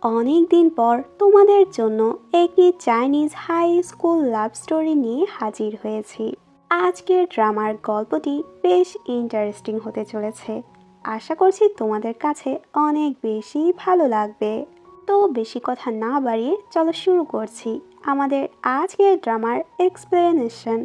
অনেক দিন পর তোমাদের জন্য একটি Chinese high school love story নিয়ে হাজির হয়েছি। আজকের ড্রামার গল্পটি বেশ ইন্টারেস্টিং হতে চলেছে। আশা করছি তোমাদের কাছে অনেক বেশি ভালো লাগবে। তো বেশি কথা না বাড়িয়ে চলো শুরু করছি আমাদের আজকের ড্রামার এক্সপ্লেনেশন।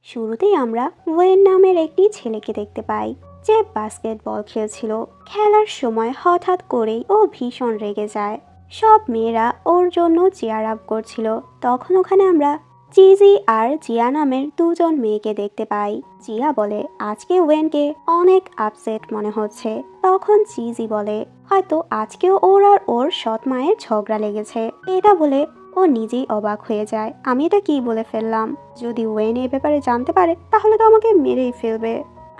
শুরুতেই আমরা ওয়েন নামের একটি ছেলেকে দেখতে পাই, যে বাস্কেটবল খেলছিল। খেলার সময় হঠাৎ করেই ও ভীষণ রেগে যায়। সব মেয়েরা ওর জন্য চেয়ার আপ করছিল। তখন ওখানে আমরা চিজি আর জিয়া নামের দুজন মেয়েকে দেখতে পাই। জিয়া বলে আজকে ওয়েনকে অনেক আপসেট মনে হচ্ছে। তখন চিজি বলে হয়তো আজকেও ওর আর ওর সৎ মায়ের ঝগড়া লেগেছে। এটা বলে ও নিজেই অবাক হয়ে যায়, আমি এটা কি বলে ফেললাম। যদি ওয়েন এই ব্যাপারে জানতে পারে তাহলে তো আমাকে মেরেই ফেলবে।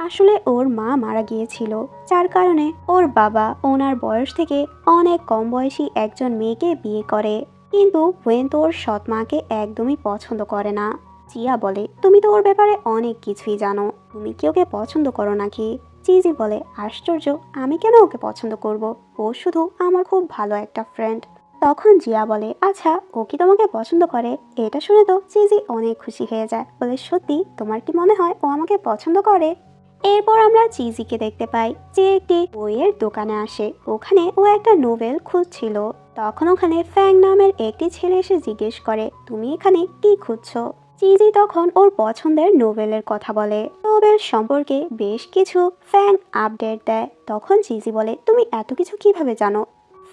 আসলে ওর মা মারা গিয়েছিল, যার কারণে ওর বাবা ওনার বয়স থেকে অনেক কম বয়সী একজন মেয়েকে বিয়ে করে। কিন্তু ওয়েন তো ওর সৎ মাকে একদমই পছন্দ করে না। জিয়া বলে তুমি তো ওর ব্যাপারে অনেক কিছুই জানো, তুমি কি ওকে পছন্দ করো নাকি? চিজি বলে আশ্চর্য, আমি কেন ওকে পছন্দ করব, ও শুধু আমার খুব ভালো একটা ফ্রেন্ড। তখন জিয়া বলে আচ্ছা ও কি তোমাকে পছন্দ করে? এটা শুনে তো চিজি অনেক খুশি হয়ে যায়, বলে সত্যি তোমার কি মনে হয় ও আমাকে পছন্দ করে? এরপর আমরা চিজিকে দেখতে পাই, যে একটি বইয়ের দোকানে আসে। ওখানে ও একটা নোবেল খুঁজছিল। তখন ওখানে ফ্যাং নামের একটি ছেলে এসে জিজ্ঞেস করে তুমি এখানে কি খুঁজছো? চিজি তখন ওর পছন্দের নোবেলের কথা বলে। নোবেল সম্পর্কে বেশ কিছু ফ্যাং আপডেট দেয়। তখন চিজি বলে তুমি এত কিছু কিভাবে জানো?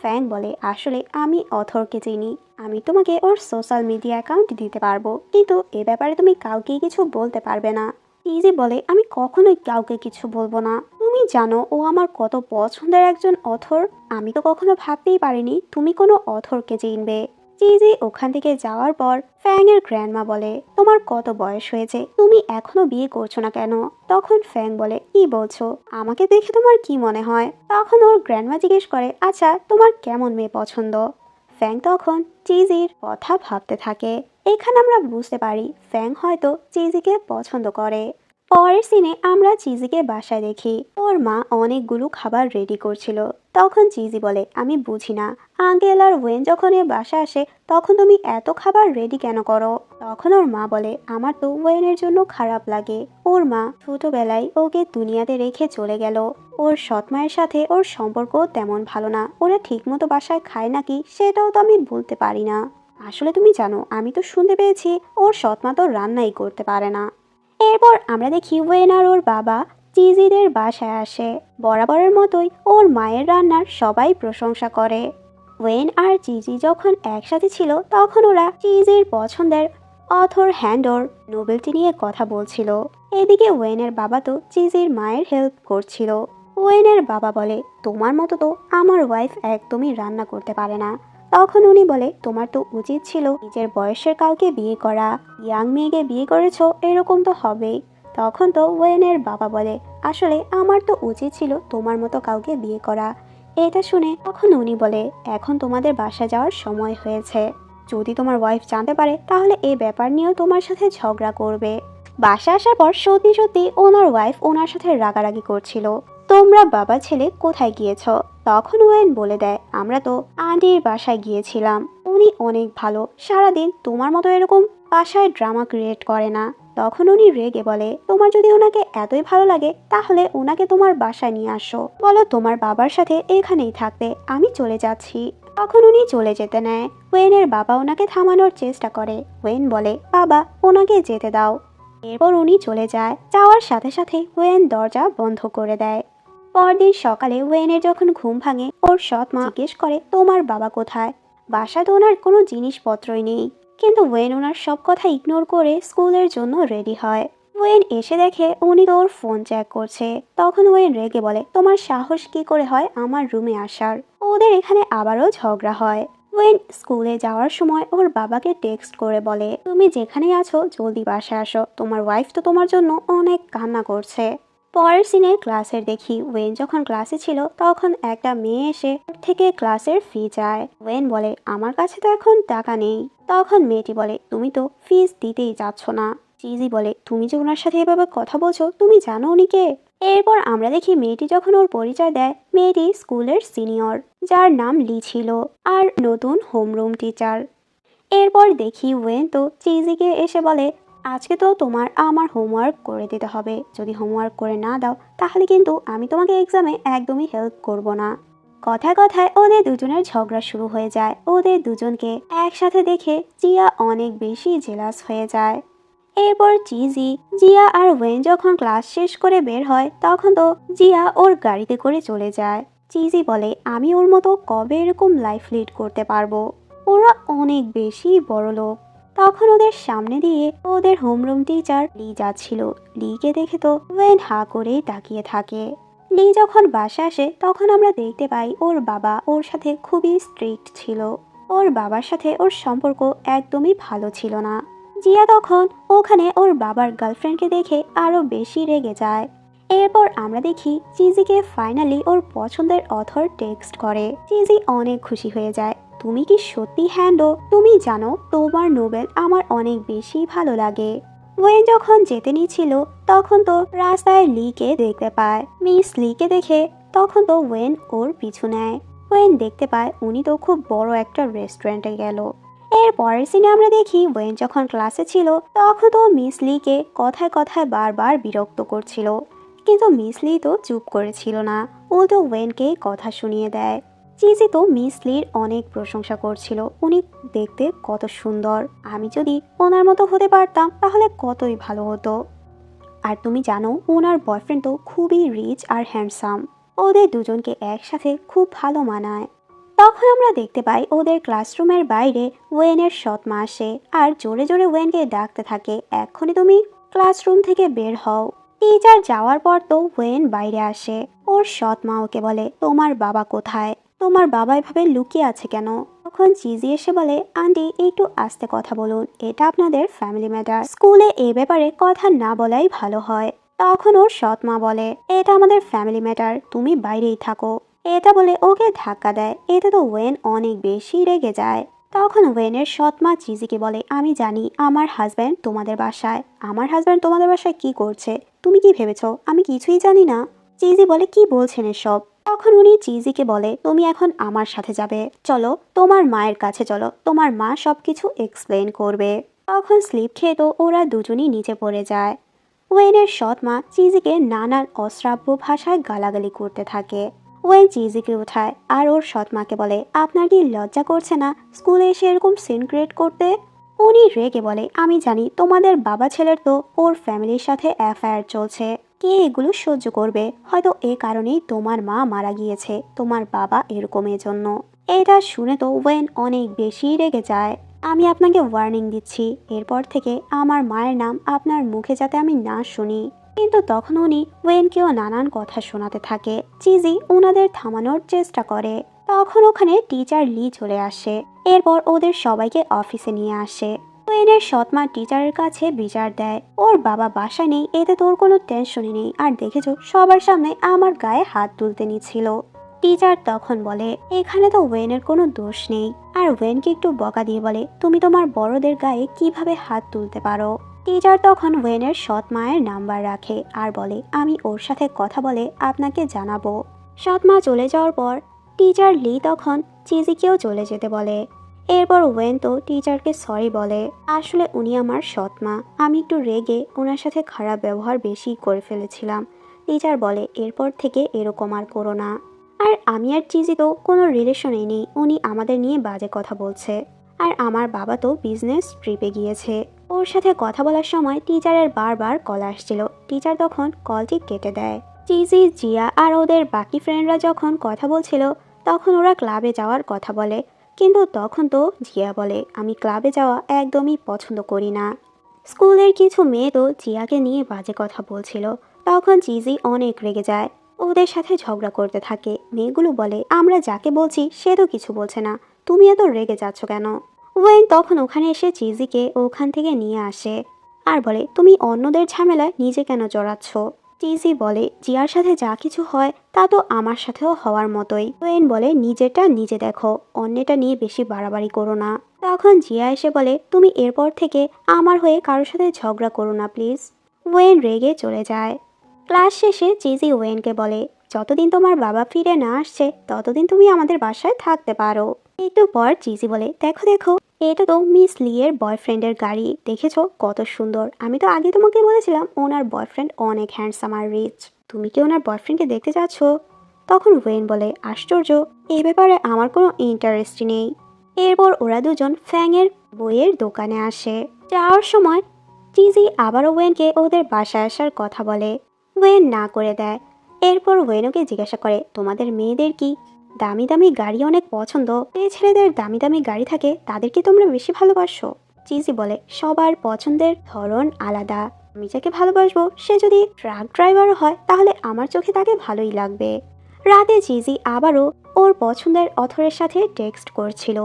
ফ্যাং বলে আসলে আমি অথরকে চিনি, আমি তোমাকে ওর সোশ্যাল মিডিয়া অ্যাকাউন্ট দিতে পারবো, কিন্তু এ ব্যাপারে তুমি কাউকে কিছু বলতে পারবে না। ইজি বলে আমি কখনোই কাউকে কিছু বলবো না, তুমি জানো ও আমার কত পছন্দের একজন অথর। আমি তো কখনো ভাবতেই পারিনি তুমি কোনো অথরকে চিনবে। চিজি ওখান থেকে যাওয়ার পর ফ্যাং এর গ্র্যান্ডমা বলে তোমার কত বয়স হয়েছে, তুমি এখনো বিয়ে করছো না কেন? তখন ফ্যাং বলে কি বলছো, আমাকে দেখে তোমার কি মনে হয়? তখন ওর গ্র্যান্ডমা জিজ্ঞেস করে আচ্ছা তোমার কেমন মেয়ে পছন্দ? ফ্যাং তখন চিজির কথা ভাবতে থাকে। এখানে আমরা বুঝতে পারি ফ্যাং হয়তো চিজিকে পছন্দ করে। পরের সিনে আমরা চিজিকে বাসায় দেখি, ওর মা অনেকগুলো খাবার রেডি করছিল। তখন চিজি বলে আমি বুঝি না, আঙ্কেল আর ওয়েন যখন এ বাসা আসে তখন তুমি এত খাবার রেডি কেন করো? তখন ওর মা বলে আমার তো ওয়েনের জন্য খারাপ লাগে, ওর মা ছোটবেলায় ওকে দুনিয়াতে রেখে চলে গেল। ওর সৎ মায়ের সাথে ওর সম্পর্ক তেমন ভালো না, ওরা ঠিকমতো বাসায় খায় নাকি সেটাও তো আমি বলতে পারি না। আসলে তুমি জানো আমি তো শুনতে পেয়েছি ওর সৎ মা তো রান্নাই করতে পারে না। এরপর আমরা দেখি ওয়েন আর ওর বাবা চিজিদের বাসায় আসে। বরাবরের মতোই ওর মায়ের রান্নার সবাই প্রশংসা করে। ওয়েন আর চিজি যখন একসাথে ছিল তখন ওরা চিজির পছন্দের অথর হ্যান্ডর নোবেলটি নিয়ে কথা বলছিল। এদিকে ওয়েনের বাবা তো চিজির মায়ের হেল্প করছিল। ওয়েনের বাবা বলে তোমার মতো তো আমার ওয়াইফ একদমই রান্না করতে পারে না। তখন উনি বলে তোমার তো উচিত ছিল নিজের বয়সের কাউকে বিয়ে করা, ইয়াং মেয়েকে বিয়ে করেছো এরকম তো হবেই। তখন তো ওয়েনের বাবা বলে আসলে আমার তো উচিত ছিল তোমার মতো কাউকে বিয়ে করা। এটা শুনে তখন উনি বলে এখন তোমাদের বাসা যাওয়ার সময় হয়েছে, যদি তোমার ওয়াইফ জানতে পারে তাহলে এই ব্যাপার নিয়েও তোমার সাথে ঝগড়া করবে। বাসা আসার পর সত্যি সত্যি ওনার ওয়াইফ ওনার সাথে রাগারাগি করছিল, তোমরা বাবা ছেলে কোথায় গিয়েছ? তখন ওয়েন বলে দেয় আমরা তো আন্টির বাসায় গিয়েছিলাম, উনি অনেক ভালো, সারাদিন তোমার মতো এরকম বাসায় ড্রামা ক্রিয়েট করে না। তখন উনি রেগে বলে তোমার যদি ওনাকে এতই ভালো লাগে তাহলে ওনাকে তোমার বাসায় নিয়ে আসো, বলো তোমার বাবার সাথে এখানেই থাকতে, আমি চলে যাচ্ছি। তখন উনি চলে যেতে নেয়। ওয়েনের বাবা ওনাকে থামানোর চেষ্টা করে। ওয়েন বলে বাবা ওনাকে যেতে দাও। এরপর উনি চলে যায়, যাওয়ার সাথে সাথে ওয়েন দরজা বন্ধ করে দেয়। পরদিন সকালে ওয়েনের যখন ঘুম ভাঙে ওর সৎ মা জিজ্ঞেস করে তোমার বাবা কোথায়? বাসা তো ওনার কোনো জিনিসপত্রই নেই। কিন্তু ওয়েন ওনার সব কথা ইগনোর করে স্কুলের জন্য রেডি হয়। ওয়েন এসে দেখে উনি তো ওর ফোন চেক করছে। তখন ওয়েন রেগে বলে তোমার সাহস কি করে হয় আমার রুমে আসার? ওদের এখানে আবারও ঝগড়া হয়। ওয়েন স্কুলে যাওয়ার সময় ওর বাবাকে টেক্সট করে বলে তুমি যেখানেই আছো জলদি বাসায় আসো, তোমার ওয়াইফ তো তোমার জন্য অনেক কান্না করছে। পরের সিনে ক্লাসের দেখি ওয়েন যখন ক্লাসে ছিল তখন একটা মেয়ে এসে ওর থেকে ক্লাসের ফি চায়। ওয়েন বলে আমার কাছে তো এখন টাকা নেই। তখন মেয়েটি বলে তুমি তো ফিস দিতেই যাচ্ছ না। চিজি বলে তুমি যে ওনার সাথে এভাবে কথা বলছো তুমি জানো উনি কে? এরপর আমরা দেখি মেয়েটি যখন ওর পরিচয় দেয় মেয়েটি স্কুলের সিনিয়র, যার নাম লি ছিল, আর নতুন হোমরুম টিচার। এরপর দেখি ওয়েন তো চিজিকে এসে বলে, আজকে তো তোমার আমার হোমওয়ার্ক করে দিতে হবে, যদি হোমওয়ার্ক করে না দাও তাহলে কিন্তু আমি তোমাকে এক্সামে একদমই হেল্প করব না। কথায় কথায় ওদের দুজনের ঝগড়া শুরু হয়ে যায়। ওদের দুজনকে একসাথে দেখে জিয়া অনেক বেশি জেলাস হয়ে যায়। এরপর জিয়া আর ওয়েন যখন ক্লাস শেষ করে বের হয় তখন তো জিয়া ওর গাড়িতে করে চলে যায়। চিজি বলে, আমি ওর মতো কবে এরকম লাইফ লিড করতে পারবো, ওরা অনেক বেশি বড় লোক। তখন ওদের সামনে দিয়ে ওদের হোমরুম টিচার লি যাচ্ছিল। লিকে দেখে তো ওয়েন হা করেই তাকিয়ে থাকে। লি যখন বাসা আসে তখন আমরা দেখতে পাই ওর বাবা ওর সাথে খুবই স্ট্রিক্ট ছিল। ওর বাবার সাথে ওর সম্পর্ক একদমই ভালো ছিল না। জিয়া তখন ওখানে ওর বাবার গার্লফ্রেন্ডকে দেখে আরো বেশি রেগে যায়। এরপর আমরা দেখি চিজিকে ফাইনালি ওর পছন্দের অথর টেক্সট করে। চিজি অনেক খুশি হয়ে যায়। তুমি কি সত্যি হ্যান্ডো? তুমি জানো তোমার নোবেল আমার অনেক বেশি ভালো লাগে। ওয়েন যখন যেতে নিচ্ছিল তখন তো রাস্তায় লিকে দেখতে পায়। মিস লিকে দেখে তখন তো ওয়েন ওর পিছু নেয়। ওয়েন দেখতে পায় উনি তো খুব বড় একটা রেস্টুরেন্টে গেল। এর পরের সিনে আমরা দেখি ওয়েন যখন ক্লাসে ছিল তখন তো মিস লিকে কথায় কথায় বারবার বিরক্ত করছিল, কিন্তু মিস লি তো চুপ করেছিল না, উল্টো ওয়েনকে কথা শুনিয়ে দেয়। চিজি তো মিস লির অনেক প্রশংসা করছিল, উনি দেখতে কত সুন্দর, আমি যদি ওনার মতো হতে পারতাম তাহলে কতই ভালো হতো। আর তুমি জানো ওনার বয়ফ্রেন্ড তো খুবই রিচ আর হ্যান্ডসাম, ওদের দুজনকে একসাথে খুব ভালো মানায়। তখন আমরা দেখতে পাই ওদের ক্লাসরুমের বাইরে ওয়েনের সৎ মা আসে আর জোরে জোরে ওয়েনকে ডাকতে থাকে, এক্ষুনি তুমি ক্লাসরুম থেকে বের হও। টিচার যাওয়ার পর তো ওয়েন বাইরে আসে। ওর সৎ মা ওকে বলে, তোমার বাবা কোথায়? তোমার বাবা এভাবে লুকিয়ে আছে কেন? তখন চিজি এসে বলে, আন্টি একটু আস্তে কথা বলুন, এটা আপনাদের ফ্যামিলি ম্যাটার, স্কুলে এ ব্যাপারে কথা না বলাই ভালো হয়। তখন ওর সৎ মা বলে, এটা আমাদের ফ্যামিলি ম্যাটার, তুমি বাইরেই থাকো। এটা বলে ওকে ধাক্কা দেয়। এতে তো ওয়েন অনেক বেশি রেগে যায়। তখন ওয়েনের সৎ মা চিজিকে বলে, আমি জানি আমার হাজব্যান্ড তোমাদের বাসায়। আমার হাজব্যান্ড তোমাদের বাসায় কি করছে তুমি কি ভেবেছো আমি কিছুই জানি না? চিজি বলে, কি বলছেন এসব? তখন উনি চিজিকে বলে, তুমি এখন আমার সাথে যাবে, চলো তোমার মায়ের কাছে চলো, তোমার মা সবকিছু এক্সপ্লেন করবে। তখন স্লিপ খেয়ে তো ওরা দুজনই নিচে পড়ে যায়। ওয়েনের সৎ মা চিজিকে নানান অশ্রাব্য ভাষায় গালাগালি করতে থাকে। ওয়েন চিজিকে উঠায় আর ওর সৎ মাকে বলে, আপনার কি লজ্জা করছে না স্কুলে এসে এরকম সিন ক্রিয়েট করতে? উনি রেগে বলে, আমি জানি তোমাদের বাবা ছেলের তো ওর ফ্যামিলির সাথে অ্যাফেয়ার চলছে, কে এগুলো সহ্য করবে? হয়তো এ কারণেই তোমার মা মারা গিয়েছে, তোমার বাবা এরকম এজন্য। এটা শুনে তো ওয়েন অনেক বেশি রেগে যায়। আমি আপনাকে ওয়ার্নিং দিচ্ছি, এরপর থেকে আমার মায়ের নাম আপনার মুখে যাতে আমি না শুনি। কিন্তু তখন উনি ওয়েনকেও নানান কথা শোনাতে থাকে। চিজি ওনাদের থামানোর চেষ্টা করে। তখন ওখানে টিচার লি চলে আসে। এরপর ওদের সবাইকে অফিসে নিয়ে আসে। ওয়েনের সৎমা টিচারের কাছে বিচার দেয়, ওর বাবা বাসায় নেই, এতে তোর কোনো টেনশনই নেই, আর দেখেছো সবার সামনে আমার গায়ে হাত তুলতে নিচ্ছিল। টিচার তখন বলে, এখানে তো ওয়েনের কোনো দোষ নেই। আর ওয়েনকে একটু বকা দিয়ে বলে, তুমি তোমার বড়দের গায়ে কিভাবে হাত তুলতে পারো? টিচার তখন ওয়েনের সৎ মায়ের নাম্বার রাখে আর বলে, আমি ওর সাথে কথা বলে আপনাকে জানাবো। সৎ মা চলে যাওয়ার পর টিচার লি তখন চিজিকেও চলে যেতে বলে। এরপর ওয়েন তো টিচারকে সরি বলে, আসলে উনি আমার সৎ মা, আমি একটু রেগে ওনার সাথে খারাপ ব্যবহার বেশি করে ফেলেছিলাম। টিচার বলে, এরপর থেকে এরকম আর করো না। আর আমি আর চিজি তো কোনো রিলেশনেই নেই, উনি আমাদের নিয়ে বাজে কথা বলছে। আর আমার বাবা তো বিজনেস ট্রিপে গিয়েছে। ওর সাথে কথা বলার সময় টিচারের বারবার কল আসছিল। টিচার তখন কলটি কেটে দেয়। চিজি, জিয়া আর ওদের বাকি ফ্রেন্ডরা যখন কথা বলছিল তখন ওরা ক্লাবে যাওয়ার কথা বলে, কিন্তু তখন তো জিয়া বলে, আমি ক্লাবে যাওয়া একদমই পছন্দ করি না। স্কুলের কিছু মেয়ে তো জিয়াকে নিয়ে বাজে কথা বলছিল। তখন চিজি অনেক রেগে যায়, ওদের সাথে ঝগড়া করতে থাকে। মেয়েগুলো বলে, আমরা যাকে বলছি সে তো কিছু বলছে না, তুমি এত রেগে যাচ্ছ কেন? ওয়েন তখন ওখানে এসে চিজিকে ওখান থেকে নিয়ে আসে আর বলে, তুমি অন্যদের ঝামেলায় নিজে কেন জড়াচ্ছ? চিজি বলে, জিয়ার সাথে যা কিছু হয় তা তো আমার সাথেও হওয়ার মতোই। ওয়েন বলে, নিজেটা নিজে দেখো, অন্যটা নিয়ে বেশি বাড়াবাড়ি করো না। তখন জিয়া এসে বলে, তুমি এরপর থেকে আমার হয়ে কারোর সাথে ঝগড়া করো না প্লিজ। ওয়েন রেগে চলে যায়। ক্লাস শেষে চিজি ওয়েনকে বলে, যতদিন তোমার বাবা ফিরে না আসছে ততদিন তুমি আমাদের বাসায় থাকতে পারো। একটু পর চিজি বলে, দেখো দেখো, এটা তো মিস লি এর বয়ফ্রেন্ডের গাড়ি, দেখেছো কত সুন্দর। আমি তো আগে তোমাকে বলেছিলাম ওনার বয়ফ্রেন্ড অনেক হ্যান্ডসাম আর রিচ। তুমি কি ওনার বয়ফ্রেন্ডকে দেখতে চাচ্ছ? তখন ওয়েন বলে, আশ্চর্য, এই ব্যাপারে আমার কোনো ইন্টারেস্ট নেই। এরপর ওরা দুজন ফ্যাংয়ের বইয়ের দোকানে আসে। যাওয়ার সময় চিজি আবারও ওয়েনকে ওদের বাসায় আসার কথা বলে। ওয়েন না করে দেয়। এরপর ওয়েন ওকে জিজ্ঞাসা করে, তোমাদের মেয়েদের কি দামি দামি গাড়ি অনেক পছন্দ? যে ছেলেদের দামি দামি গাড়ি থাকে তাদেরকে তোমরা বেশি ভালোবাসো? চিজি বলে, সবার পছন্দের ধরন আলাদা। আমি যাকে ভালোবাসবো সে যদি ট্রাক ড্রাইভারও হয় তাহলে আমার চোখে তাকে ভালোই লাগবে। রাতে চিজি আবারও ওর পছন্দের অথরের সাথে টেক্সট করছিল।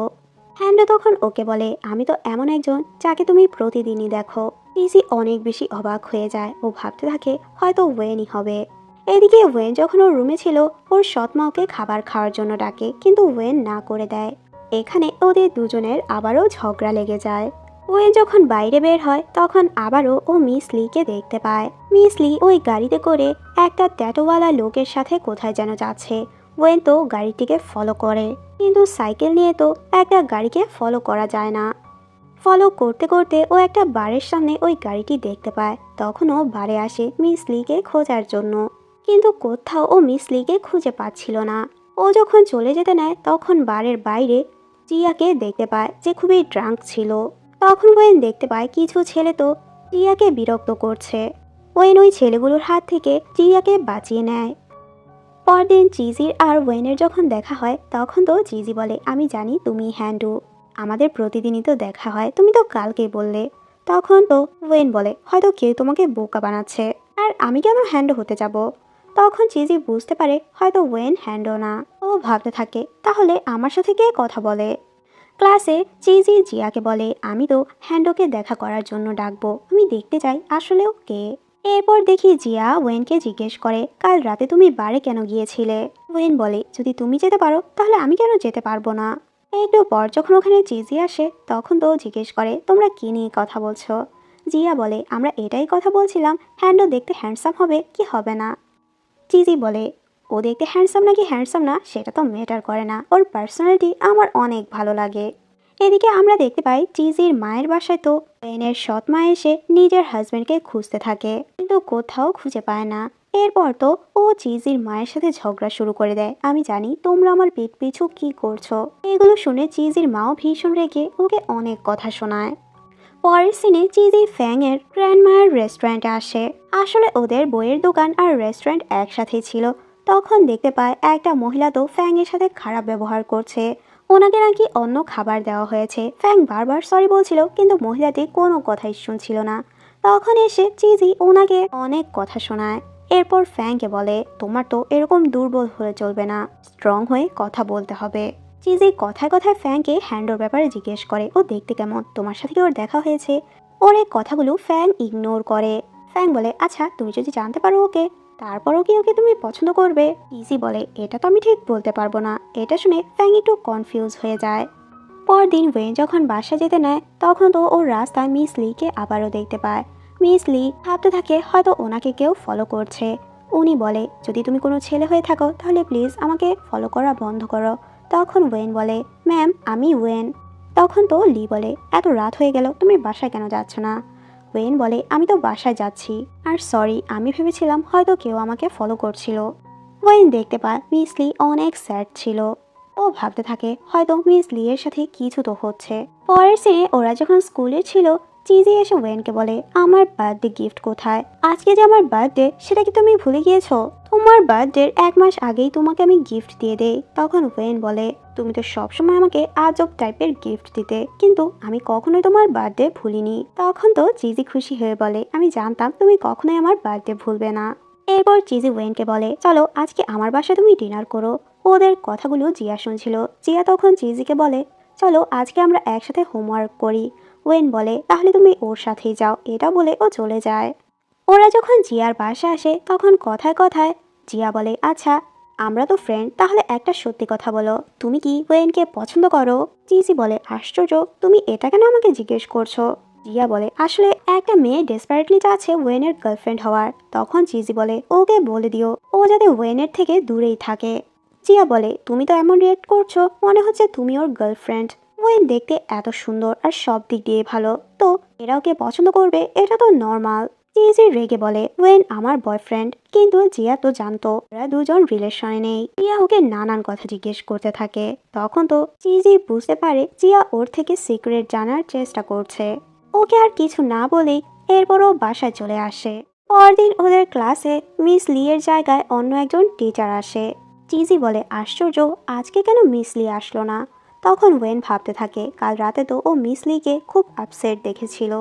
হ্যান্ডো তখন ওকে বলে, আমি তো এমন একজন যাকে তুমি প্রতিদিনই দেখো। চিজি অনেক বেশি অবাক হয়ে যায়। ও ভাবতে থাকে হয়তো ওয়েনই হবে। এদিকে ওয়েন যখন ওর রুমে ছিল ওর সৎমা ওকে খাবার খাওয়ার জন্য ডাকে, কিন্তু ওয়েন না করে দেয়। এখানে ওদের দুজনের আবারও ঝগড়া লেগে যায়। ওয়েন যখন বাইরে বের হয় তখন আবারও ও মিস লিকে দেখতে পায়। মিস লি ওই গাড়িতে করে একটা ট্যাটোওয়ালা লোকের সাথে কোথায় যেন যাচ্ছে। ওয়েন তো গাড়িটিকে ফলো করে, কিন্তু সাইকেল নিয়ে তো একটা গাড়িকে ফলো করা যায় না। ফলো করতে করতে ও একটা বারের সামনে ওই গাড়িটি দেখতে পায়। তখন ও বারে আসে মিস লিকে খোঁজার জন্য, কিন্তু কোথাও ও মিস লিকে খুঁজে পাচ্ছিল না। ও যখন চলে যেতে নেয় তখন বারের বাইরে জিয়াকে দেখতে পায়, যে খুবই ড্রাঙ্ক ছিল। তখন ওয়েন দেখতে পায় কিছু ছেলে তো জিয়াকে বিরক্ত করছে। ওয়েন ওই ছেলেগুলোর হাত থেকে জিয়াকে বাঁচিয়ে নেয়। পরদিন চিজির আর ওয়েনের যখন দেখা হয় তখন তো চিজি বলে, আমি জানি তুমি হ্যান্ডু, আমাদের প্রতিদিনই তো দেখা হয়, তুমি তো কালকেই বললে। তখন তো ওয়েন বলে, হয়তো কেউ তোমাকে বোকা বানাচ্ছে, আর আমি কেন হ্যান্ডো হতে যাব। তখন চিজি বুঝতে পারে হয়তো ওয়েন হ্যান্ডো না। ও ভাবতে থাকে, তাহলে আমার সাথে কে কথা বলে। ক্লাসে চিজি জিয়াকে বলে, আমি তো হ্যান্ডোকে দেখা করার জন্য ডাকবো, আমি দেখতে চাই আসলেও কে। এরপর দেখি জিয়া ওয়েনকে জিজ্ঞেস করে, কাল রাতে তুমি বারে কেন গিয়েছিলে? ওয়েন বলে, যদি তুমি যেতে পারো তাহলে আমি কেন যেতে পারবো না। একটু পর যখন ওখানে চিজি আসে তখন তো জিজ্ঞেস করে, তোমরা কি নিয়ে কথা বলছো? জিয়া বলে, আমরা এটাই কথা বলছিলাম হ্যান্ডো দেখতে হ্যান্ডসাম হবে কি হবে না। চিজি বলে, ও দেখতে হ্যান্ডসাম নাকি হ্যান্ডসাম না সেটা তো ম্যাটার করে না, ওর পার্সোনালিটি আমার অনেক ভালো লাগে। এদিকে আমরা দেখতে পাই চিজির মায়ের বাসায় তো ওয়েনের সৎ মা এসে নিজের হাজবেন্ডকে খুঁজতে থাকে, কিন্তু কোথাও খুঁজে পায় না। এরপর তো ও চিজির মায়ের সাথে ঝগড়া শুরু করে দেয়, আমি জানি তোমরা আমার পিঠ পিছু কি করছো। এগুলো শুনে চিজির মাও ভীষণ রেগে ওকে অনেক কথা শোনায়। পরের সিনে চিজি ফ্যাং এর গ্র্যান্ডমায়ের রেস্টুরেন্টে আসে। আসলে ওদের বইয়ের দোকান আর রেস্টুরেন্ট একসাথেই ছিল। তখন দেখতে পায় একটা মহিলা তো ফ্যাং এর সাথে খারাপ ব্যবহার করছে। ওনাকে নাকি অন্য খাবার দেওয়া হয়েছে। ফ্যাং বারবার সরি বলছিল কিন্তু মহিলাটি কোনো কথাই শুনছিল না। তখন এসে চিজি ওনাকে অনেক কথা শোনায়। এরপর ফ্যাংকে বলে, তোমার তো এরকম দুর্বল হলে চলবে না, স্ট্রং হয়ে কথা বলতে হবে। চিজি কথায় কথায় ফ্যাংকে হ্যান্ডোর ব্যাপারে জিজ্ঞেস করে, ও দেখতে কেমন, তোমার সাথে কি ওর দেখা হয়েছে? ওর এই কথাগুলো ফ্যাং ইগনোর করে। ফ্যাং বলে, আচ্ছা তুমি যদি জানতে পারো ওকে, তারপরও কি ওকে তুমি পছন্দ করবে? চিজি বলে, এটা তো আমি ঠিক বলতে পারবো না। এটা শুনে ফ্যাং একটু কনফিউজ হয়ে যায়। পরদিন ওয়েন যখন বাসা যেতে নেয় তখন তো ওর রাস্তায় মিস লিকে আবারও দেখতে পায়। মিস লি ভাবতে থাকে হয়তো ওনাকে কেউ ফলো করছে। উনি বলে, যদি তুমি কোনো ছেলে হয়ে থাকো তাহলে প্লিজ আমাকে ফলো করা বন্ধ করো। তখন ওয়েন বলে, ম্যাম আমি ওয়েন। তখন তো লি বলে, এত রাত হয়ে গেল তুমি বাসায় কেন যাচ্ছ না? ওয়েন বলে, আমি তো বাসায় যাচ্ছি, আর সরি আমি ভেবেছিলাম হয়তো কেউ আমাকে ফলো করছিল। ওয়েন দেখতে পায় মিস লি অনেক স্যাড ছিল। ও ভাবতে থাকে হয়তো মিস লি এর সাথে কিছু তো হচ্ছে। পরের সিনে ওরা যখন স্কুলে ছিল চিজি এসে ওয়েনকে বলে, আমার বার্থডে গিফট কোথায়? আজকে যে আমার বার্থডে সেটা কি তুমি ভুলে গিয়েছো? তোমার বার্থডের 1 মাস আগেই তোমাকে আমি গিফট দিয়ে দেই। তখন ওয়েন বলে, তুমি তো সবসময় আমাকে আজব টাইপের গিফট দিতে, কিন্তু আমি কখনোই তোমার বার্থডে ভুলিনি। তখন তো চিজি খুশি হয়ে বলে, আমি জানতাম তুমি কখনোই আমার বার্থডে ভুলবে না। এরপর চিজি ওয়েনকে বলে, চলো আজকে আমার বাসায় তুমি ডিনার করো। ওদের কথাগুলো জিয়া শুনছিল। জিয়া তখন চিজিকে বলে, চলো আজকে আমরা একসাথে হোমওয়ার্ক করি। ওয়েন বলে, তাহলে তুমি ওর সাথেই যাও। এটা বলে ও চলে যায়। ওরা যখন জিয়ার বাসা আসে তখন কথায় কথায় জিয়া বলে, আচ্ছা আমরা তো ফ্রেন্ড, তাহলে একটা সত্যি কথা বলো, তুমি কি ওয়েনকে পছন্দ করো? চিজি বলে, আশ্চর্য, তুমি এটা কেন আমাকে জিজ্ঞেস করছো? জিয়া বলে আসলে একটা মেয়ে ডেসপারেটলি চাচ্ছে ওয়েনের গার্লফ্রেন্ড হওয়ার। তখন চিজি বলে ওকে বলে দিও ও যাতে ওয়েনের থেকে দূরেই থাকে। জিয়া বলে তুমি তো এমন রিয়েক্ট করছো মনে হচ্ছে তুমি ওর গার্লফ্রেন্ড। ওয়েন দেখতে এত সুন্দর আর সব দিক দিয়ে ভালো, তো এরা ওকে পছন্দ করবে এটা তো নর্মাল। চিজি রেগে বলে ওয়েন আমার বয়ফ্রেন্ড, কিন্তু জিয়া তো জানতো ওরা দুজন রিলেশনে নেই। জিয়া ওকে নানান কথা জিজ্ঞেস করতে থাকে। তখন তো চিজি বুঝতে পারে জিয়া ওর থেকে সিক্রেট জানার চেষ্টা করছে। ওকে আর কিছু না বলেই এরপরও বাসায় চলে আসে। পরদিন ওদের ক্লাসে মিস লি এর জায়গায় অন্য একজন টিচার আসে। চিজি বলে আশ্চর্য, আজকে কেন মিস লি আসলো না। তখন ওয়েন ভাবতে থাকে কাল রাতে তো ও মিস লিকে খুব আপসেট দেখেছিল।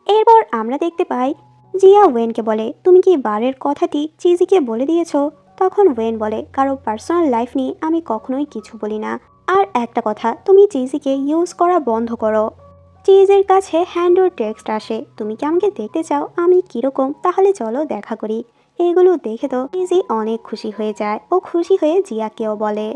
এরপর আমরা দেখতে পাই জিয়া ওয়েনকে বলে তুমি কি বারের কথাটি চিজিকে বলে দিয়েছ। তখন ওয়েন বলে কারো পার্সোনাল লাইফ নিয়ে আমি কখনোই কিছু বলি না। আর একটা কথা, তুমি চিজিকে ইউজ করা বন্ধ করো। চিজের কাছে হ্যান্ডোর টেক্সট আসে, তুমি কি আমাকে দেখতে চাও আমি কিরকম, তাহলে চলো দেখা করি। এগুলো দেখে তো চিজি অনেক খুশি হয়ে যায়। ও খুশি হয়ে জিয়াকেও বলে।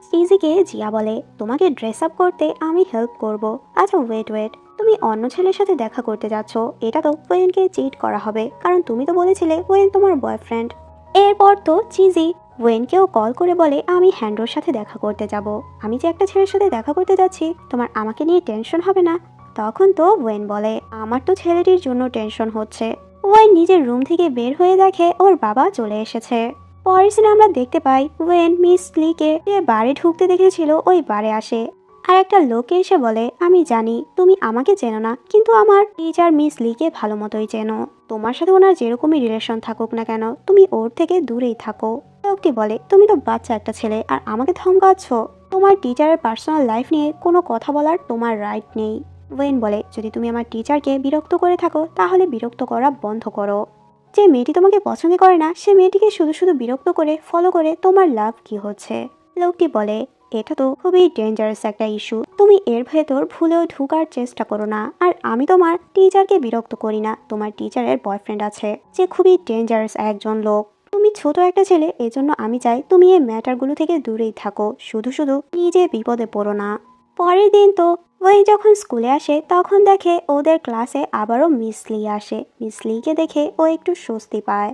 চিজিকে জিয়া বলে তোমাকে ড্রেস আপ করতে আমি হেল্প করব। আচ্ছা ওয়েট ওয়েট, তুমি অন্য ছেলের সাথে দেখা করতে যাচ্ছ, এটা তো ওয়েনকে চিট করা হবে, কারণ তুমি তো বলেছিলে ওয়েন তোমার বয়ফ্রেন্ড। এরপর তো চিজি ওয়েনকেও কল করে বলে আমি হ্যান্ডোর সাথে দেখা করতে যাব। আমি যে একটা ছেলের সাথে দেখা করতে যাচ্ছি, তোমার আমাকে নিয়ে টেনশন হবে না। তখন তো ওয়েন বলে আমার তো ছেলেটির জন্য টেনশন হচ্ছে। ওয়েন নিজের রুম থেকে বের হয়ে দেখে ওর বাবা চলে এসেছে। পরের সিনে আমরা দেখতে পাই ওয়েন মিস লিকে যে বাড়ি ঢুকতে দেখেছিল ওই বারে আসে। আর একটা লোক এসে বলে আমি জানি তুমি আমাকে চেনো না, কিন্তু আমার টিচার মিস লিকে ভালো মতোই চেনো। তোমার সাথে ওনার যেরকমই রিলেশন থাকুক না কেন তুমি ওর থেকে দূরেই থাকো। লোকটি বলে তুমি তো বাচ্চা একটা ছেলে আর আমাকে ধমকাচ্ছ। তোমার টিচারের পার্সোনাল লাইফ নিয়ে কোনো কথা বলার তোমার রাইট নেই। ওয়েন বলে যদি তুমি আমার টিচারকে বিরক্ত করে থাকো তাহলে বিরক্ত করা বন্ধ করো। যে মেয়েটি তোমাকে পছন্দ করে না সে মেয়েটিকে শুধু শুধু বিরক্ত করে ফলো করে তোমার লাভ কি হচ্ছে। লোকটি বলে এটা তো খুবই ডেঞ্জারাস একটা ইস্যু, তুমি এর ভেতর ভুলেও ঢুকার চেষ্টা করো না। আর আমি তোমার টিচারকে বিরক্ত করি না, তোমার টিচারের বয়ফ্রেন্ড আছে যে খুবই ডেঞ্জারাস একজন লোক। তুমি ছোট একটা ছেলে, এজন্য আমি চাই তুমি এই ম্যাটারগুলো থেকে দূরেই থাকো, শুধু শুধু নিজে বিপদে পড়ো না। পরের দিন তো ওয়েন যখন স্কুলে আসে তখন দেখে ওদের ক্লাসে আবারও মিস লি আসে। মিস লিকে দেখে ও একটু স্বস্তি পায়।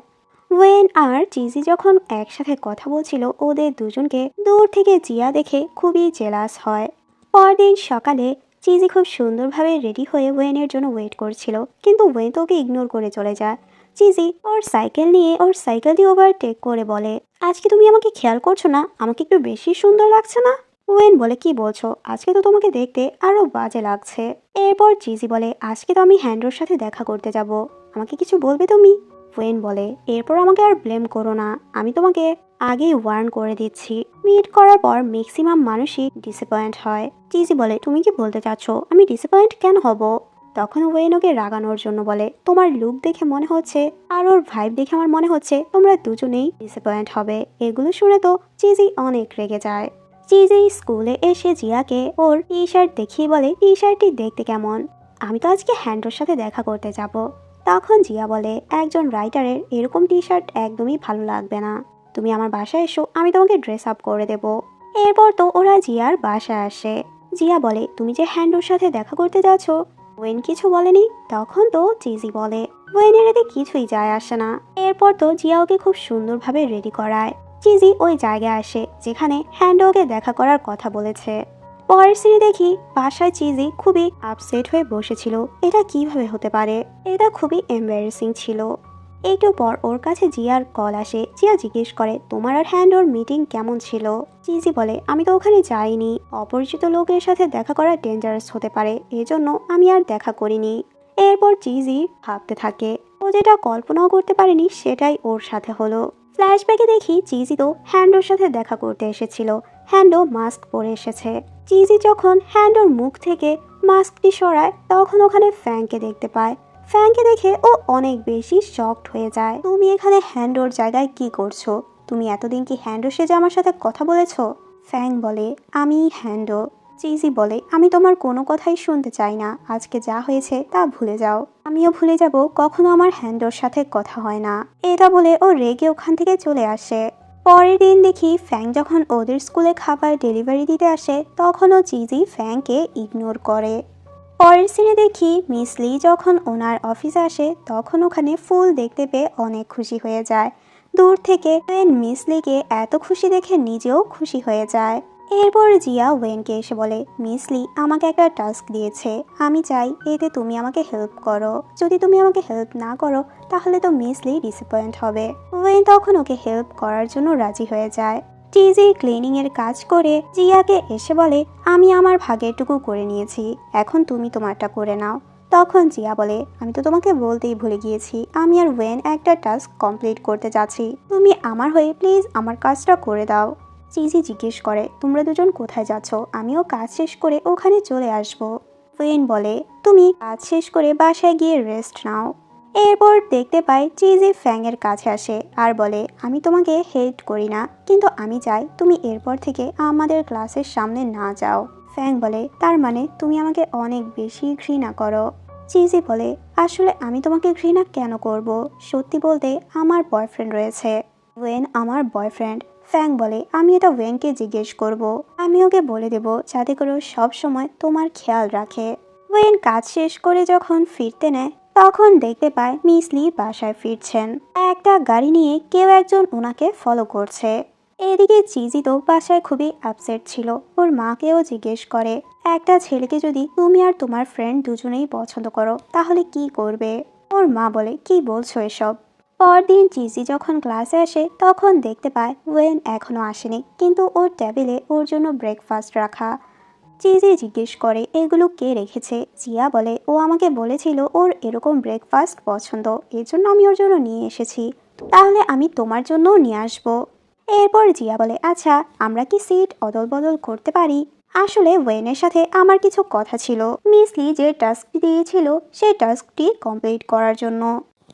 ওয়েন আর চিজি যখন একসাথে কথা বলছিল ওদের দুজনকে দূর থেকে জিয়া দেখে খুবই জেলাস হয়। পরদিন সকালে চিজি খুব সুন্দরভাবে রেডি হয়ে ওয়েনের জন্য ওয়েট করছিল, কিন্তু ওয়েন তো ওকে ইগনোর করে চলে যায়। চিজি ওর সাইকেল নিয়ে ওর সাইকেল দিয়ে ওভারটেক করে বলে আজকে তুমি আমাকে খেয়াল করছো না, আমাকে একটু বেশি সুন্দর লাগছে না। ওয়েন বলে কি বলছো, আজকে তো তোমাকে দেখতে আরো বাজে লাগছে। এরপর চিজি বলে আজকে তো আমি হ্যান্ডোর সাথে দেখা করতে যাব, আমাকে কিছু বলবে তুমি। ওয়েন বলে এরপর আমাকে আর ব্লেম করো না, আমি তোমাকে আগেই ওয়ার্ন করে দিচ্ছি, মিট করার পর ম্যাক্সিমাম মানুষই ডিসঅ্যাপয়েন্ট হয়। চিজি বলে তুমি কি বলতে চাচ্ছ আমি ডিসঅ্যাপয়েন্ট কেন হব। তখন ওয়েন ওকে রাগানোর জন্য বলে তোমার লুক দেখে মনে হচ্ছে আর ওর ভাইব দেখে আমার মনে হচ্ছে তোমরা দুজনেই ডিসঅ্যাপয়েন্ট হবে। এগুলো শুনে তো চিজি অনেক রেগে যায়। চিজি স্কুলে এসে জিয়াকে ওর টি শার্ট দেখিয়ে বলে টি শার্টটি দেখতে কেমন, আমি তো আজকে হ্যান্ডোর সাথে দেখা করতে যাব। তখন জিয়া বলে একজন রাইটারের এরকম টি শার্ট একদমই ভালো লাগবে না, তুমি আমার বাসায় এসো আমি তোমাকে ড্রেস আপ করে দেব। এরপর তো ওরা জিয়ার বাসায় আসে। জিয়া বলে তুমি যে হ্যান্ডোর সাথে দেখা করতে যাচ্ছ, ওয়েন কিছু বলেনি। তখন তো চিজি বলে ওয়েনের এতে কিছুই যায় আসে না। এরপর তো জিয়া ওকে খুব সুন্দরভাবে রেডি করায়। চিজি ওই জায়গায় আসে যেখানে হ্যান্ডো ওকে দেখা করার কথা বলেছে। পরের সিনে দেখি বাসায় চিজি খুবই আপসেট হয়ে বসেছিল। এটা কিভাবে হতে পারে, এটা খুবই এম্বারেসিং ছিল। একটু পর ওর কাছে জিয়ার কল আসে। জিয়া জিজ্ঞেস করে তোমার আর হ্যান্ডোর মিটিং কেমন ছিল। চিজি বলে আমি তো ওখানে যাইনি, অপরিচিত লোকের সাথে দেখা করা ডেঞ্জারাস হতে পারে, এজন্য আমি আর দেখা করিনি। এরপর চিজি ভাবতে থাকে ও যেটা কল্পনাও করতে পারেনি সেটাই ওর সাথে হলো। ফ্ল্যাশব্যাকে দেখি চিজি তো হ্যান্ডোর সাথে দেখা করতে এসেছিল। হ্যান্ডো মাস্ক পরে এসেছে। চিজি যখন হ্যান্ডোর মুখ থেকে মাস্কটি সরায় তখন ওখানে ফ্যাংকে দেখতে পায়। ফ্যাংকে দেখে ও অনেক বেশি শকড হয়ে যায়। তুমি এখানে হ্যান্ডোর জায়গায় কি করছো, তুমি এতদিন কি হ্যান্ডো সেজে আমার সাথে কথা বলেছো। ফ্যাং বলে আমি হ্যান্ডো। চিজি বলে আমি তোমার কোনো কথাই শুনতে চাই না, আজকে যা হয়েছে তা ভুলে যাও, আমিও ভুলে যাব কখনো আমার হ্যান্ডোর সাথে কথা হয় না। এটা বলে ও রেগে ওখান থেকে চলে আসে। পরের দিন দেখি ফ্যাং যখন ওদের স্কুলে খাবার ডেলিভারি দিতে আসে তখনও চিজি ফ্যাংকে ইগনোর করে। পরের সিনে দেখি মিস লি যখন ওনার অফিসে আসে তখন ওখানে ফুল দেখতে পেয়ে অনেক খুশি হয়ে যায়। দূর থেকে ওয়েন মিস লিকে এত খুশি দেখে নিজেও খুশি হয়ে যায়। এরপর জিয়া ওয়েনকে এসে বলে, মিস লি আমাকে একটা টাস্ক দিয়েছে, আমি চাই এতে তুমি আমাকে হেল্প করো। যদি তুমি আমাকে হেল্প না করো তাহলে তো মিস লি ডিসঅ্যাপয়েন্ট হবে। ওয়েন তখন ওকে হেল্প করার জন্য রাজি হয়ে যায়। টিজি ক্লিনিং এর কাজ করে জিয়াকে এসে বলে, আমি আমার ভাগেরটুকু করে নিয়েছি, এখন তুমি তোমারটা করে নাও। তখন জিয়া বলে, আমি তো তোমাকে বলতেই ভুলে গিয়েছি, আমি আর ওয়েন একটা টাস্ক কমপ্লিট করতে যাচ্ছি, তুমি আমার হয়ে প্লিজ আমার কাজটা করে দাও। চিজি জিজ্ঞেস করে, তোমরা দুজন কোথায় যাচ্ছ? আমিও কাজ শেষ করে ওখানে চলে আসব। ওয়েন বলে, তুমি কাজ শেষ করে বাসায় গিয়ে রেস্ট নাও। এরপর দেখতে পাই চিজি ফ্যাংয়ের কাছে আসে আর বলে, আমি তোমাকে হেট করি না, কিন্তু আমি চাই তুমি এরপর থেকে আমাদের ক্লাসের সামনে না যাও। ফ্যাং বলে, তার মানে তুমি আমাকে অনেক বেশি ঘৃণা করো। চিজি বলে, আসলে আমি তোমাকে ঘৃণা কেন করব, সত্যি বলতে আমার বয়ফ্রেন্ড রয়েছে। ওয়েন আমার বয়ফ্রেন্ড। ফ্যাং বলে, আমি এটা ওয়েনকে জিজ্ঞেস করব, আমি ওকে বলে দেব যাতে করে সব সময় তোমার খেয়াল রাখে। ওয়েন কাজ শেষ করে যখন ফিরতে নেয় তখন দেখতে পায় মিস লি বাসায় ফিরছেন। একটা গাড়ি নিয়ে কেউ একজন ওনাকে ফলো করছে। এদিকে চিজি তো বাসায় খুবই আপসেট ছিল। ওর মাকেও জিজ্ঞেস করে, একটা ছেলেকে যদি তুমি আর তোমার ফ্রেন্ড দুজনেই পছন্দ করো তাহলে কি করবে? ওর মা বলে, কি বলছো এসব? পরদিন চিজি যখন ক্লাসে আসে তখন দেখতে পায় ওয়েন এখনো আসেনি, কিন্তু ওর টেবিলে ওর জন্য ব্রেকফাস্ট রাখা। চিজি জিজ্ঞেস করে, এগুলো কে রেখেছে? জিয়া বলে, ও আমাকে বলেছিল ওর এরকম ব্রেকফাস্ট পছন্দ, এজন্য আমি ওর জন্য নিয়ে এসেছি, তাহলে আমি তোমার জন্যও নিয়ে আসবো। এরপর জিয়া বলে, আচ্ছা আমরা কি সিট অদল বদল করতে পারি? আসলে ওয়েনের সাথে আমার কিছু কথা ছিল, মিস লি যে টাস্কটি দিয়েছিল সেই টাস্কটি কমপ্লিট করার জন্য।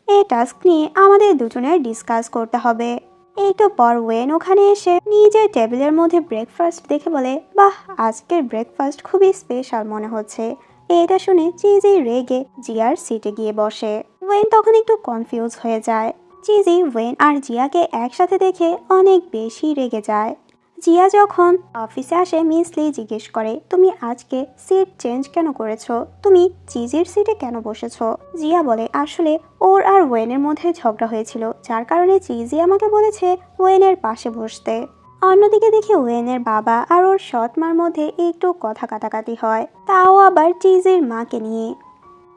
এই টাস্ক নিয়ে আমাদের দুজনের ডিসকাস করতে হবে। একটু পর ওয়েন ওখানে এসে নিজের টেবিলের মধ্যে ব্রেকফাস্ট দেখে বলে, বাহ আজকের ব্রেকফাস্ট খুবই স্পেশাল মনে হচ্ছে। এটা শুনে চিজি রেগে জিয়ার সিটে গিয়ে বসে। ওয়েন তখন একটু কনফিউজ হয়ে যায়। চিজি ওয়েন আর জিয়াকে একসাথে দেখে অনেক বেশি রেগে যায়। জিয়া যখন অফিসে আসে মিস লি জিজ্ঞেস করে, তুমি আজকে সিট চেঞ্জ কেন করেছো? তুমি চিজির সিটে কেন বসেছো? জিয়া বলে, আসলে ওর আর ওয়েনের মধ্যে ঝগড়া হয়েছিল, যার কারণে চিজি আমাকে বলেছে ওয়েনের পাশে বসতে। অন্যদিকে দেখি ওয়েনের বাবা আর ওর সৎ মার মধ্যে একটু কথা কাটাকাটি হয়, তাও আবার চিজির মাকে নিয়ে।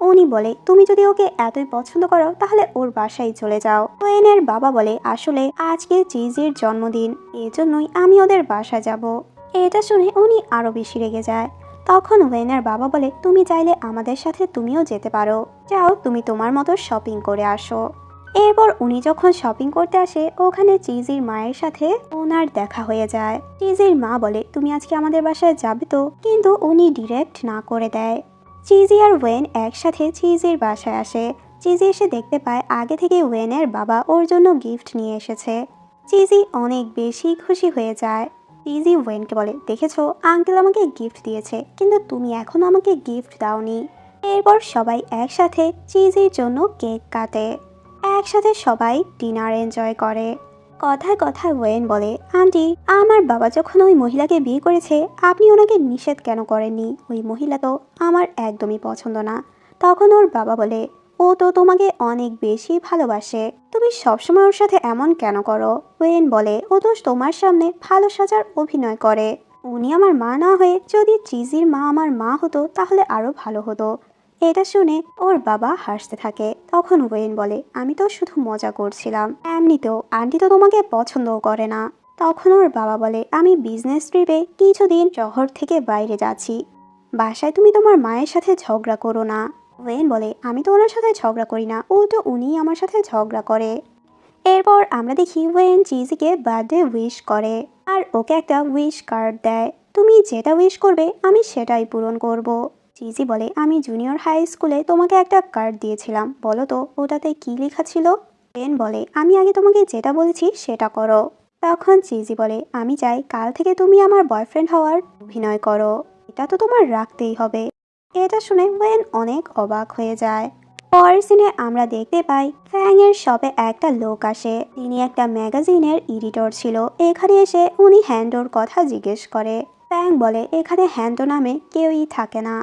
উনি বলে, তুমি যদি ওকে এতই পছন্দ করো তাহলে ওর বাসায় চলে যাও। ওয়েনের বাবা বলে, আসলে আজকে চিজির জন্মদিন, এজন্যই আমি ওদের বাসায় যাব। এটা শুনে উনি আরো বেশি রেগে যায়। তখন ওয়েনের বাবা বলে, তুমি চাইলে আমাদের সাথে তুমিও যেতে পারো, যাও তুমি তোমার মতো শপিং করে আসো। এরপর উনি যখন শপিং করতে আসে ওখানে চিজির মায়ের সাথে ওনার দেখা হয়ে যায়। চিজির মা বলে, তুমি আজকে আমাদের বাসায় যাবে তো? কিন্তু উনি ডিরেক্ট না করে দেয়। চিজি আর ওয়েন একসাথে চিজির বাসায় আসে। চিজি এসে দেখতে পায় আগে থেকে ওয়েনের বাবা ওর জন্য গিফট নিয়ে এসেছে। চিজি অনেক বেশি খুশি হয়ে যায়। চিজি ওয়েনকে বলে, দেখেছো আঙ্কেল আমাকে গিফট দিয়েছে, কিন্তু তুমি এখনো আমাকে গিফট দাওনি। এরপর সবাই একসাথে চিজির জন্য কেক কাটে। একসাথে সবাই ডিনার এনজয় করে। কথায় কথায় ওয়েন বলে, আন্টি আমার বাবা যখন ওই মহিলাকে বিয়ে করেছে আপনি ওনাকে নিষেধ কেন করেননি? ওই মহিলা তো আমার একদমই পছন্দ না। তখন ওর বাবা বলে, ও তো তোমাকে অনেক বেশি ভালোবাসে, তুমি সবসময় ওর সাথে এমন কেন করো? ওয়েন বলে, ও তো তোমার সামনে ভালো সাজার অভিনয় করে। উনি আমার মা না হয়ে যদি চিজির মা আমার মা হতো তাহলে আরো ভালো হতো। এটা শুনে ওর বাবা হাসতে থাকে। তখন ওয়েন বলে, আমি তো শুধু মজা করছিলাম, এমনিতেও আন্টি তো তোমাকে পছন্দও করে না। তখন ওর বাবা বলে, আমি বিজনেস ট্রিপে কিছুদিন শহর থেকে বাইরে যাচ্ছি, বাসায় তুমি তোমার মায়ের সাথে ঝগড়া করো না। ওয়েন বলে, আমি তো ওনার সাথে ঝগড়া করি না, উল্টো উনিই আমার সাথে ঝগড়া করে। এরপর আমরা দেখি ওয়েন চিজিকে বার্থডে উইশ করে আর ওকে একটা উইশ কার্ড দেয়। তুমি যেটা উইশ করবে আমি সেটাই পূরণ করব। চিজি বলে, আমি জুনিয়র হাই স্কুলে তোমাকে একটা কার্ড দিয়েছিলাম, বলো তো ওটাতে কি লেখা ছিল? ওয়েন বলে, আমি আগে তোমাকে যেটা বলেছি সেটা করো। তখন চিজি বলে, আমি চাই কাল থেকে তুমি আমার বয়ফ্রেন্ড হওয়ার অভিনয় করো, এটা তো তোমার রাখতেই হবে। এটা শুনে ওয়েন অনেক অবাক হয়ে যায়। পরের সিনে আমরা দেখতে পাই ফ্যাং এর শপে একটা লোক আসে। তিনি একটা ম্যাগাজিনের এডিটর ছিল। এখানে এসে উনি হ্যান্ডোর কথা জিজ্ঞেস করে। ফ্যাং বলে, এখানে হ্যান্ডো নামে কেউই থাকে না।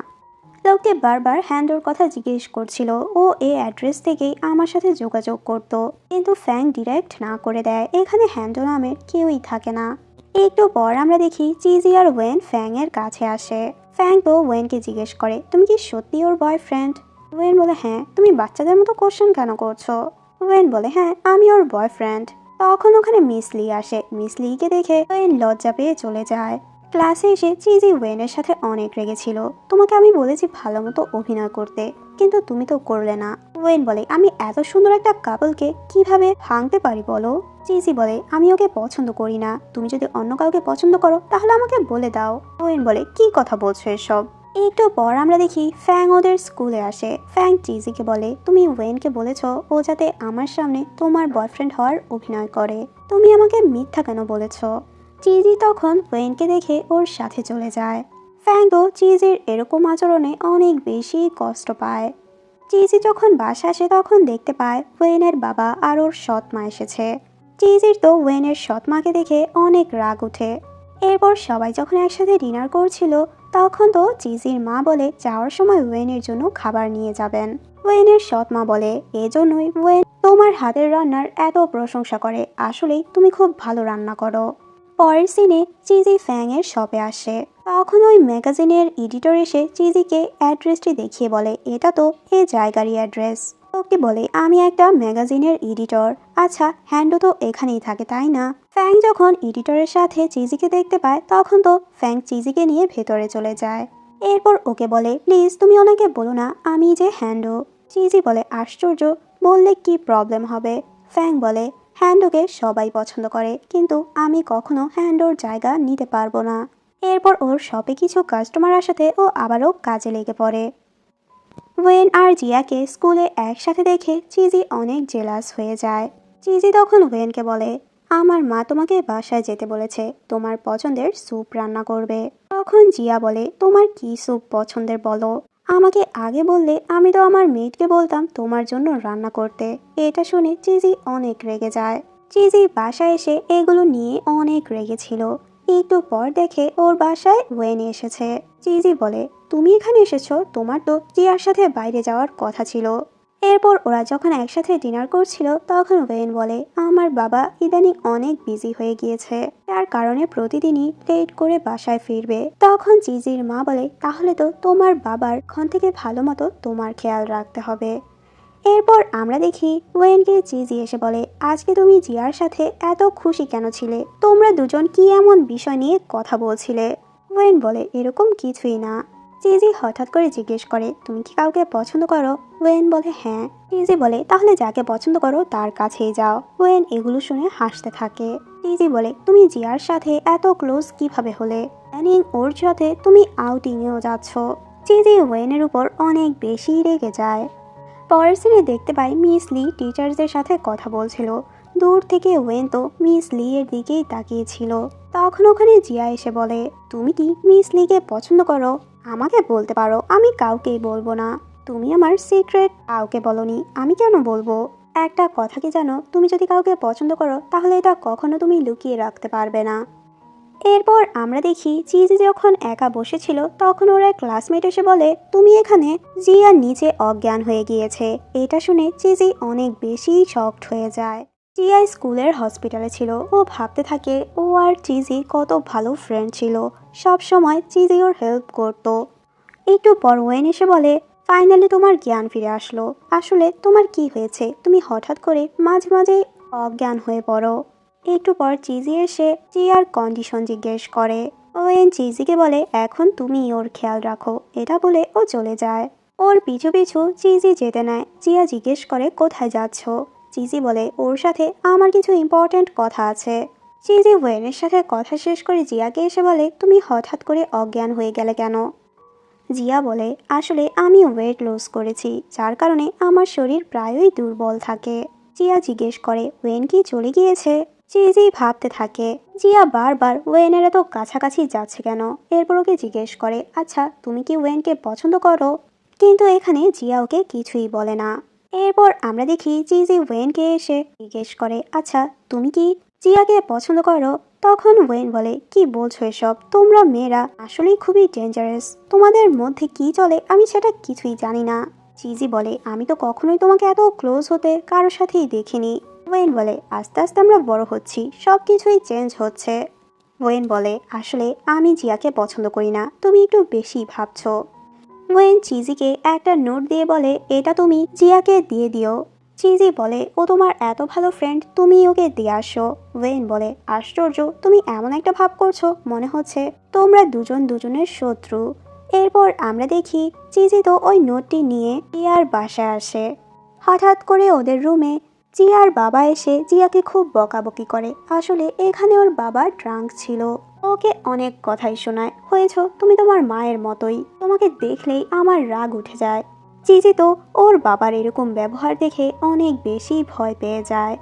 লোকটি বারবার হ্যান্ডোর কথা জিজ্ঞেস করছিল। ও এই অ্যাড্রেস থেকেই আমার সাথে যোগাযোগ করত, কিন্তু ফ্যাং ডিরেক্ট না করে দেয় এখানে হ্যান্ডো নামের কেউই থাকে না। একটু পর আমরা দেখি চিজি আর ওয়েন ফ্যাং এর কাছে আসে। ফ্যাং তো ওয়েনকে জিজ্ঞেস করে, তুমি কি সত্যি ওর বয়ফ্রেন্ড? ওয়েন বলে, হ্যাঁ। তুমি বাচ্চাদের মতো কোশ্চেন কেন করছো? ওয়েন বলে, হ্যাঁ আমি ওর বয়ফ্রেন্ড। তখন ওখানে মিস লি আসে। মিস লিকে দেখে ওয়েন লজ্জা পেয়ে চলে যায়। ক্লাসে এসে চিজি ওয়েনের সাথে অনেক রেগেছিল। তোমাকে আমি বলেছি ভালো মতো অভিনয় করতে, কিন্তু তুমি তো করলে না। ওয়েন বলে, আমি এত সুন্দর একটা কাপলকে কিভাবে ভাঙতে পারি বলো? চিজি বলে, আমি ওকে পছন্দ করি না। তুমি যদি অন্য কাউকে পছন্দ করো তাহলে আমাকে বলে দাও। ওয়েন বলে, কি কথা বলছো এসব? একটু পর আমরা দেখি ফ্যাং ওদের স্কুলে আসে। ফ্যাং চিজিকে বলে, তুমি ওয়েনকে বলেছো ও যাতে আমার সামনে তোমার বয়ফ্রেন্ড হওয়ার অভিনয় করে। তুমি আমাকে মিথ্যা কেন বলেছো? চিজি তখন ওয়েনকে দেখে ওর সাথে চলে যায়। ফ্যাংও চিজির এরকম আচরণে অনেক বেশি কষ্ট পায়। চিজি যখন বাসা আসে তখন দেখতে পায় ওয়েনের বাবা আর ওর সৎ মা এসেছে। চিজির তো ওয়েনের সৎ মাকে দেখে অনেক রাগ ওঠে। এরপর সবাই যখন একসাথে ডিনার করছিল তখন তো চিজির মা বলে যাওয়ার সময় ওয়েনের জন্য খাবার নিয়ে যাবেন। ওয়েনের সৎ মা বলে, এজন্যই ওয়েন তোমার হাতের রান্নার এত প্রশংসা করে। আসলেই তুমি খুব ভালো রান্না করো। পরের সিনে চিজি ফ্যাং এর শপে আসে। তখন ওই ম্যাগাজিনের এডিটর এসে চিজিকে অ্যাড্রেসটি দেখিয়ে বলে, এটা তো এ জায়গারই অ্যাড্রেস। লোকটি বলে, আমি একটা ম্যাগাজিনের এডিটর। আচ্ছা, হ্যান্ডো তো এখানেই থাকে তাই না? ফ্যাং যখন এডিটরের সাথে চিজিকে দেখতে পায় তখন তো ফ্যাং চিজিকে নিয়ে ভেতরে চলে যায়। এরপর ওকে বলে, প্লিজ তুমি ওনাকে বলো না আমি যে হ্যান্ডো। চিজি বলে, আশ্চর্য, বললে কি প্রবলেম হবে? ফ্যাং বলে, হ্যান্ডোকে সবাই পছন্দ করে, কিন্তু আমি কখনো হ্যান্ডোর জায়গা নিতে পারবো না। এরপর ওর শপে কিছু কাস্টমার আসাতে ও আবারও কাজে লেগে পড়ে। ওয়েন আর জিয়াকে স্কুলে একসাথে দেখে চিজি অনেক জেলাস হয়ে যায়। চিজি তখন ওয়েনকে বলে, আমার মা তোমাকে বাসায় যেতে বলেছে, তোমার পছন্দের স্যুপ রান্না করবে। তখন জিয়া বলে, তোমার কি স্যুপ পছন্দের বলো? আমাকে আগে বললে আমি তো আমার মেয়েটকে বলতাম তোমার জন্য রান্না করতে। এটা শুনে চিজি অনেক রেগে যায়। চিজি বাসায় এসে এগুলো নিয়ে অনেক রেগেছিল। একটু পর দেখে ওর বাসায় ওয়েন এসেছে। চিজি বলে, তুমি এখানে এসেছো? তোমার তো জিয়ার সাথে বাইরে যাওয়ার কথা ছিল। এরপর ওরা যখন একসাথে ডিনার করছিল তখন ওয়েন বলে, আমার বাবা ইদানিং অনেক বিজি হয়ে গিয়েছে, তার কারণে প্রতিদিনই লেট করে বাসায় ফিরবে। তখন চিজির মা বলে, তাহলে তো তোমার বাবার এখন থেকে ভালো মতো তোমার খেয়াল রাখতে হবে। এরপর আমরা দেখি ওয়েনকে চিজি এসে বলে, আজকে তুমি জিয়ার সাথে এত খুশি কেন ছিলে? তোমরা দুজন কি এমন বিষয় নিয়ে কথা বলছিলে? ওয়েন বলে, এরকম কিছুই না। চিজি হঠাৎ করে জিজ্ঞেস করে, তুমি কি কাউকে পছন্দ করো? ওয়েন বলে, হ্যাঁ। চিজি বলে, তাহলে যাকে পছন্দ করো তার কাছেই যাও। ওয়েন এগুলো শুনে হাসতে থাকে। চিজি বলে, তুমি জিয়ার সাথে এত ক্লোজ কিভাবে হলে? জানি ওর সাথে তুমি আউটিংয়েও যাচ্ছ। চিজি ওয়েনের উপর অনেক বেশি রেগে যায়। পরের সিনে দেখতে পাই মিস লি টিচার্সদের সাথে কথা বলছিল। দূর থেকে ওয়েন তো মিস লি এর দিকেই তাকিয়েছিল। তখন ওখানে জিয়া এসে বলে, তুমি কি মিস লিকে পছন্দ করো? আমাকে বলতে পারো, আমি কাউকেই বলবো না। তুমি আমার সিক্রেট কাউকে বলনি, আমি কেন বলবো? একটা কথা কি জানো, তুমি যদি কাউকে পছন্দ করো তাহলে এটা কখনো তুমি লুকিয়ে রাখতে পারবে না। এরপর আমরা দেখি চিজি যখন একা বসেছিল তখন ওর এক ক্লাসমেট এসে বলে, তুমি এখানে? জিয়া নিচে অজ্ঞান হয়ে গিয়েছে। এটা শুনে চিজি অনেক বেশি শকড হয়ে যায়। জিয়া স্কুলের হসপিটালে ছিল। ও ভাবতে থাকে ও আর চিজি কত ভালো ফ্রেন্ড ছিল, সব সময় চিজি ওর হেল্প করত। একটু পর ওয়েন এসে বলে, ফাইনালি তোমার জ্ঞান ফিরে আসলো। আসলে তোমার কি হয়েছে? তুমি হঠাৎ করে মাঝে মাঝে অজ্ঞান হয়ে পড়ো। একটু পর চিজি এসে জিয়ার কন্ডিশন জিজ্ঞেস করে। ওয়েন চিজিকে বলে, এখন তুমি ওর খেয়াল রাখো। এটা বলে ও চলে যায়। ওর পিছু পিছু চিজি যেতে নেয়। জিয়া জিজ্ঞেস করে, কোথায় যাচ্ছ? চিজি বলে, ওর সাথে আমার কিছু ইম্পর্ট্যান্ট কথা আছে। চিজি ওয়েনের সাথে কথা শেষ করে জিয়াকে এসে বলে, তুমি হঠাৎ করে অজ্ঞান হয়ে গেলে কেন? জিয়া বলে, আসলে আমি ওয়েট লস করেছি, যার কারণে আমার শরীর প্রায়ই দুর্বল থাকে। জিয়া জিজ্ঞেস করে, ওয়েন কি চলে গিয়েছে? চিজি ভাবতে থাকে। জিয়া বারবার ওয়েনের এত কাছাকাছি যাচ্ছে কেন। এরপর ওকে জিজ্ঞেস করে, আচ্ছা তুমি কি ওয়েনকে পছন্দ করো? কিন্তু এখানে জিয়া ওকে কিছুই বলে না। এরপর আমরা দেখি চিজি ওয়েনকে এসে জিজ্ঞেস করে, আচ্ছা তুমি কি জিয়াকে পছন্দ করো? তখন ওয়েন বলে, কি বলছো এসব? তোমরা মেয়েরা আসলেই খুবই ডেঞ্জারাস। তোমাদের মধ্যে কি চলে আমি সেটা কিছুই জানি না। চিজি বলে, আমি তো কখনোই তোমাকে এত ক্লোজ হতে কারোর সাথেই দেখিনি। ওয়েন বলে, আস্তে আস্তে আমরা বড় হচ্ছি, সব কিছুই চেঞ্জ হচ্ছে। ওয়েন বলে, আসলে আমি জিয়াকে পছন্দ করি না, তুমি একটু বেশি ভাবছো। ওয়েন চিজিকে একটা নোট দিয়ে বলে, এটা তুমি জিয়াকে দিয়ে দিও। চিজি বলে, ও তোমার এত ভালো ফ্রেন্ড, তুমি ওকে দিয়ে আসো। ওয়েন বলে, আশ্চর্য, তুমি এমন একটা ভাব করছো, মনে হচ্ছে তোমরা দুজন দুজনের শত্রু। এরপর আমরা দেখি চিজি তো ওই নোটটি নিয়ে জিয়ার বাসায় আসে। হঠাৎ করে ওদের রুমে জিয়ার বাবা এসে জিয়াকে খুব বকাবকি করে। আসলে এখানে ওর বাবা ড্রাঙ্ক ছিল। ওকে অনেক কথাই শোনায়, হয়েছ তুমি তোমার মায়ের মতোই, তোমাকে দেখলেই আমার রাগ উঠে যায়। চিজি তো ওর বাবার এরকম ব্যবহার দেখে অনেক বেশি ভয় পেয়ে যায়।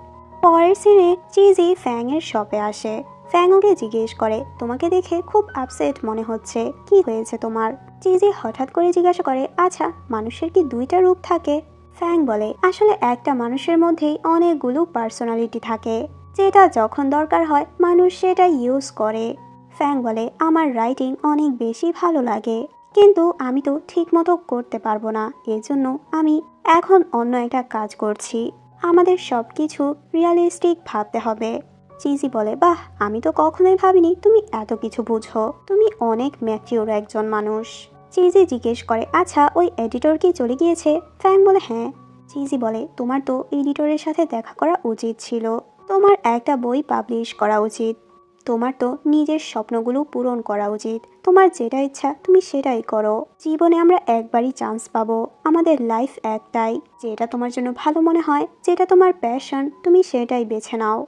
পরের সিনে চিজি ফ্যাং এর শপে আসে। ফ্যাং ওকে জিজ্ঞেস করে, তোমাকে দেখে খুব আপসেট মনে হচ্ছে, কি হয়েছে তোমার? চিজি হঠাৎ করে জিজ্ঞাসা করে, আচ্ছা মানুষের কি দুইটা রূপ থাকে? ফ্যাং বলে, আসলে একটা মানুষের মধ্যেই অনেকগুলো পার্সোনালিটি থাকে, যেটা যখন দরকার হয় মানুষ সেটা ইউজ করে। ফ্যাং বলে, আমার রাইটিং অনেক বেশি ভালো লাগে, কিন্তু আমি তো ঠিক মতো করতে পারবো না, এর জন্য আমি এখন অন্য একটা কাজ করছি। আমাদের সব কিছু রিয়ালিস্টিক ভাবতে হবে। চিজি বলে, বাহ, আমি তো কখনোই ভাবিনি তুমি এত কিছু বুঝো, তুমি অনেক ম্যাচিওর একজন মানুষ। চিজি জিজ্ঞেস করে, আচ্ছা ওই এডিটর কি চলে গিয়েছে? ফ্যাং বলে, হ্যাঁ। চিজি বলে, তোমার তো এডিটরের সাথে দেখা করা উচিত ছিল, তোমার একটা বই পাবলিশ করা উচিত, তোমার তো নিজের স্বপ্নগুলো পূরণ করা উচিত, তোমার যেটা ইচ্ছা তুমি সেটাই করো। জীবনে আমরা একবারই চান্স পাবো, আমাদের লাইফ একটাই, যেটা তোমার জন্য ভালো মনে হয়, যেটা তোমার প্যাশন, তুমি সেটাই বেছে নাও।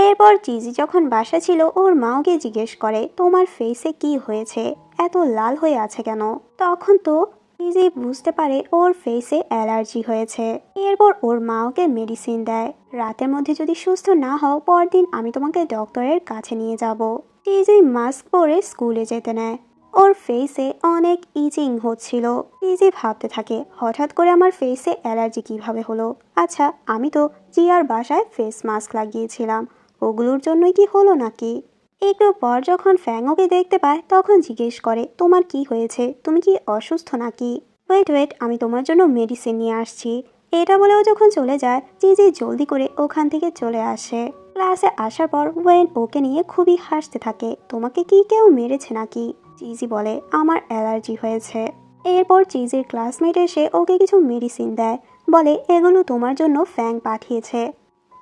এরপর চিজি যখন বাসা ছিল ওর মা ওকে জিজ্ঞেস করে, তোমার ফেসে কি হয়েছে, এত লাল হয়ে আছে কেন? তখন তো চিজি বুঝতে পারে ওর ফেসে অ্যালার্জি হয়েছে। এরপর ওর মা ওকে মেডিসিন দেয়, রাতের মধ্যে যদি সুস্থ না হও পরদিন আমি তোমাকে ডক্টরের কাছে নিয়ে যাব। চিজি মাস্ক পরে স্কুলে যেতে নেয়। ওর ফেসে অনেক ইচিং হচ্ছিল। চিজি ভাবতে থাকে, হঠাৎ করে আমার ফেসে অ্যালার্জি কিভাবে হলো? আচ্ছা আমি তো জিয়ার বাসায় ফেস মাস্ক লাগিয়েছিলাম, ওগুলোর জন্যই কি হলো নাকি? একটু পর যখন ফ্যাং ওকে দেখতে পায় তখন জিজ্ঞেস করে, তোমার কি হয়েছে, তুমি কি অসুস্থ নাকি? ওয়েট ওয়েট, আমি তোমার জন্য মেডিসিন নিয়ে আসছি। এটা বলেও যখন চলে যায় চিজি জলদি করে ওখান থেকে চলে আসে। ক্লাসে আসার পর ওয়েন ওকে নিয়ে খুবই হাসতে থাকে, তোমাকে কি কেউ মেরেছে নাকি? চিজি বলে, আমার অ্যালার্জি হয়েছে। এরপর চিজির ক্লাসমেট এসে ওকে কিছু মেডিসিন দেয়, বলে এগুলো তোমার জন্য ফ্যাং পাঠিয়েছে।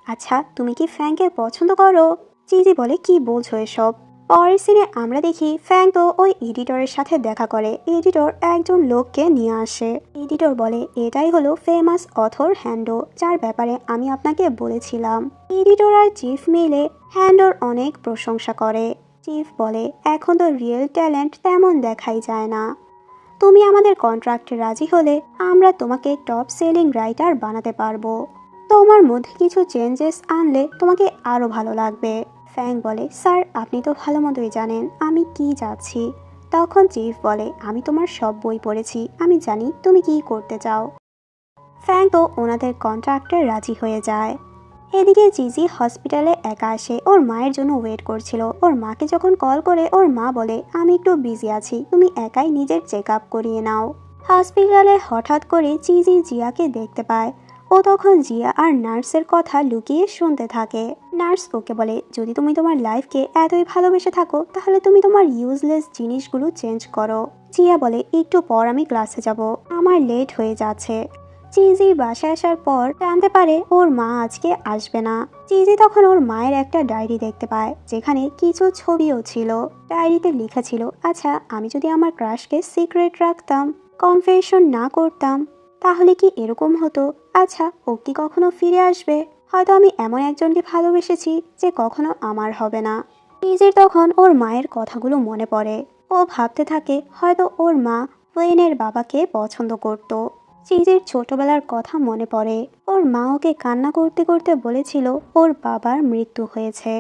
আচ্ছা তুমি কি ফ্যাংকে পছন্দ করো? চিজি বলে, কি বলছো এসব? পরের সিনে আমরা দেখি ফ্যাং তো ওই এডিটরের সাথে দেখা করে। এডিটর একজন লোককে নিয়ে আসে। এডিটর বলে, এটাই হলো ফেমাস অথর হ্যান্ডো, যার ব্যাপারে আমি আপনাকে বলেছিলাম। এডিটর আর চিফ মিলে হ্যান্ডোর অনেক প্রশংসা করে। চিফ বলে, এখন তো রিয়েল ট্যালেন্ট তেমন দেখাই যায় না, তুমি আমাদের কন্ট্রাক্টে রাজি হলে আমরা তোমাকে টপ সেলিং রাইটার বানাতে পারবো, তোমার মধ্যে কিছু চেঞ্জেস আনলে তোমাকে আরও ভালো লাগবে। ফ্যাং বলে, স্যার আপনি তো ভালো মতোই জানেন আমি কি চাচ্ছি। তখন চিফ বলে, আমি তোমার সব বই পড়েছি, আমি জানি তুমি কি করতে চাও। ফ্যাং তো ওনাদের কন্ট্রাক্টে রাজি হয়ে যায়। এদিকে জিজি হসপিটালে একা আসে, ওর মায়ের জন্য ওয়েট করছিল। ওর মাকে যখন কল করে ওর মা বলে, আমি একটু বিজি আছি, তুমি একাই নিজের চেক আপ করিয়ে নাও। হসপিটালে হঠাৎ করে চিজি জিয়াকে দেখতে পায়। ও তখন জিয়া আর নার্সের কথা লুকিয়ে শুনতে থাকে। নার্স ওকে বলে, যদি তুমি তোমার লাইফকে এতই ভালোবেসে থাকো তাহলে তুমি তোমার ইউজলেস জিনিসগুলো চেঞ্জ করো। জিয়া বলে, একটু পর আমি ক্লাসে যাব, আমার লেট হয়ে যাচ্ছে। চিজি বাসায় আসার পর জানতে পারে ওর মা আজকে আসবে না। চিজি তখন ওর মায়ের একটা ডায়েরি দেখতে পায়, যেখানে কিছু ছবিও ছিল। ডায়েরিতে লেখা ছিল, আচ্ছা আমি যদি আমার ক্রাশকে সিক্রেট রাখতাম, কনফেশন না করতাম, তাহলে কি এরকম হতো? আচ্ছা ও কি কখনো ফিরে আসবে? হয়তো আমি এমন একজনকে ভালোবেসেছি যে কখনো আমার হবে না। চিজির তখন ওর মায়ের কথাগুলো মনে পড়ে। ও ভাবতে থাকে হয়তো ওর মা ওয়েনের বাবাকে পছন্দ করত। চিজির ছোটবেলার কথা মনে পড়ে, ওর মা ওকে কান্না করতে করতে বলেছিল ওর বাবার মৃত্যু হয়েছে।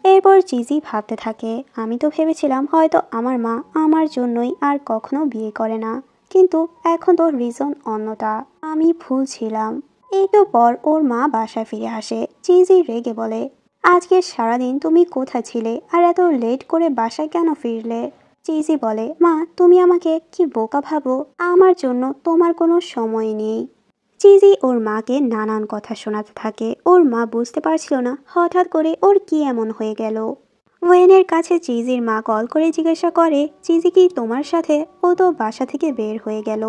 এরপর চিজি ভাবতে থাকে, আমি তো ভেবেছিলাম হয়তো আমার মা আমার জন্যই আর কখনো বিয়ে করে না, কিন্তু এখন তো রিজন অন্যটা, আমি ভুল ছিলাম। একটু পর ওর মা বাসায় ফিরে আসে। চিজি রেগে বলে, আজকে সারাদিন তুমি কোথায় ছিলে আর এত লেট করে বাসায় কেন ফিরলে? চিজি বলে, মা তুমি আমাকে কি বোকা ভাবো? আমার জন্য তোমার কোনো সময় নেই। চিজি ওর মাকে নানান কথা শোনাতে থাকে। ওর মা বুঝতে পারছিল না হঠাৎ করে ওর কি এমন হয়ে গেল। ওয়েনের কাছে চিজির মা কল করে জিজ্ঞাসা করে, চিজি কি তোমার সাথে? ও তো বাসা থেকে বের হয়ে গেল।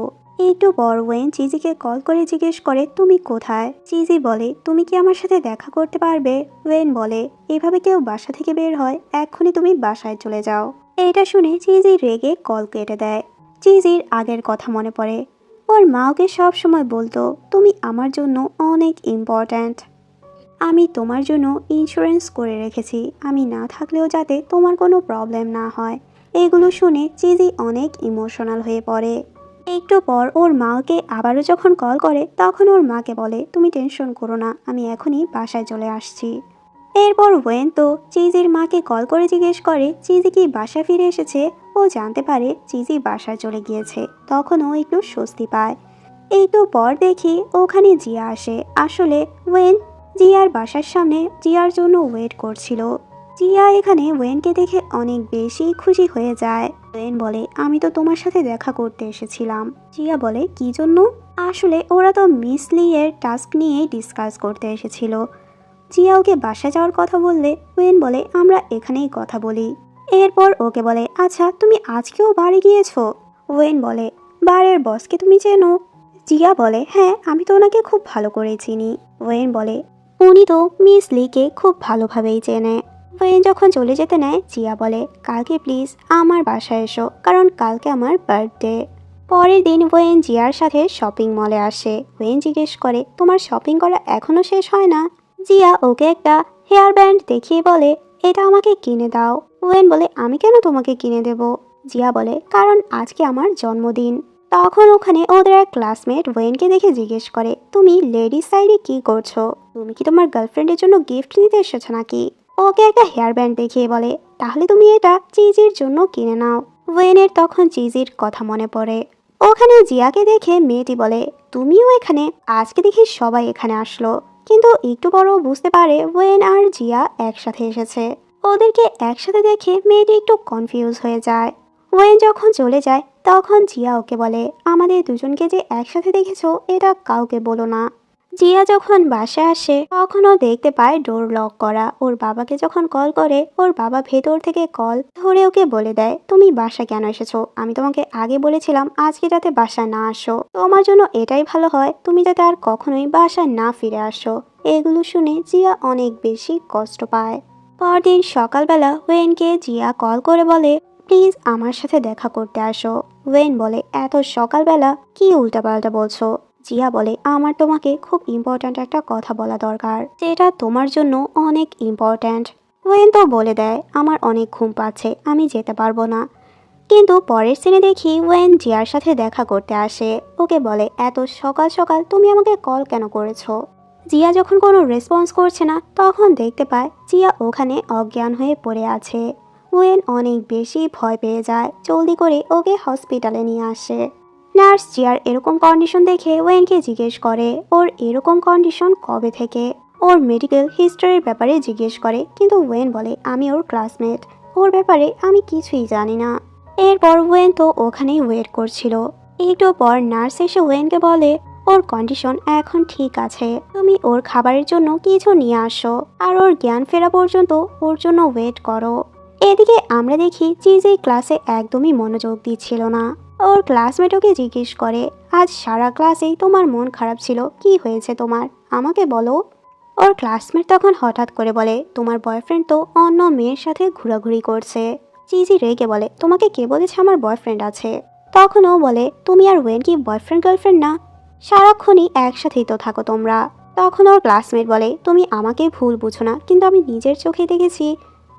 একটু পর ওয়েন চিজিকে কল করে জিজ্ঞেস করে, তুমি কোথায়? চিজি বলে, তুমি কি আমার সাথে দেখা করতে পারবে? ওয়েন বলে, এভাবে কেউ বাসা থেকে বের হয়? এক্ষুনি তুমি বাসায় চলে যাও। এটা শুনে চিজি রেগে কল কেটে দেয়। চিজির আগের কথা মনে পড়ে। ওর মা ওকে সব সময় বলতো, তুমি আমার জন্য অনেক ইম্পর্ট্যান্ট। আমি তোমার জন্য ইন্স্যুরেন্স করে রেখেছি, আমি না থাকলেও যাতে তোমার কোনো প্রবলেম না হয়। এগুলো শুনে চিজি অনেক ইমোশনাল হয়ে পড়ে। একটু পর ওর মাকে আবারও যখন কল করে তখন ওর মাকে বলে, তুমি টেনশন করো না, আমি এখনই বাসায় চলে আসছি। এরপর ওয়েন তো চিজির মাকে কল করে জিজ্ঞেস করে, চিজি কি বাসায় ফিরে এসেছে? ও জানতে পারে চিজি বাসায় চলে গিয়েছে। তখন ও একটু স্বস্তি পায়। একটু পর দেখি ওখানে জিয়া আসে। আসলে ওয়েন জিয়ার বাসার সামনে জিয়ার জন্য ওয়েট করছিল। জিয়া এখানে ওয়েনকে দেখে অনেক বেশি খুশি হয়ে যায়। ওয়েন বলে, আমি তো তোমার সাথে দেখা করতে এসেছিলাম। জিয়া বলে, কি জন্য? আসলে ওরা তো মিস লি এর টাস্ক নিয়ে ডিসকাস করতে এসেছিল। জিয়া ওকে বাসায় যাওয়ার কথা বললে ওয়েন বলে, আমরা এখানেই কথা বলি। এরপর ওকে বলে, আচ্ছা তুমি আজকেও বাড়ি গিয়েছো? ওয়েন বলে, বারের বসকে তুমি চেনো? জিয়া বলে, হ্যাঁ আমি তো ওনাকে খুব ভালো করে চিনি। ওয়েন বলে, উনি তো মিস লিকে খুব ভালোভাবেই চেনে। ওয়েন যখন চলে যেতে নেয় জিয়া বলে, কালকে প্লিজ আমার বাসায় এসো, কারণ কালকে আমার বার্থডে। পরের দিন ওয়েন জিয়ার সাথে শপিং মলে আসে। ওয়েন জিজ্ঞেস করে, তোমার শপিং করা এখনো শেষ হয় না? জিয়া ওকে একটা হেয়ার ব্যান্ড দেখিয়ে বলে, এটা আমাকে কিনে দাও। ওয়েন বলে, আমি কেন তোমাকে কিনে দেব? জিয়া বলে, কারণ আজকে আমার জন্মদিন। তখন ওখানে ওদের এক ক্লাসমেট ওয়েনকে দেখে জিজ্ঞেস করে, তুমি লেডিস সাইডে কি করছো? তুমি কি তোমার গার্লফ্রেন্ডের জন্য গিফট নিতে এসেছো নাকি? ওকে একটা হেয়ার ব্যান্ড দেখিয়ে বলে, তাহলে তুমি এটা চিজির জন্য কিনে নাও। ওয়েনের তখন চিজির কথা মনে পড়ে। ওখানে জিয়াকে দেখে মেয়েটি বলে, তুমিও এখানে? আজকে দেখি সবাই এখানে আসলো। কিন্তু একটু বড় বুঝতে পারে ওয়েন আর জিয়া একসাথে এসেছে। ওদেরকে একসাথে দেখে মেয়েটি একটু কনফিউজ হয়ে যায়। ওয়েন যখন চলে যায় তখন জিয়া ওকে বলে, আমাদের দুজনকে যে একসাথে দেখেছো এটা কাউকে বলো না। জিয়া যখন বাসায় আসে তখন ও দেখতে পায় ডোর লক করা। ওর বাবাকে যখন কল করে ওর বাবা ভেতর থেকে কল ধরে ওকে বলে দেয়, তুমি বাসায় কেন এসেছো? আমি তোমাকে আগে বলেছিলাম আজকে যাতে বাসায় না আসো। তোমার জন্য এটাই ভালো হয় তুমি যাতে আর কখনোই বাসায় না ফিরে আসো। এগুলো শুনে জিয়া অনেক বেশি কষ্ট পায়। পরদিন সকালবেলা ওয়েনকে জিয়া কল করে বলে, প্লিজ আমার সাথে দেখা করতে আসো। ওয়েন বলে, এত সকালবেলা কি উল্টাপাল্টা বলছো? জিয়া বলে, আমার তোমাকে খুব ইম্পর্ট্যান্ট একটা কথা বলা দরকার, যেটা তোমার জন্য অনেক ইম্পর্ট্যান্ট। ওয়েন তো বলে দেয়, আমার অনেক ঘুম পাচ্ছে, আমি যেতে পারবো না। কিন্তু পরের সিনে দেখি ওয়েন জিয়ার সাথে দেখা করতে আসে। ওকে বলে, এত সকাল সকাল তুমি আমাকে কল কেন করেছো? জিয়া যখন কোনো রেসপন্স করছে না তখন দেখতে পায় জিয়া ওখানে অজ্ঞান হয়ে পড়ে আছে। ওয়েন অনেক বেশি ভয় পেয়ে যায়, জলদি করে ওকে হসপিটালে নিয়ে আসে। নার্স জিয়ার এরকম কন্ডিশন দেখে ওয়েনকে জিজ্ঞেস করে, ওর এরকম কন্ডিশন কবে থেকে? ওর মেডিকেল হিস্ট্রির ব্যাপারে জিজ্ঞেস করে, কিন্তু ওয়েন বলে, আমি ওর ক্লাসমেট, ওর ব্যাপারে আমি কিছুই জানি না। এরপর ওয়েন তো ওখানেই ওয়েট করছিল। একটু পর নার্স এসে ওয়েনকে বলে, ওর কন্ডিশন এখন ঠিক আছে, তুমি ওর খাবারের জন্য কিছু নিয়ে আসো আর ওর জ্ঞান ফেরা পর্যন্ত ওর জন্য ওয়েট করো। এদিকে আমরা দেখি চিজি ক্লাসে একদমই মনোযোগ দিচ্ছিল না। ওর ক্লাসমেট ওকে জিজ্ঞেস করে, আজ সারা ক্লাসেই তোমার মন খারাপ ছিল, কি হয়েছে তোমার, আমাকে বলো। ওর ক্লাসমেট তখন হঠাৎ করে বলে, তোমার বয়ফ্রেন্ড তো অন্য মেয়ের সাথে ঘোরাঘুরি করছে। চিজি রেগে বলে, তোমাকে কে বলেছে আমার বয়ফ্রেন্ড আছে? তখন ও বলে, তুমি আর ওয়েন কি বয়ফ্রেন্ড গার্লফ্রেন্ড না? সারাক্ষণই একসাথেই তো থাকো তোমরা। তখন ওর ক্লাসমেট বলে, তুমি আমাকে ভুল বুঝো না, কিন্তু আমি নিজের চোখে দেখেছি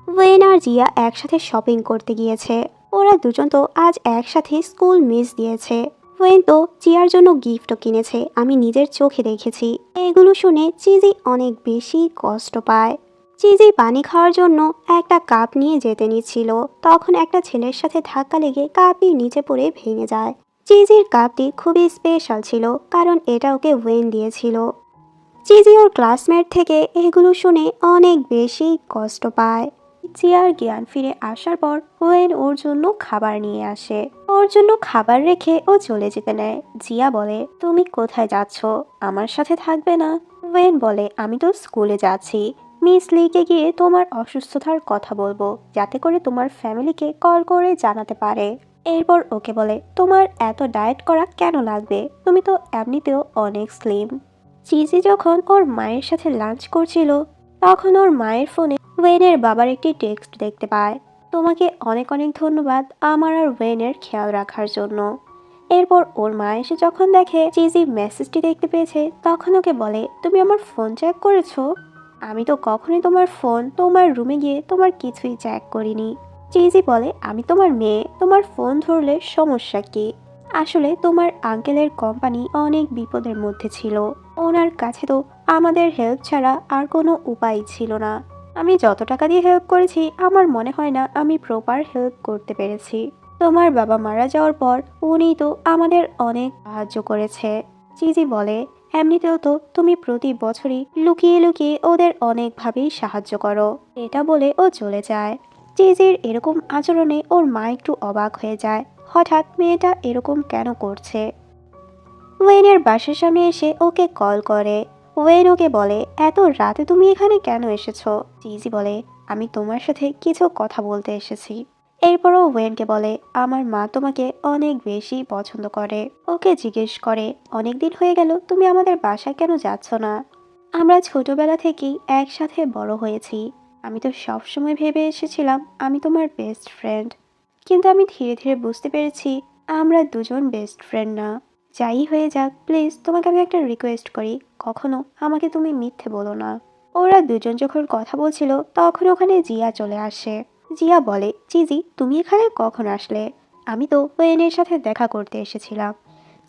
ওয়েন আর জিয়া একসাথে শপিং করতে গিয়েছে। ওরা দুজন তো আজ একসাথে স্কুল মিস দিয়েছে। ওয়েন তো জিয়ার জন্য গিফটও কিনেছে, আমি নিজের চোখে দেখেছি। এগুলো শুনে চিজি অনেক বেশি কষ্ট পায়। চিজি পানি খাওয়ার জন্য একটা কাপ নিয়ে যেতে নিচ্ছিল, তখন একটা ছেলের সাথে ধাক্কা লেগে কাপই নিচে পড়ে ভেঙে যায়। চিজির কাপটি খুবই স্পেশাল ছিল, কারণ এটা ওকে ওয়েন দিয়েছিল। চিজি ওর ক্লাসমেট থেকে এগুলো শুনে অনেক বেশি কষ্ট পায়। জিয়ার জ্ঞান ফিরে আসার পর ওয়েন ওর জন্য খাবার নিয়ে আসে। ওর জন্য খাবার রেখে ও চলে যেতে নেয়। জিয়া বলে, তুমি কোথায় যাচ্ছ? আমার সাথে থাকবে না? ওয়েন বলে, আমি তো স্কুলে যাচ্ছি। মিস লিকে গিয়ে তোমার অসুস্থতার কথা বলবো, যাতে করে তোমার ফ্যামিলিকে কল করে জানাতে পারে। এরপর ওকে বলে, তোমার এত ডায়েট করা কেন লাগবে? তুমি তো এমনিতেও অনেক স্লিম। চিজি যখন ওর মায়ের সাথে লাঞ্চ করছিল, তখন ওর মায়ের ফোনে ওয়েনের বাবার একটি টেক্সট দেখতে পায়। তোমাকে অনেক অনেক ধন্যবাদ আমার আর ওয়েনের খেয়াল রাখার জন্য। এরপর ওর মা এসে যখন দেখে চিজি মেসেজটি দেখতে পেয়েছে, তখন ওকে বলে, তুমি আমার ফোন চেক করেছো? আমি তো কখনোই তোমার ফোন তোমার রুমে গিয়ে তোমার কিছুই চেক করিনি। চিজি বলে, আমি তোমার মেয়ে, তোমার ফোন ধরলে সমস্যা কি? আসলে তোমার আঙ্কেলের কোম্পানি অনেক বিপদের মধ্যে ছিল। ওনার কাছে তো আমাদের হেল্প ছাড়া আর কোনো উপায় ছিল না। আমি যত টাকা দিয়ে হেল্প করেছি, আমার মনে হয় না আমি প্রপার হেল্প করতে পেরেছি। তোমার বাবা মারা যাওয়ার পর উনি তো আমাদের অনেক সাহায্য করেছে। চিজি বলে, এমনিতেও তো তুমি প্রতি বছরই লুকিয়ে লুকিয়ে ওদের অনেকভাবেই সাহায্য করো। এটা বলে ও চলে যায়। চিজির এরকম আচরণে ওর মা একটু অবাক হয়ে যায়। হঠাৎ মেয়েটা এরকম কেন করছে? ওয়েনের বাসার সামনে এসে ওকে কল করে। ওয়েন ওকে বলে, এত রাতে তুমি এখানে কেন এসেছো? চিজি বলে, আমি তোমার সাথে কিছু কথা বলতে এসেছি। এরপরও ওয়েনকে বলে, আমার মা তোমাকে অনেক বেশি পছন্দ করে। ওকে জিজ্ঞেস করে, অনেকদিন হয়ে গেল তুমি আমাদের বাসায় কেন যাচ্ছ না? আমরা ছোটবেলা থেকেই একসাথে বড় হয়েছি। আমি তো সবসময় ভেবে এসেছিলাম আমি তোমার বেস্ট ফ্রেন্ড, কিন্তু আমি ধীরে ধীরে বুঝতে পেরেছি আমরা দুজন বেস্ট ফ্রেন্ড না। যাই হয়ে যাক, প্লিজ তোমাকে আমি একটা রিকোয়েস্ট করি, কখনো আমাকে তুমি মিথ্যে বলো না। ওরা দুজন যখন কথা বলছিল, তখন ওখানে জিয়া চলে আসে। জিয়া বলে, চিজি তুমি এখানে কখন আসলে? আমি তো ওয়েনের সাথে দেখা করতে এসেছিলাম।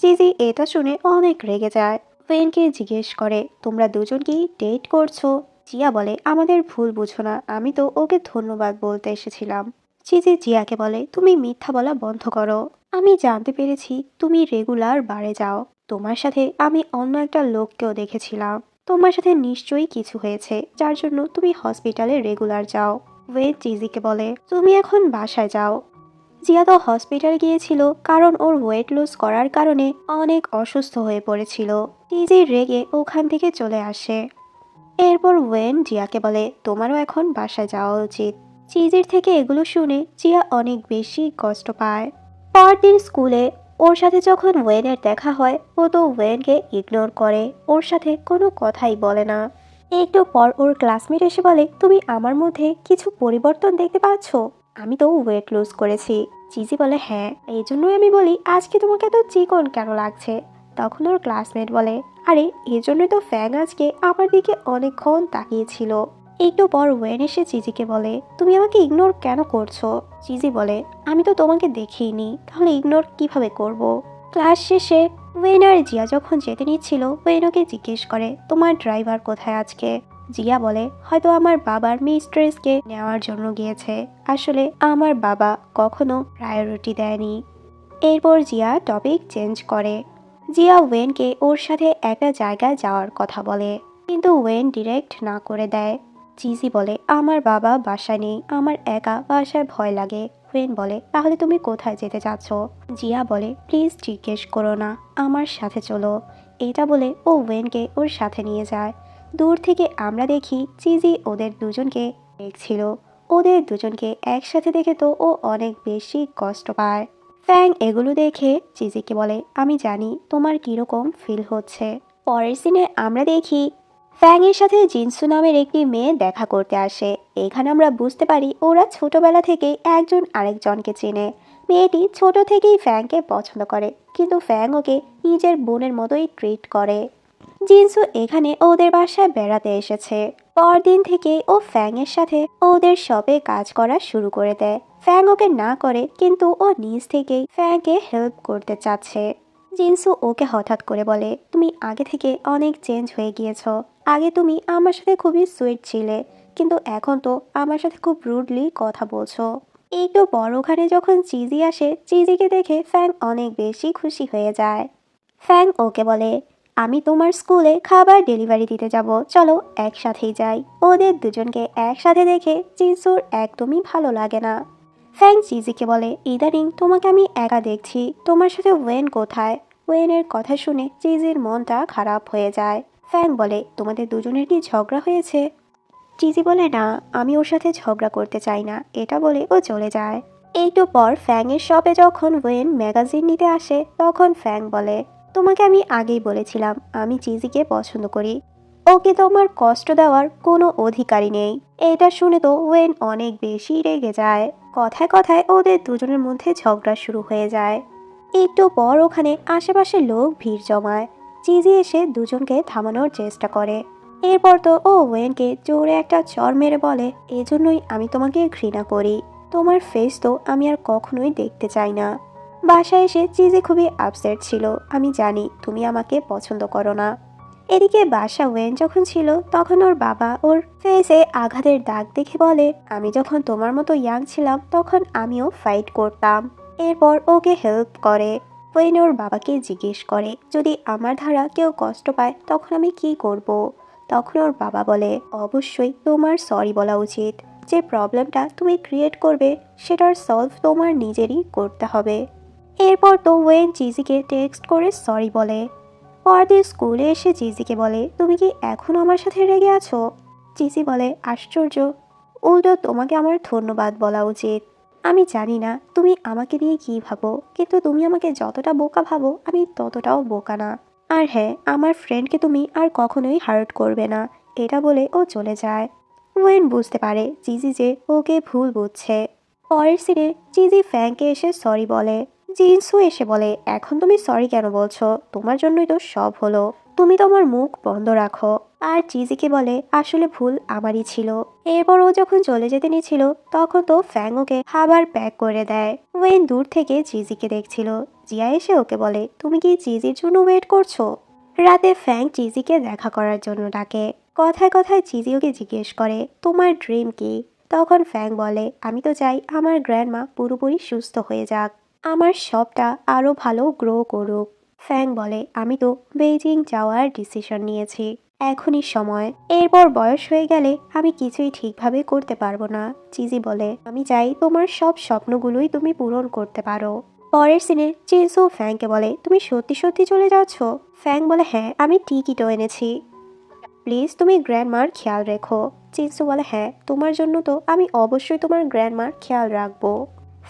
চিজি এটা শুনে অনেক রেগে যায়। ওয়েনকে জিজ্ঞেস করে, তোমরা দুজন কি ডেট করছো? জিয়া বলে, আমাদের ভুল বুঝো না, আমি তো ওকে ধন্যবাদ বলতে এসেছিলাম। চিজি জিয়াকে বলে, তুমি মিথ্যা বলা বন্ধ করো। আমি জানতে পেরেছি তুমি রেগুলার বারে যাও। তোমার সাথে আমি অন্য একটা লোককেও দেখেছিলাম। তোমার সাথে নিশ্চয়ই কিছু হয়েছে, যার জন্য তুমি হসপিটালে রেগুলার যাও। ওয়েন চিজিকে বলে, তুমি এখন বাসায় যাও। জিয়া তো হসপিটাল গিয়েছিল কারণ ওর ওয়েট লুজ করার কারণে অনেক অসুস্থ হয়ে পড়েছিল। চিজি রেগে ওখান থেকে চলে আসে। এরপর ওয়েন জিয়াকে বলে, তোমারও এখন বাসায় যাওয়া উচিত। চিজির থেকে এগুলো শুনে জিয়া অনেক বেশি কষ্ট পায়। পরদিন স্কুলে ওর সাথে যখন ওয়েনের দেখা হয়, ও তো ওয়েনকে ইগনোর করে, ওর সাথে কোনো কথাই বলে না। একটু পর ওর ক্লাসমেট এসে বলে, তুমি আমার মধ্যে কিছু পরিবর্তন দেখতে পাচ্ছ? আমি তো ওয়েট লুজ করেছি। চিজি বলে, হ্যাঁ, এই জন্যই আমি বলি আজকে তোমাকে এত চিকন কেন লাগছে। তখন ওর ক্লাসমেট বলে, আরে এজন্যই তো ফ্যাং আজকে আমার দিকে অনেকক্ষণ তাকিয়েছিল। একটু পর ওয়েন এসে চিজিকে বলে, তুমি আমাকে ইগনোর কেন করছো? চিজি বলে, আমি তো তোমাকে দেখিনি, তাহলে ইগনোর কিভাবে করব? ক্লাস শেষে ওয়েন আর জিয়া যখন যেতে নিচ্ছিল, ওয়েন ওকে জিজ্ঞেস করে, তোমার ড্রাইভার কোথায় আজকে? জিয়া বলে, হয়তো আমার বাবার মিস্ট্রেসকে নেওয়ার জন্য গিয়েছে। আসলে আমার বাবা কখনো প্রায়োরিটি দেয়নি। এরপর জিয়া টপিক চেঞ্জ করে। জিয়া ওয়েনকে ওর সাথে একটা জায়গায় যাওয়ার কথা বলে, কিন্তু ওয়েন ডিরেক্ট না করে দেয়। চিজি বলে, আমার বাবা বাসায় নেই, আমার একা বাসায় ভয় লাগে। ওয়েন বলে, তাহলে তুমি কোথায় যেতে চাচ্ছ? জিয়া বলে, প্লিজ জিজ্ঞেস করো না, আমার সাথে চলো। এটা বলে ও ওয়েনকে ওর সাথে নিয়ে যায়। দূর থেকে আমরা দেখি চিজি ওদের দুজনকে দেখছিল। ওদের দুজনকে একসাথে দেখে তো ও অনেক বেশি কষ্ট পায়। ফ্যাং এগুলো দেখে চিজিকে বলে, আমি জানি তোমার কিরকম ফিল হচ্ছে। পরের সিনে আমরা দেখি ফ্যাং এর সাথে জিনসু নামের একটি মেয়ে দেখা করতে আসে। এখানে আমরা বুঝতে পারি ওরা ছোটবেলা থেকেই একজন আরেকজনকে চেনে। মেয়েটি ছোট থেকেই ফ্যাংকে পছন্দ করে, কিন্তু ফ্যাং ওকে নিজের বোনের মতোই ট্রিট করে। জিনসু এখানে ওদের বাসায় বেড়াতে এসেছে। পরদিন থেকে ও ফ্যাং এর সাথে ওদের শপে কাজ করা শুরু করে দেয়। ফ্যাং ওকে না করে, কিন্তু ও নিজ থেকেই ফ্যাংকে হেল্প করতে চাচ্ছে। জিনসু ওকে হঠাৎ করে বলে, তুমি আগে থেকে অনেক চেঞ্জ হয়ে গিয়েছো। আগে তুমি আমার সাথে খুবই সুইট ছিলে, কিন্তু এখন তো আমার সাথে খুব রুডলি কথা বলছো। একটু বড় ওখানে যখন চিজি আসে, চিজিকে দেখে ফ্যাং অনেক বেশি খুশি হয়ে যায়। ফ্যাং ওকে বলে, আমি তোমার স্কুলে খাবার ডেলিভারি দিতে যাব, চলো একসাথেই যাই। ওদের দুজনকে একসাথে দেখে জিনসুর একদমই ভালো লাগে না। ফ্যাং চিজিকে বলে, ইদানিং তোমাকে আমি একা দেখছি, তোমার সাথে ওয়েন কোথায়? ওয়েনের কথা শুনে চিজির মনটা খারাপ হয়ে যায়। ফ্যাং বলে, তোমাদের দুজনের কি ঝগড়া হয়েছে? চিজি বলে, না, আমি ওর সাথে ঝগড়া করতে চাই না। এটা বলে ও চলে যায়। একটু পর ফ্যাংয়ের শপে যখন ওয়েন ম্যাগাজিন নিতে আসে তখন ফ্যাং বলে, তোমাকে আমি আগেই বলেছিলাম আমি চিজিকে পছন্দ করি, ওকে তোমার কষ্ট দেওয়ার কোনো অধিকারই নেই। এটা শুনে তো ওয়েন অনেক বেশি রেগে যায়। কথায় কথায় ওদের দুজনের মধ্যে ঝগড়া শুরু হয়ে যায়। একটু পর ওখানে আশেপাশে লোক ভিড় জমায়। চিজি এসে দুজনকে থামানোর চেষ্টা করে। এরপর তো ও ওয়েনকে জোরে একটা চড় মেরে বলে, এজন্যই আমি তোমাকে ঘৃণা করি, তোমার ফেস তো আমি আর কখনোই দেখতে চাই না। বাসায় এসে চিজি খুবই আপসেট ছিল, আমি জানি তুমি আমাকে পছন্দ করো না। এদিকে বাসা ওয়েন যখন ছিল তখন ওর বাবা ওর ফেসে আঘাতের দাগ দেখে বলে, আমি যখন তোমার মতো ইয়াং ছিলাম তখন আমিও ফাইট করতাম। এরপর ওকে হেল্প করে। ওয়েন ওর বাবাকে জিজ্ঞেস করে, যদি আমার দ্বারা কেউ কষ্ট পায় তখন আমি কি করব? তখন ওর বাবা বলে, অবশ্যই তোমার সরি বলা উচিত। যে প্রবলেমটা তুমি ক্রিয়েট করবে সেটার সলভ তোমার নিজেরই করতে হবে। এরপর তো ওয়েন চিজিকে টেক্সট করে সরি বলে। পরদিন স্কুলে এসে চিজিকে বলে, তুমি কি এখনো আমার সাথে রেগে আছো? চিজি বলে, আশ্চর্য, উল্টো তোমাকে আমার ধন্যবাদ বলা উচিত। আমি জানি না তুমি আমাকে নিয়ে কি ভাবো, কিন্তু তুমি আমাকে যতটা বোকা ভাবো আমি ততটাও বোকা না। আর হ্যাঁ, আমার ফ্রেন্ডকে তুমি আর কখনোই হার্ট করবে না। এটা বলে ও চলে যায়। ওয়েন বুঝতে পারে চিজি যে ওকে ভুল বুঝছে। পরের সিনে চিজি ফ্যাংকে এসে সরি বলে। জিনসু এসে বলে, এখন তুমি সরি কেন বলছো? তোমার জন্যই তো সব হলো, তুমি তোমার মুখ বন্ধ রাখো। আর চিজিকে বলে, আসলে ভুল আমারই ছিল। এরপর ও যখন চলে যেতে নিয়েছিল তখন তো ফ্যাং ওকে খাবার প্যাক করে দেয়। ওয়েন দূর থেকে চিজিকে দেখছিল। জিয়া এসে ওকে বলে, তুমি কি চিজির জন্য ওয়েট করছো? রাতে ফ্যাং চিজিকে দেখা করার জন্য ডাকে। কথায় কথায় চিজি ওকে জিজ্ঞেস করে, তোমার ড্রিম কি? তখন ফ্যাং বলে, আমি তো চাই আমার গ্র্যান্ডমা পুরোপুরি সুস্থ হয়ে যাক, আমার সবটা আরও ভালো গ্রো করুক। ফ্যাং বলে, আমি তো বেইজিং যাওয়ার ডিসিশন নিয়েছি, এখনই সময়। এরপর বয়স হয়ে গেলে আমি কিছুই ঠিকভাবে করতে পারবো না। চিজি বলে, আমি চাই তোমার সব স্বপ্নগুলোই তুমি পূরণ করতে পারো। পরের সিনে চিনসু ফ্যাংকে বলে, তুমি সত্যি সত্যি চলে যাচ্ছ? ফ্যাং বলে, হ্যাঁ, আমি টিকিটও এনেছি, প্লিজ তুমি গ্র্যান্ডমার খেয়াল রেখো। চিনসু বলে, হ্যাঁ, তোমার জন্য তো আমি অবশ্যই তোমার গ্র্যান্ডমার খেয়াল রাখবো।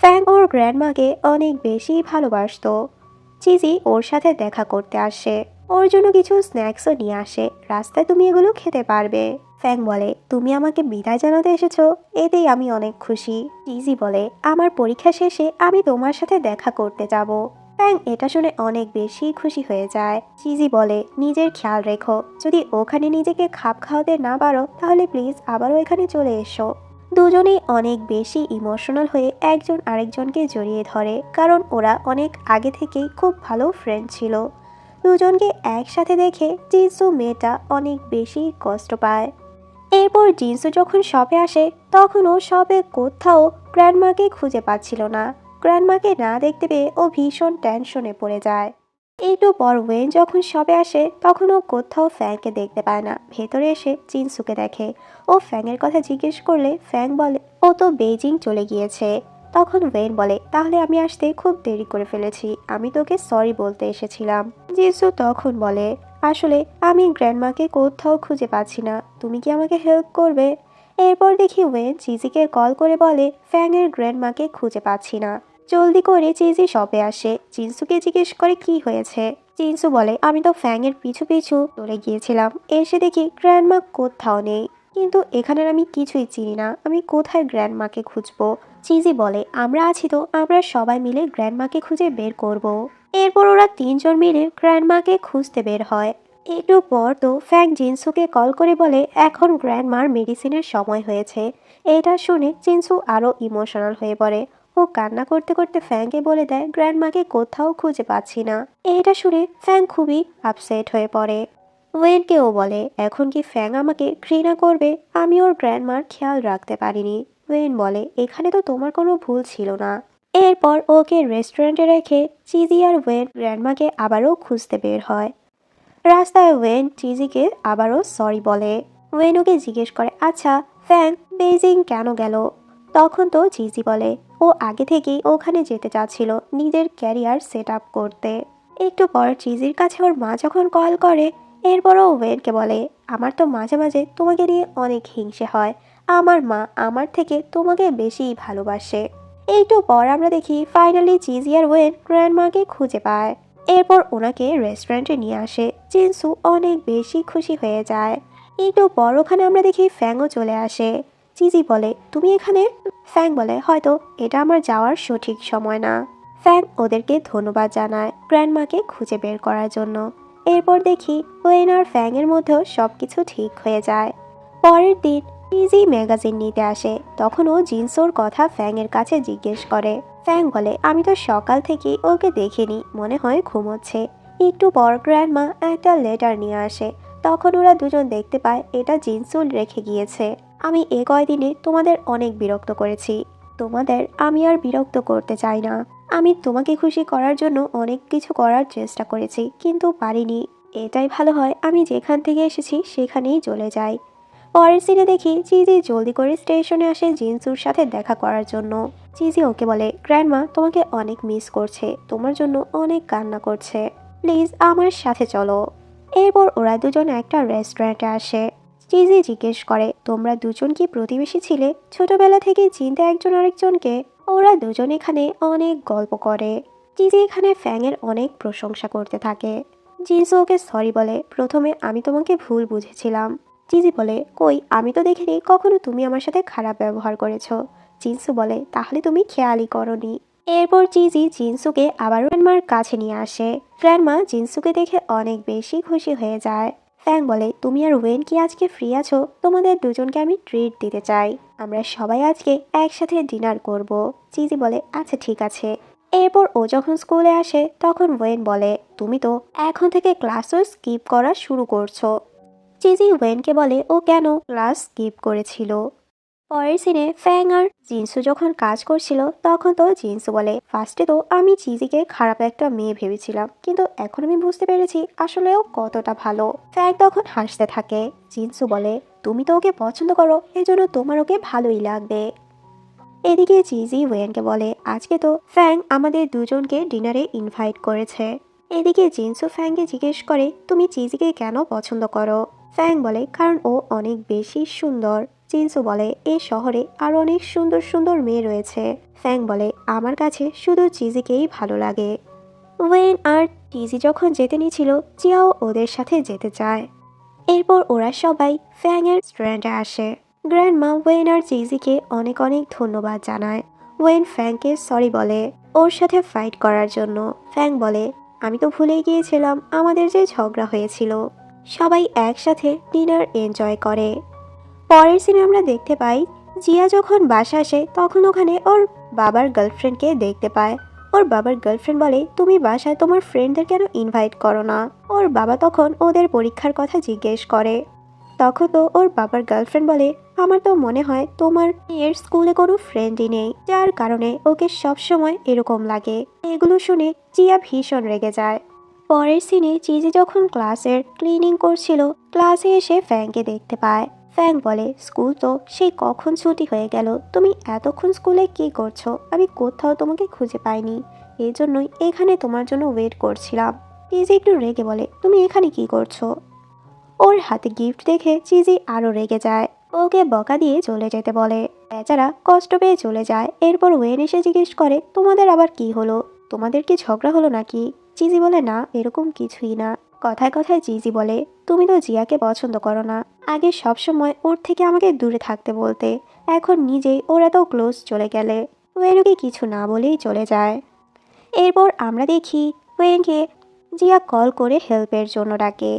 ফ্যাং ওর গ্র্যান্ডমাকে অনেক বেশি ভালোবাসতো। চিজি ওর সাথে দেখা করতে আসে, ওর জন্য কিছু স্ন্যাক্সও নিয়ে আসে, রাস্তায় তুমি এগুলো খেতে পারবে। ফ্যাং বলে, তুমি আমাকে বিদায় জানাতে এসেছো, এতেই আমি অনেক খুশি। চিজি বলে, আমার পরীক্ষা শেষে আমি তোমার সাথে দেখা করতে যাব। ফ্যাং এটা শুনে অনেক বেশি খুশি হয়ে যায়। চিজি বলে, নিজের খেয়াল রেখো, যদি ওখানে নিজেকে খাপ খাওয়াতে না পারো তাহলে প্লিজ আবারও এখানে চলে এসো। দুজনেই অনেক বেশি ইমোশনাল হয়ে একজন আরেকজনকে জড়িয়ে ধরে, কারণ ওরা অনেক আগে থেকেই খুব ভালো ফ্রেন্ড ছিল। দুজনকে একসাথে দেখে জিনসু মেয়েটা অনেক বেশি কষ্ট পায়। এরপর জিনসু যখন শপে আসে তখন ও শপে কোথাও গ্র্যান্ডমাকে খুঁজে পাচ্ছিল না। গ্র্যান্ডমাকে না দেখতে পেয়ে ও ভীষণ টেনশনে পড়ে যায়। একটু পর ওয়েন যখন শপে আসে তখন ও কোথাও ফ্যাংকে দেখতে পায় না। ভেতরে এসে জিনসুকে দেখে। ও ফ্যাংয়ের কথা জিজ্ঞেস করলে ফ্যাং বলে, ও তো বেইজিং চলে গিয়েছে। তখন ওয়েন বলে, তাহলে আমি আসতে খুব দেরি করে ফেলেছি, আমি তোকে সরি বলতে এসেছিলাম। জিনসু তখন বলে, আসলে আমি গ্র্যান্ডমাকে কোথাও খুঁজে পাচ্ছি না, তুমি কি আমাকে হেল্প করবে? এরপর দেখি ওয়েন চিজিকে কল করে বলে, ফ্যাংয়ের গ্র্যান্ডমাকে খুঁজে পাচ্ছি না। জলদি করে চিজি শপে আসে। জিনসুকে জিজ্ঞেস করে কি হয়েছে। জিনসু বলে, আমি তো ফ্যাংয়ের পিছু পিছু চলে গিয়েছিলাম, এসে দেখি গ্র্যান্ডমা কোথাও নেই, কিন্তু এখানের আমি কিছুই চিনি না, আমি কোথায় গ্র্যান্ডমাকে খুঁজবো? চিজি বলে, আমরা আছি তো, আমরা সবাই মিলে গ্র্যান্ডমাকে খুঁজে বের করব। এরপর ওরা তিনজন মিলে গ্র্যান্ডমাকে খুঁজতে বের হয়। একটু পর তো ফ্যাং জিনসুকে কল করে বলে, এখন গ্র্যান্ডমার মেডিসিনের সময় হয়েছে। এটা শুনে জিনসু আরো ইমোশনাল হয়ে পড়ে। ও কান্না করতে করতে ফ্যাংকে বলে দেয়, গ্র্যান্ডমাকে কোথাও খুঁজে পাচ্ছি না। এটা শুনে ফ্যাং খুবই আপসেট হয়ে পড়ে। ওয়েনকেও বলে, এখন কি ফ্যাং আমাকে ঘৃণা করবে? আমি ওর গ্র্যান্ডমার খেয়াল রাখতে পারিনি। ওয়েন বলে, এখানে তো তোমার কোনো ভুল ছিল না। এরপর ওকে রেস্টুরেন্টে রেখে চিজি আর ওয়েন গ্র্যান্ডমাকে আবারও খুঁজতে বের হয়। রাস্তায় ওয়েন চিজিকে আবারও সরি বলে। ওয়েন ওকে জিজ্ঞেস করে, আচ্ছা ফ্যাং বেজিং কেন গেল? তখন তো চিজি বলে ও আগে থেকেই ওখানে যেতে চাচ্ছিল নিজের ক্যারিয়ার সেট আপ করতে। একটু পর চিজির কাছে ওর মা যখন কল করে, এরপরও ওয়েনকে বলে, আমার তো মাঝে মাঝে তোমাকে নিয়ে অনেক হিংসে হয়, আমার মা আমার থেকে তোমাকে বেশিই ভালোবাসে। একটু পর আমরা দেখি ফাইনালি চিজি আর ওয়েন গ্র্যান্ডমাকে খুঁজে পায়। এরপর ওনাকে রেস্টুরেন্টে নিয়ে আসে। জিনসু অনেক বেশি খুশি হয়ে যায়। একটু পর ওখানে আমরা দেখি ফ্যাংও চলে আসে। চিজি বলে, তুমি এখানে? ফ্যাং বলে, হয়তো এটা আমার যাওয়ার সঠিক সময় না। ফ্যাং ওদেরকে ধন্যবাদ জানায় গ্র্যান্ডমাকে খুঁজে বের করার জন্য। এরপর দেখি ওয়েন আর ফ্যাং এর মধ্যেও সবকিছু ঠিক হয়ে যায়। পরের দিন চিজি ম্যাগাজিন নিতে আসে। তখন ও জিনসোর কথা ফ্যাং এর কাছে জিজ্ঞেস করে। ফ্যাং বলে, আমি তো সকাল থেকে ওকে দেখিনি, মনে হয় ঘুমোচ্ছে। একটু পর গ্র্যান্ডমা একটা লেটার নিয়ে আসে। তখন ওরা দুজন দেখতে পায় এটা জিনসুল রেখে গিয়েছে। আমি এ কয়দিনে তোমাদের অনেক বিরক্ত করেছি, তোমাদের আমি আর বিরক্ত করতে চাই না। আমি তোমাকে খুশি করার জন্য অনেক কিছু করার চেষ্টা করেছি, কিন্তু পারিনি। এটাই ভালো হয় আমি যেখান থেকে এসেছি সেখানেই চলে যাই। পরের সিনে দেখি চিজি জলদি করে স্টেশনে আসে জিনসুর সাথে দেখা করার জন্য। চিজি ওকে বলে, গ্র্যান্ডমা তোমাকে অনেক মিস করছে, তোমার জন্য অনেক কান্না করছে, প্লিজ আমার সাথে চলো। এরপর ওরা দুজন একটা রেস্টুরেন্টে আসে। চিজি জিজ্ঞেস করে, তোমরা দুজন কি প্রতিবেশী ছিলে? ছোটবেলা থেকে চিনতে একজন আরেকজনকে? ওরা দুজন এখানে অনেক গল্প করে। চিজি এখানে ফ্যাংয়ের অনেক প্রশংসা করতে থাকে। জিনসু ওকে সরি বলে, প্রথমে আমি তোমাকে ভুল বুঝেছিলাম। চিজি বলে, কই, আমি তো দেখিনি কখনো তুমি আমার সাথে খারাপ ব্যবহার করেছো। জিনসু বলে, তাহলে তুমি খেয়ালই করনি। এরপর চিজি জিনসুকে আবার গ্র্যান্ডমার কাছে নিয়ে আসে। গ্র্যান্ডমা জিনসুকে দেখে অনেক বেশি খুশি হয়ে যায়। ফ্যাং বলে, তুমি আর ওয়েন কি আজকে ফ্রি আছো? তোমাদের দুজনকে আমি ট্রিট দিতে চাই, আমরা সবাই আজকে একসাথে ডিনার করব। চিজি বলে, আচ্ছা ঠিক আছে। এরপর ও যখন স্কুলে আসে তখন ওয়েন বলে, তুমি তো এখন থেকে ক্লাসও স্কিপ করা শুরু করছো। চিজি ওয়েনকে বলে ও কেন ক্লাস স্কিপ করেছিল। পরের সিনে ফ্যাং আর জিনসু যখন কাজ করছিল তখন তো জিনসু বলে, ফার্স্টে তো আমি চিজিকে খারাপ একটা মেয়ে ভেবেছিলাম, কিন্তু এখন আমি বুঝতে পেরেছি আসলেও কতটা ভালো। ফ্যাং তখন হাসতে থাকে। জিনসু বলে, তুমি তো ওকে পছন্দ করো, এজন্য তোমার ওকে ভালোই লাগবে। এদিকে চিজি ওয়েনকে বলে, আজকে তো ফ্যাং আমাদের দুজনকে ডিনারে ইনভাইট করেছে। এদিকে জিনসু ফ্যাংকে জিজ্ঞেস করে, তুমি চিজিকে কেন পছন্দ করো? ফ্যাং বলে, কারণ ও অনেক বেশি সুন্দর। জিনসু বলে, এই শহরে আরো অনেক সুন্দর সুন্দর মেয়ে রয়েছে। ফ্যাং বলে, আমার কাছে শুধু চিজিকেই ভালো লাগে। ওয়েন আর চিজি যখন যেতে নিয়েছিল, জিয়াও ওদের সাথে যেতে চায়। এরপর ওরা সবাই ফ্যাং এর রেস্টুরেন্টে আসে। গ্র্যান্ডমা ওয়েন আর চিজিকে অনেক অনেক ধন্যবাদ জানায়। ওয়েন ফ্যাংকে সরি বলে ওর সাথে ফাইট করার জন্য। ফ্যাং বলে, আমি তো ভুলেই গিয়েছিলাম আমাদের যে ঝগড়া হয়েছিল। সবাই একসাথে ডিনার এনজয় করে। পরের সিনে আমরা দেখতে পাই জিয়া যখন বাসা আসে তখন ওখানে ওর বাবার গার্লফ্রেন্ডকে দেখতে পায়। ওর বাবার গার্লফ্রেন্ড বলে, তুমি বাসায় তোমার ফ্রেন্ডদের কেন ইনভাইট করো না? ওর বাবা তখন ওদের পরীক্ষার কথা জিজ্ঞেস করে। তখন তো ওর বাবার গার্লফ্রেন্ড বলে, আমার তো মনে হয় তোমার মেয়ের স্কুলে কোনো ফ্রেন্ডই নেই, যার কারণে ওকে সবসময় এরকম লাগে। এগুলো শুনে জিয়া ভীষণ রেগে যায়। পরের সিনে চিজি যখন ক্লাসের ক্লিনিং করছিল, ক্লাসে এসে ফ্যাংকে দেখতে পায়। ফ্যাং বলে, স্কুল তো সেই কখন ছুটি হয়ে গেল, তুমি এতক্ষণ স্কুলে কি করছো? আমি কোথাও তোমাকে খুঁজে পাইনি, এই জন্যই এখানে তোমার জন্য ওয়েট করছিলাম। চিজি একটু রেগে বলে, তুমি এখানে কি করছো? ওর হাতে গিফট দেখে চিজি আরো রেগে যায়। ওকে বকা দিয়ে চলে যেতে বলে। বেচারা কষ্ট পেয়ে চলে যায়। এরপর ওয়েন এসে জিজ্ঞেস করে, তোমাদের আবার কি হলো? তোমাদের কি ঝগড়া হলো নাকি? চিজি বলে, না এরকম কিছুই না। কথায় কথায় চিজি বলে, তুমি তো জিয়াকে পছন্দ করো না, আগে সবসময় ওর থেকে আমাকে দূরে থাকতে বলতে, এখন নিজেই ওর এত ক্লোজ চলে গেলে। ওয়েন ওকে কিছু না বলেই চলে যায়। এরপর আমরা দেখি ওয়েনকে জিয়া কল করে হেল্পের জন্য ডাকে।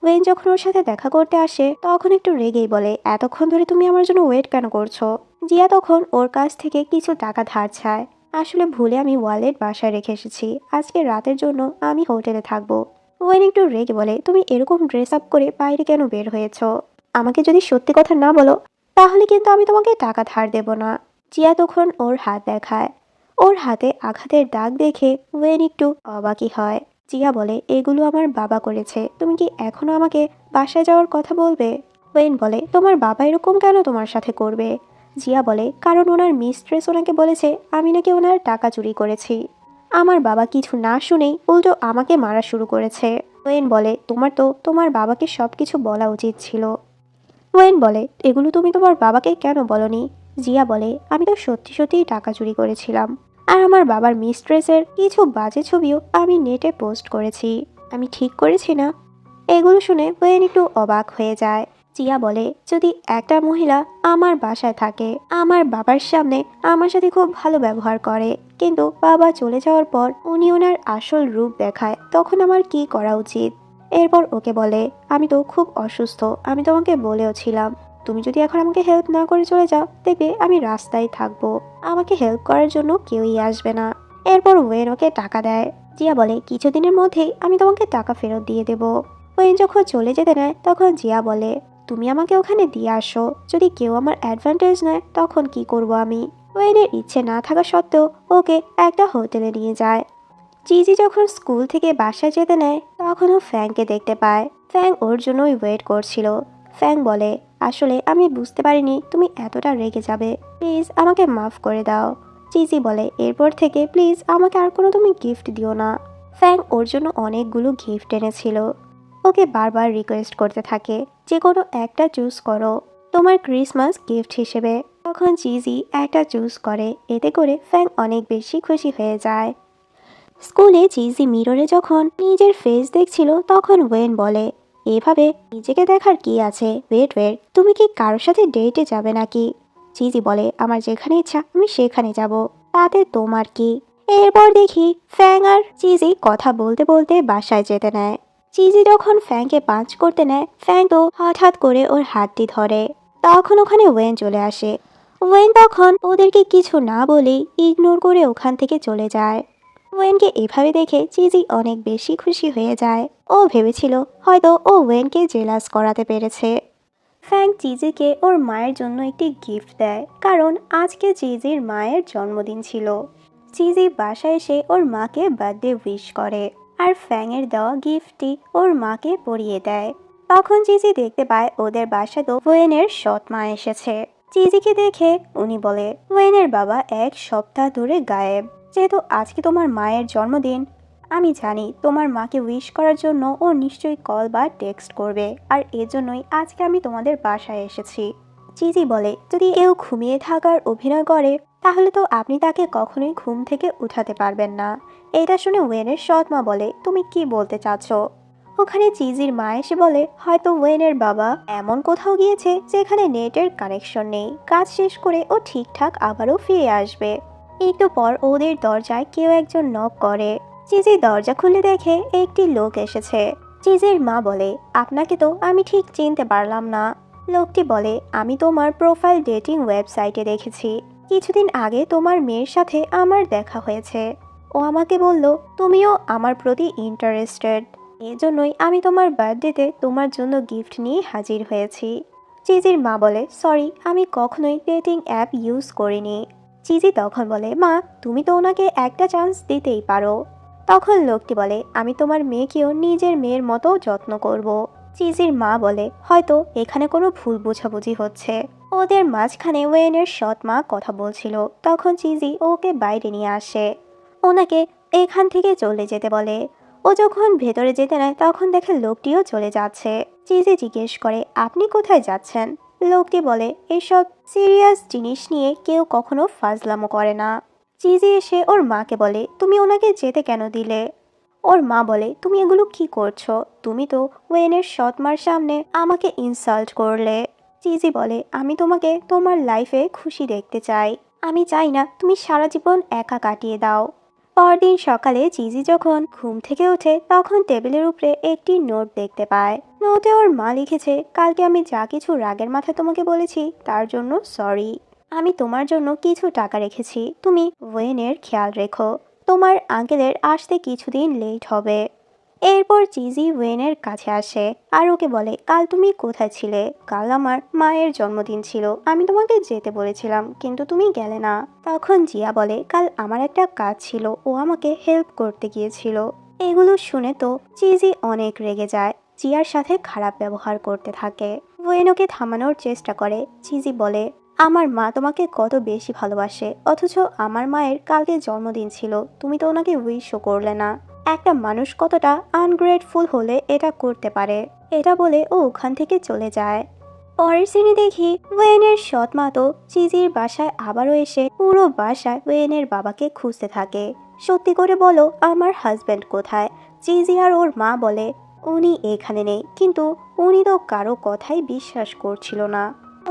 ওয়েন যখন ওর সাথে দেখা করতে আসে তখন একটু রেগেই বলে, এতক্ষণ ধরে তুমি আমার জন্য ওয়েট কেন করছো? জিয়া তখন ওর কাছ থেকে কিছু টাকা ধার চায়। আসলে ভুলে আমি ওয়ালেট বাসায় রেখে এসেছি, আজকে রাতের জন্য আমি হোটেলে থাকবো। ওয়েন একটু রেগে বলে, তুমি এরকম ড্রেস আপ করে বাইরে কেন বের হয়েছো? আমাকে যদি সত্যি কথা না বলো তাহলে কিন্তু আমি তোমাকে টাকা ধার দেব না। জিয়া তখন ওর হাত দেখায়। ওর হাতে আঘাতের দাগ দেখে ওয়েন একটু অবাকই হয়। জিয়া বলে, এগুলো আমার বাবা করেছে, তুমি কি এখনো আমাকে বাসায় যাওয়ার কথা বলবে? ওয়েন বলে, তোমার বাবা এরকম কেন তোমার সাথে করবে? জিয়া বলে, কারণ ওনার মিস্ট্রেস ওনাকে বলেছে আমি নাকি ওনার টাকা চুরি করেছি। আমার বাবা কিছু না শুনেই উল্টো আমাকে মারা শুরু করেছে। ওয়েন বলে, তোমার তো তোমার বাবাকে সব কিছু বলা উচিত ছিল। ওয়েন বলে, এগুলো তুমি তোমার বাবাকে কেন বলনি? জিয়া বলে, আমি তো সত্যি সত্যিই টাকা চুরি করেছিলাম, আর আমার বাবার মিস্ট্রেসের কিছু বাজে ছবিও আমি নেটে পোস্ট করেছি। আমি ঠিক করেছি না? এগুলো শুনে ওয়েন একটু অবাক হয়ে যায়। জিয়া বলে, যদি একটা মহিলা আমার বাসায় থাকে, আমার বাবার সামনে আমার সাথে খুব ভালো ব্যবহার করে, কিন্তু বাবা চলে যাওয়ার পর উনি ওনার আসল রূপ দেখায়, তখন আমার কি করা উচিত? এরপর ওকে বলে, আমি তো খুব অসুস্থ, আমি তোমাকে বলেও ছিলাম, তুমি যদি এখন আমাকে হেল্প না করে চলে যাও, দেখবে আমি রাস্তায় থাকবো, আমাকে হেল্প করার জন্য কেউই আসবে না। এরপর ওয়েন ওকে টাকা দেয়। জিয়া বলে, কিছুদিনের মধ্যেই আমি তোমাকে টাকা ফেরত দিয়ে দেবো। ওয়েন যখন চলে যেতে নেয় তখন জিয়া বলে, তুমি আমাকে ওখানে দিয়ে আসো, যদি কেউ আমার অ্যাডভান্টেজ নেয় তখন কি করব আমি? ওয়েনের ইচ্ছে না থাকা সত্ত্বেও ওকে একটা হোটেলে নিয়ে যায়। জিজি যখন স্কুল থেকে বাসায় যেতে নেয় তখন ও ফ্যাংকে দেখতে পায়। ফ্যাং ওর জন্যই ওয়েট করছিল। ফ্যাং বলে, আসলে আমি বুঝতে পারিনি তুমি এতটা রেগে যাবে, প্লিজ আমাকে মাফ করে দাও। জিজি বলে, এরপর থেকে প্লিজ আমাকে আর কোনো তুমি গিফট দিও না। ফ্যাং ওর জন্য অনেকগুলো গিফট এনেছিল। ওকে বারবার রিকোয়েস্ট করতে থাকে, যে কোনো একটা চুজ করো তোমার ক্রিসমাস গিফট হিসেবে। তখন জিজি একটা চুজ করে, এতে করে ফ্যাং অনেক বেশি খুশি হয়ে যায়। স্কুলে চিজি মিররে যখন নিজের ফেস দেখছিল তখন ওয়েন বলে, এভাবে নিজেকে দেখার কি আছে, ওয়েট ওয়েট, তুমি কি কারোর সাথে ডেটে যাবে নাকি? চিজি বলে, আমার যেখানে ইচ্ছা আমি সেখানে যাব, তাতে তোমার কি? এরপর দেখি ফ্যাং আর চিজি কথা বলতে বলতে বাসায় যেতে নেয়। চিজি যখন ফ্যাংকে পাঞ্চ করতে নেয়, ফ্যাং তো হঠাৎ করে ওর হাতটি ধরে। তখন ওখানে ওয়েন চলে আসে। ওয়েন তখন ওদেরকে কিছু না বলেই ইগনোর করে ওখান থেকে চলে যায়। ওয়েনকে এভাবে দেখে চিজি অনেক বেশি খুশি হয়ে যায়। ও ভেবেছিল হয়তো ও ওয়েনকে জেলাস করাতে পেরেছে। ফ্যাং চিজিকে ওর মায়ের জন্য একটি গিফট দেয়, কারণ আজকে চিজির মায়ের জন্মদিন ছিল। চিজি বাসায় এসে ওর মাকে বার্থডে উইশ করে, আর ফ্যাংয়ের দেওয়া গিফটটি ওর মাকে পরিয়ে দেয়। তখন চিজি দেখতে পায় ওদের বাসায় তো ওয়েনের সৎ মা এসেছে। চিজিকে দেখে উনি বলে, ওয়েনের বাবা 1 সপ্তাহ ধরে গায়েব, যেহেতু আজকে তোমার মায়ের জন্মদিন, আমি জানি তোমার মাকে উইশ করার জন্য ও নিশ্চয়ই কল বা টেক্সট করবে, আর এজন্যই আজকে আমি তোমাদের বাসায় এসেছি। চিজি বলে, যদি কেউ ঘুমিয়ে থাকার অভিনয় করে তাহলে তো আপনি তাকে কখনোই ঘুম থেকে উঠাতে পারবেন না। এটা শুনে ওয়েনের সৎ মা বলে, তুমি কি বলতে চাচ্ছ? ওখানে চিজির মা এসে বলে, হয়তো ওয়েনের বাবা এমন কোথাও গিয়েছে যেখানে নেটের কানেকশন নেই, কাজ শেষ করে ও ঠিকঠাক আবারও ফিরে আসবে। একটু পর ওদের দরজায় কেউ একজন নক করে। চিজি দরজা খুলে দেখে একটি লোক এসেছে। চিজির মা বলে, আপনাকে তো আমি ঠিক চিনতে পারলাম না। লোকটি বলে, আমি তোমার প্রোফাইল ডেটিং ওয়েবসাইটে দেখেছি, কিছুদিন আগে তোমার মেয়ের সাথে আমার দেখা হয়েছে। ও আমাকে বলল তুমিও আমার প্রতি ইন্টারেস্টেড, এজন্যই আমি তোমার বার্থডেতে তোমার জন্য গিফট নিয়ে হাজির হয়েছি। চিজির মা বলে, সরি, আমি কখনোই ডেটিং অ্যাপ ইউজ করিনি। চিজি তখন বলে, মা তুমি তো ওনাকে একটা চান্স দিতেই পারো। তখন লোকটি বলে, আমি তোমার মেয়েকেও নিজের মেয়ের মতো যত্ন করব। চিজির মা বলে, হয়তো এখানে কোনো ভুল বোঝাবুঝি হচ্ছে। ওদের মাঝখানে ওয়েনের সৎ মা কথা বলছিল। তখন চিজি ওকে বাইরে নিয়ে আসে, ওনাকে এখান থেকে চলে যেতে বলে। ও যখন ভেতরে যেতে নেয় তখন দেখে লোকটিও চলে যাচ্ছে। চিজি জিজ্ঞেস করে, আপনি কোথায় যাচ্ছেন? লোকটি বলে, এসব সিরিয়াস জিনিস নিয়ে কেউ কখনো ফাজলামো করে না। চিজি এসে ওর মাকে বলে, তুমি ওনাকে যেতে কেন দিলে? ওর মা বলে, তুমি এগুলো কি করছো? তুমি তো ওয়েনের সৎ মার সামনে আমাকে ইনসাল্ট করলে। চিজি বলে, আমি তোমাকে তোমার লাইফে খুশি দেখতে চাই, আমি চাই না তুমি সারা জীবন একা কাটিয়ে দাও। পরদিন সকালে চিজি যখন ঘুম থেকে ওঠে তখন টেবিলের উপরে একটি নোট দেখতে পায়। নোটে ওর মা লিখেছে, কালকে আমি যা কিছু রাগের মাথায় তোমাকে বলেছি তার জন্য সরি। আমি তোমার জন্য কিছু টাকা রেখেছি, তুমি ওয়েনের খেয়াল রেখো, তোমার আঙ্কেলের আসতে কিছুদিন লেট হবে। এরপর চিজি ওয়েনের কাছে আসে আর ওকে বলে, কাল তুমি কোথায় ছিলে? কাল আমার মায়ের জন্মদিন ছিল, আমি তোমাকে যেতে বলেছিলাম কিন্তু তুমি গেলে না। তখন জিয়া বলে, কাল আমার একটা কাজ ছিল, ও আমাকে হেল্প করতে গিয়েছিল। এগুলো শুনে তো চিজি অনেক রেগে যায়, জিয়ার সাথে খারাপ ব্যবহার করতে থাকে। ওয়েন ওকে থামানোর চেষ্টা করে। চিজি বলে, আমার মা তোমাকে কত বেশি ভালোবাসে, অথচ আমার মায়ের কালকে জন্মদিন ছিল, তুমি তো ওনাকে উইশও করলে না। একটা মানুষ কতটা আনগ্রেটফুল হলে এটা করতে পারে। এটা বলে ও ওখান থেকে চলে যায়। পরের সিনে দেখি ওয়েনের সৎ মা তো চিজির বাসায় আবারও এসে পুরো বাসায় ওয়েনের বাবাকে খুঁজতে থাকে। সত্যি করে বলো, আমার হাজব্যান্ড কোথায়? চিজি আর ওর মা বলে, উনি এখানে নেই। কিন্তু উনি তো কারো কথাই বিশ্বাস করছিল না।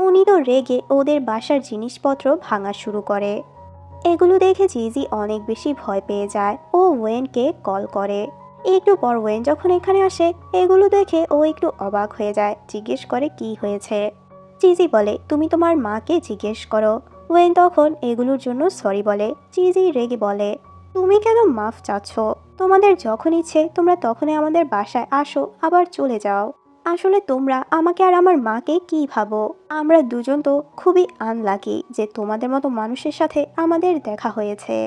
উনি তো রেগে ওদের বাসার জিনিসপত্র ভাঙা শুরু করে। এগুলো দেখে চিজি অনেক বেশি ভয় পেয়ে যায়। ও ওয়েনকে কল করে। একটু পর ওয়েন যখন এখানে আসে, এগুলো দেখে ও একটু অবাক হয়ে যায়, জিজ্ঞেস করে কি হয়েছে। চিজি বলে, তুমি তোমার মাকে জিজ্ঞেস করো। ওয়েন তখন এগুলোর জন্য সরি বলে। চিজি রেগে বলে, তুমি কেন মাফ চাচ্ছ? তোমাদের যখন ইচ্ছে তোমরা তখনই আমাদের বাসায় আসো, আবার চলে যাও। আসলে তোমরা আমাকে আর আমার মাকে কি ভাবো? আমরা দুজন তো খুবই আনলাকি যে তোমাদের মতো মানুষের সাথে আমাদের দেখা হয়েছে।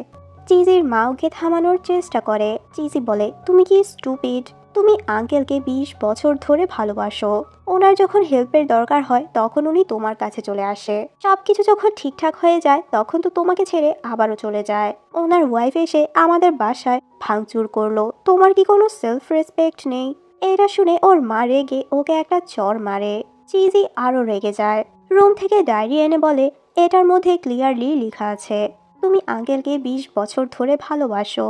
চিজির মা ওকে থামানোর চেষ্টা করে। চিজি বলে, তুমি কি স্টুপিড? তুমি আঙ্কেলকে 20 বছর ধরে ভালোবাসো। ওনার যখন হেল্পের দরকার হয় তখন উনি তোমার কাছে চলে আসে। সবকিছু যখন ঠিকঠাক হয়ে যায় তখন তো তোমাকে ছেড়ে আবারও চলে যায়। ওনার ওয়াইফ এসে আমাদের বাসায় ভাঙচুর করলো। তোমার কি কোনো সেলফ রেসপেক্ট নেই? এটা শুনে ওর মা রেগে ওকে একটা চড় মারে। চিজি আরো রেগে যায়। রুম থেকে ডায়েরি এনে বলে, এটার মধ্যে ক্লিয়ারলি লেখা আছে তুমি আঙ্কেলকে 20 বছর ধরে ভালোবাসো।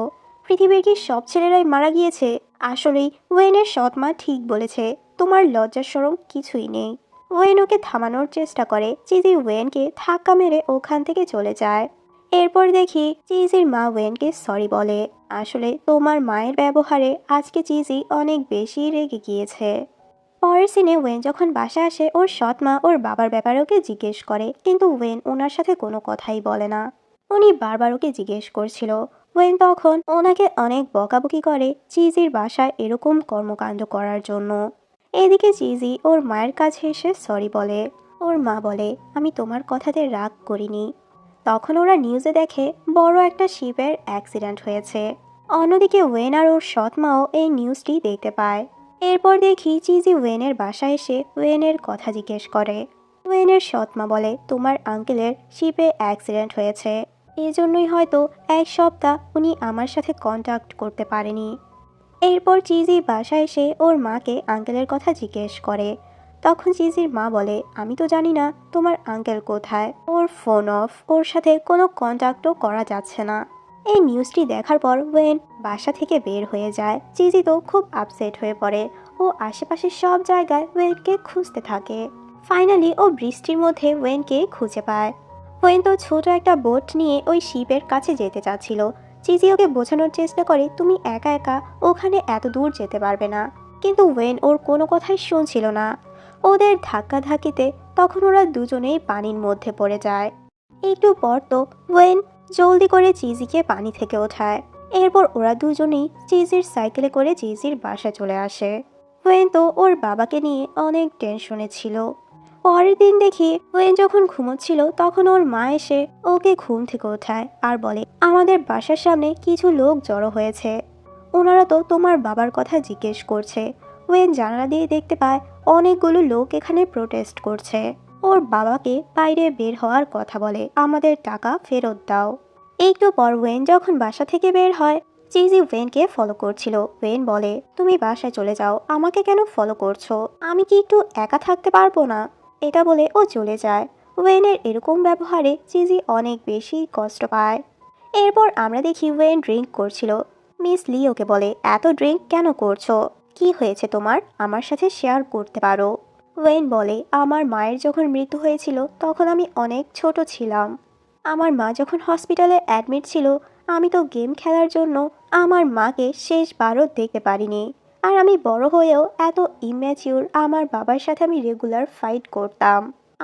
পৃথিবীর কি সব ছেলেরাই মারা গিয়েছে? আসলেই ওয়েনের সৎ মা ঠিক বলেছে, তোমার লজ্জা শরম কিছুই নেই। ওয়েন ওকে থামানোর চেষ্টা করে। চিজি ওয়েনকে ধাক্কা মেরে ওখান থেকে চলে যায়। এরপর দেখি চিজির মা ওয়েনকে সরি বলে। আসলে তোমার মায়ের ব্যবহারে আজকে চিজি অনেক বেশি রেগে গিয়েছে। পরের সিনে ওয়েন যখন বাসায় আসে, ওর সৎ মা ওর বাবার ব্যাপারে ওকে জিজ্ঞেস করে, কিন্তু ওয়েন ওনার সাথে কোনো কথাই বলে না। উনি বারবার ওকে জিজ্ঞেস করছিল। ওয়েন তখন ওনাকে অনেক বকাবকি করে চিজির বাসায় এরকম কর্মকাণ্ড করার জন্য। এদিকে চিজি ওর মায়ের কাছে এসে সরি বলে। ওর মা বলে, আমি তোমার কথাতে রাগ করিনি। তখন ওরা নিউজে দেখে বড় একটা শিপের অ্যাক্সিডেন্ট হয়েছে। অন্যদিকে ওয়েন আর ওর সৎ মাও এই নিউজটি দেখতে পায়। এরপর দেখি চিজি ওয়েনের বাসায় এসে ওয়েনের কথা জিজ্ঞেস করে। ওয়েনের সৎ মা বলে, তোমার আঙ্কেলের শিপে অ্যাক্সিডেন্ট হয়েছে, এজন্যই হয়তো 1 সপ্তাহ উনি আমার সাথে কন্ট্যাক্ট করতে পারেনি। এরপর চিজি বাসায় এসে ওর মাকে আঙ্কেলের কথা জিজ্ঞেস করে। তখন চিজির মা বলে, আমি তো জানি না তোমার আঙ্কেল কোথায়, ওর ফোন অফ, ওর সাথে কোনো কন্ট্যাক্টও করা যাচ্ছে না। এই নিউজটি দেখার পর ওয়েন বাসা থেকে বের হয়ে যায়। চিজি তো খুব আপসেট হয়ে পড়ে। ও আশেপাশের সব জায়গায় ওয়েনকে খুঁজতে থাকে। ফাইনালি ও বৃষ্টির মধ্যে ওয়েনকে খুঁজে পায়। ওয়েন তো ছোট একটা বোট নিয়ে ওই শিপের কাছে যেতে চাচ্ছিল। চিজি ওকে বোঝানোর চেষ্টা করে, তুমি একা একা ওখানে এত দূর যেতে পারবে না। কিন্তু ওয়েন ওর কোনো কথাই শুনছিল না। ওদের ধাক্কাধাক্কিতে তখন ওরা দুজনেই পানির মধ্যে পড়ে যায়। একটু পর তো ওয়েন জলদি করে চিজিকে পানি থেকে ওঠায়। এরপর ওরা দুজনেই চিজির সাইকেলে করে চিজির বাসায় চলে আসে। ওয়েন তো ওর বাবাকে নিয়ে অনেক টেনশনে ছিল। পরের দিন দেখি ওয়েন যখন ঘুমোচ্ছিল তখন ওর মা এসে ওকে ঘুম থেকে ওঠায় আর বলে, আমাদের বাসার সামনে কিছু লোক জড়ো হয়েছে। ওনারা তো তোমার বাবার কথা জিজ্ঞেস করছে। ওয়েন জানালা দিয়ে দেখতে পায় অনেকগুলো লোক এখানে প্রোটেস্ট করছে। ওর বাবাকে বাইরে বের হওয়ার কথা বলে, আমাদের টাকা ফেরত দাও। একটু পর ওয়েন যখন বাসা থেকে বের হয়, চিজি ওয়েনকে ফলো করছিল। ওয়েন বলে, তুমি বাসায় চলে যাও, আমাকে কেন ফলো করছো? আমি কি একটু একা থাকতে পারবো না? এটা বলে ও চলে যায়। ওয়েনের এরকম ব্যবহারে চিজি অনেক বেশি কষ্ট পায়। এরপর আমরা দেখি ওয়েন ড্রিঙ্ক করছিল। মিস লি ওকে বলে, এত ড্রিঙ্ক কেন করছো? কি হয়েছে তোমার? আমার সাথে শেয়ার করতে পারো। ওয়েন বলে, আমার মায়ের যখন মৃত্যু হয়েছিল তখন আমি অনেক ছোট ছিলাম। আমার মা যখন হসপিটালে অ্যাডমিট ছিল, আমি তো গেম খেলার জন্য আমার মাকে শেষবারও দেখতে পারিনি। আর আমি বড় হয়েও এত ইম্যাচিউর আমার বাবার সাথে আমি রেগুলার ফাইট করতাম।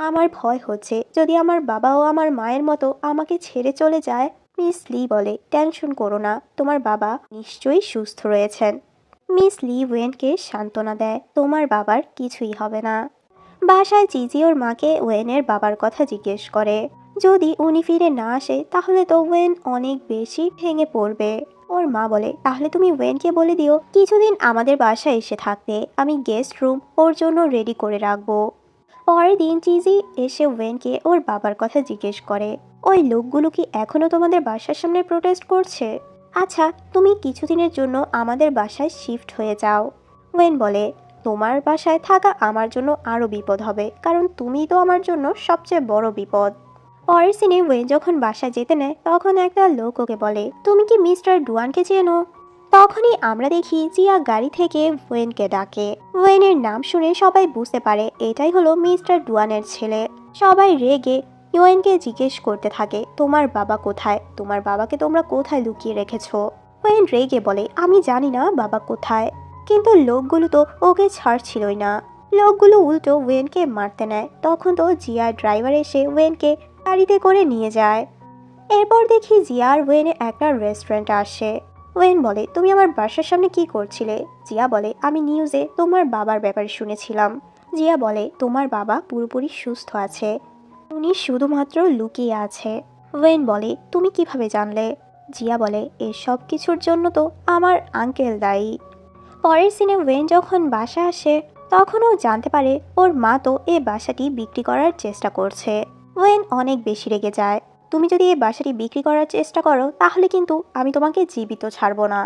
আমার ভয় হচ্ছে যদি আমার বাবাও আমার মায়ের মতো আমাকে ছেড়ে চলে যায়। মিস লি বলে, টেনশন করো না, তোমার বাবা নিশ্চয়ই সুস্থ রয়েছেন। মিস লি ওয়েনকে সান্ত্বনা দেয়, তোমার বাবার কিছুই হবে না। বাসায় চিজি ওর মাকে ওয়েনের বাবার কথা জিজ্ঞেস করে। যদি উনি ফিরে না আসে তাহলে তো ওয়েন অনেক বেশি ভেঙে পড়বে। ওর মা বলে, তাহলে তুমি ওয়েনকে বলে দিও কিছুদিন আমাদের বাসায় এসে থাকতে, আমি গেস্ট রুম ওর জন্য রেডি করে রাখবো। পরের দিন চিজি এসে ওয়েনকে ওর বাবার কথা জিজ্ঞেস করে, ওই লোকগুলো কি এখনো তোমাদের বাসার সামনে প্রোটেস্ট করছে? আচ্ছা, তুমি কিছুদিনের জন্য আমাদের বাসায় শিফট হয়ে যাও। ওয়েন বলে, তোমার বাসায় থাকা আমার জন্য আরও বিপদ হবে, কারণ তুমি তো আমার জন্য সবচেয়ে বড় বিপদ। পরের সিনে ওয়েন যখন বাসায় যেতে নেয় তখন একটা লোক ওকে বলে, তুমি কি মিস্টার ডুয়ানকে চেনো? তখনই আমরা দেখি জিয়া গাড়ি থেকে ওয়েনকে ডাকে। ওয়েনের নাম শুনে সবাই বুঝতে পারে এটাই হলো মিস্টার ডুয়ানের ছেলে। সবাই রেগে ওয়েনকে জিজ্ঞেস করতে থাকে, তোমার বাবা কোথায়? তোমার বাবাকে তোমরা কোথায় লুকিয়ে রেখেছো? ওয়েন রেগে বলে, আমি জানি না বাবা কোথায়। কিন্তু লোকগুলো তো ওকে ছাড়ছিলই না। লোকগুলো উল্টো ওয়েনকে মারতে নেয়। তখন তো জিয়ার ড্রাইভার এসে ওয়েনকে গাড়িতে করে নিয়ে যায়। এরপর দেখি জিয়া আর ওয়েন একটা রেস্টুরেন্টে আসে। ওয়েন বলে, তুমি আমার বাসার সামনে কি করছিলে? জিয়া বলে, আমি নিউজে তোমার বাবার ব্যাপারে শুনেছিলাম। জিয়া বলে, তোমার বাবা পুরোপুরি সুস্থ আছে, উনি শুধুমাত্র লুকিয়ে আছে। ওয়েন বলে, তুমি কিভাবে জানলে? জিয়া বলে, এসব কিছুর জন্য তো আমার আঙ্কেল দায়ী। পরের সিনে ওয়েন যখন বাসা আসে তখন ও জানতে পারে ওর মা তো এই বাসাটি বিক্রি করার চেষ্টা করছে। ওয়েন অনেক বেশি রেগে যায়, তুমি যদি এই বাসাটি বিক্রি করার চেষ্টা করো তাহলে কিন্তু আমি তোমাকে জীবিত ছাড়বো না।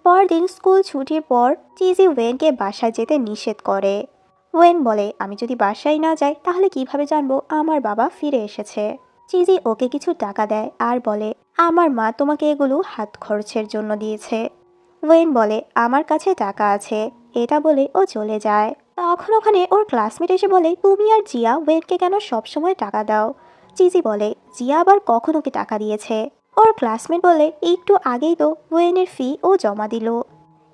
পরদিন স্কুল ছুটির পর চিজি ওয়েনকে বাসায় যেতে নিষেধ করে। ওয়েন বলে, আমি যদি বাসায় না যাই তাহলে কিভাবে জানবো আমার বাবা ফিরে এসেছে? চিজি ওকে কিছু টাকা দেয় আর বলে, আমার মা তোমাকে এগুলো হাত খরচের জন্য দিয়েছে। ওয়েন বলে, আমার কাছে টাকা আছে। এটা বলে ও চলে যায়। তখন ওখানে ওর ক্লাসমেট এসে বলে, তুমি আর জিয়া ওয়েনকে কেন সবসময় টাকা দাও? চিজি বলে, জিয়া আবার কখন ওকে টাকা দিয়েছে? ওর ক্লাসমেট বলে, একটু আগেই তো ওয়েনের ফি ও জমা দিল।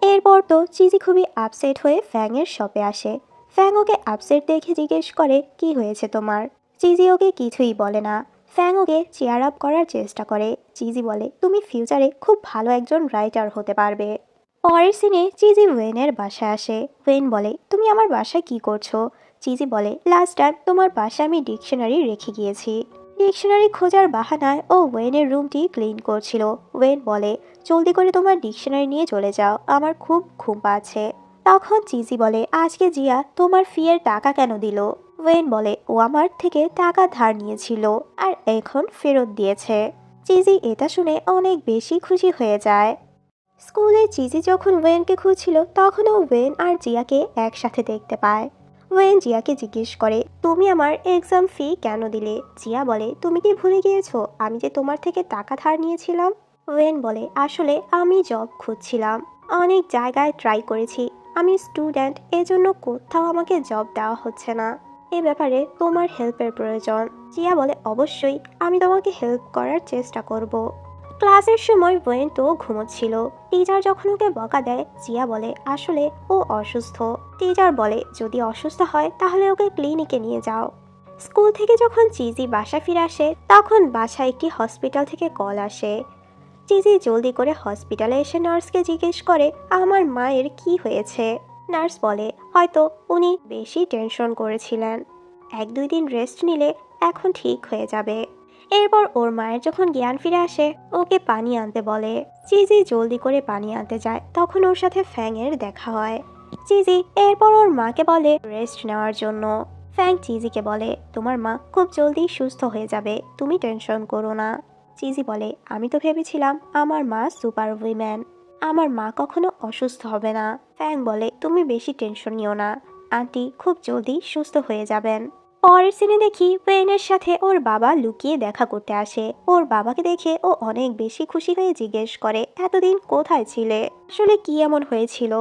এরপর তো চিজি খুবই আপসেট হয়ে ফ্যাংয়ের শপে আসে। ফ্যাং ওকে আপসেট দেখে জিজ্ঞেস করে, কি হয়েছে তোমার? চিজি ওকে কিছুই বলে না। ফ্যাং ওকে চেয়ার আপ করার চেষ্টা করে। চিজি বলে, তুমি ফিউচারে খুব ভালো একজন রাইটার হতে পারবে। পরের সিনে চিজি ওয়েনের বাসায় আসে। ওয়েন বলে, তুমি আমার বাসায় কি করছো? চিজি বলে, লাস্ট টাইম তোমার বাসায় আমি ডিকশনারি রেখে গিয়েছি। ডিকশনারি খোঁজার বাহানায় ও ওয়েনের রুমটি ক্লিন করছিল। ওয়েন বলে, জলদি করে তোমার ডিকশনারি নিয়ে চলে যাও, আমার খুব ঘুম পাচ্ছে। তখন চিজি বলে, আজকে জিয়া তোমার ফিয়ের টাকা কেন দিল? ওয়েন বলে, ও আমার থেকে টাকা ধার নিয়েছিল আর এখন ফেরত দিয়েছে। চিজি এটা শুনে অনেক বেশি খুশি হয়ে যায়। স্কুলে চিজি যখন ওয়েনকে খুঁজছিল তখনও ওয়েন আর জিয়াকে একসাথে দেখতে পায়। ওয়েন জিয়াকে জিজ্ঞেস করে, তুমি আমার এক্সাম ফি কেন দিলে? জিয়া বলে, তুমি কি ভুলে গিয়েছো আমি যে তোমার থেকে টাকা ধার নিয়েছিলাম? ওয়েন বলে, আসলে আমি জব খুঁজছিলাম, অনেক জায়গায় ট্রাই করেছি, আমি স্টুডেন্ট, এজন্য কোথাও আমাকে জব দেওয়া হচ্ছে না, এ ব্যাপারে তোমার হেল্পের প্রয়োজন। জিয়া বলে, অবশ্যই, আমি তোমাকে হেল্প করার চেষ্টা করব। ক্লাসের সময় ওয়েন তো ঘুমোচ্ছিল। টিচার যখন ওকে বকা দেয় জিয়া বলে, আসলে ও অসুস্থ। টিচার বলে, যদি অসুস্থ হয় তাহলে ওকে ক্লিনিকে নিয়ে যাও। স্কুল থেকে যখন চিজি বাসা ফিরে আসে তখন বাসায় একটি হসপিটাল থেকে কল আসে। চিজি জলদি করে হসপিটালে এসে নার্সকে জিজ্ঞেস করে, আমার মায়ের কি হয়েছে? নার্স বলে, হয়তো উনি বেশি টেনশন করেছিলেন, 1-2 দিন রেস্ট নিলে এখন ঠিক হয়ে যাবে। এরপর ওর মায়ের যখন জ্ঞান ফিরে আসে ওকে পানি আনতে বলে। চিজি জলদি করে পানি আনতে যায়, তখন ওর সাথে ফ্যাংয়ের দেখা হয়। চিজি এরপর ওর মাকে বলে রেস্ট নেওয়ার জন্য। ফ্যাং চিজিকে বলে, তোমার মা খুব জলদি সুস্থ হয়ে যাবে, তুমি টেনশন করো না। চিজি বলে, আমি তো ভেবেছিলাম আমার মা সুপার উইম্যান, আমার মা কখনো অসুস্থ হবে না। ফ্যাং বলে, তুমি বেশি টেনশন নিও না, আন্টি খুব জলদি সুস্থ হয়ে যাবেন। পরের সিনে দেখি ওয়েনের সাথে ওর বাবা লুকিয়ে দেখা করতে আসে। ওর বাবাকে দেখে ও অনেক বেশি খুশি হয়ে জিজ্ঞেস করে, এতদিন কোথায় ছিলে? আসলে কি এমন হয়েছিল?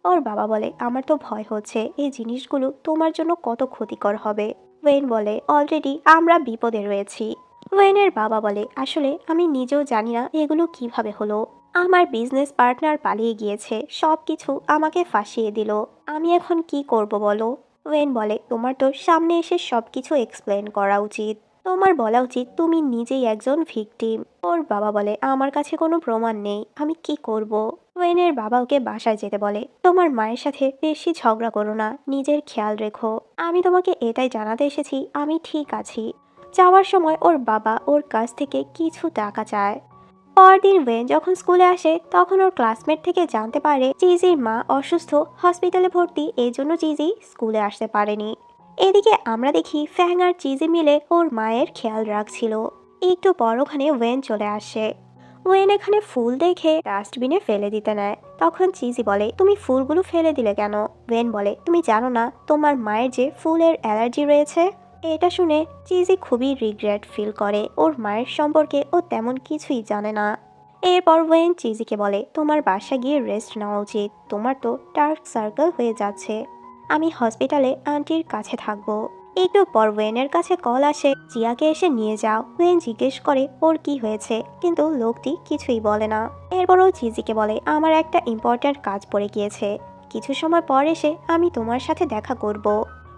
ওর বাবা বলে, আমার তো ভয় হচ্ছে এই জিনিসগুলো তোমার জন্য কত ক্ষতিকর হবে। ওয়েন বলে, অলরেডি আমরা বিপদে রয়েছি। ওয়েনের বাবা বলে, আসলে আমি নিজেও জানি না এগুলো কিভাবে হলো, আমার বিজনেস পার্টনার পালিয়ে গিয়েছে, সব কিছু আমাকে ফাঁসিয়ে দিল, আমি এখন কি করব বলো? ওয়েন বলে, তোমার তো সামনে এসে সব কিছু এক্সপ্লেন করা উচিত, তোমার বলা উচিত তুমি নিজেই একজন ভিকটিম। ওর বাবা বলে, আমার কাছে কোনো প্রমাণ নেই, আমি কি করব? ওয়েনের বাবা ওকে বাসায় যেতে বলে, তোমার মায়ের সাথে বেশি ঝগড়া করো না, নিজের খেয়াল রেখো, আমি তোমাকে এটাই জানাতে এসেছি আমি ঠিক আছি। যাওয়ার সময় ওর বাবা ওর কাছ থেকে কিছু টাকা চায়। পরদিন ওয়েন যখন স্কুলে আসে তখন ওর ক্লাসমেট থেকে জানতে পারে চিজির মা অসুস্থ, হসপিটালে ভর্তি, এই জন্য চিজি স্কুলে আসতে পারেনি। এদিকে আমরা দেখি ফ্যাং আর চিজি মিলে ওর মায়ের খেয়াল রাখছিল। একটু পর ওখানে ওয়েন চলে আসে। ওয়েন এখানে ফুল দেখে ডাস্টবিনে ফেলে দিতে নেয়। তখন চিজি বলে, তুমি ফুলগুলো ফেলে দিলে কেন? ওয়েন বলে, তুমি জানো না তোমার মায়ের যে ফুলের অ্যালার্জি রয়েছে? এটা শুনে চিজি খুবই রিগ্রেট ফিল করে। ওর মায়ের সম্পর্কে ও তেমন কিছুই জানে না। এরপর ওয়েন চিজিকে বলে, তোমার বাসা গিয়ে রেস্ট নেওয়া উচিত, তোমার তো ডার্ক সার্কেল হয়ে যাচ্ছে। আমি হসপিটালে আন্টির কাছে থাকবো। একটু পর ওয়েনের কাছে কল আসে, জিয়াকে এসে নিয়ে যাও। ওয়েন জিজ্ঞেস করে ওর কি হয়েছে, কিন্তু লোকটি কিছুই বলে না। এরপর ও চিজিকে বলে, আমার একটা ইম্পর্ট্যান্ট কাজ পড়ে গিয়েছে, কিছু সময় পর এসে আমি তোমার সাথে দেখা করব।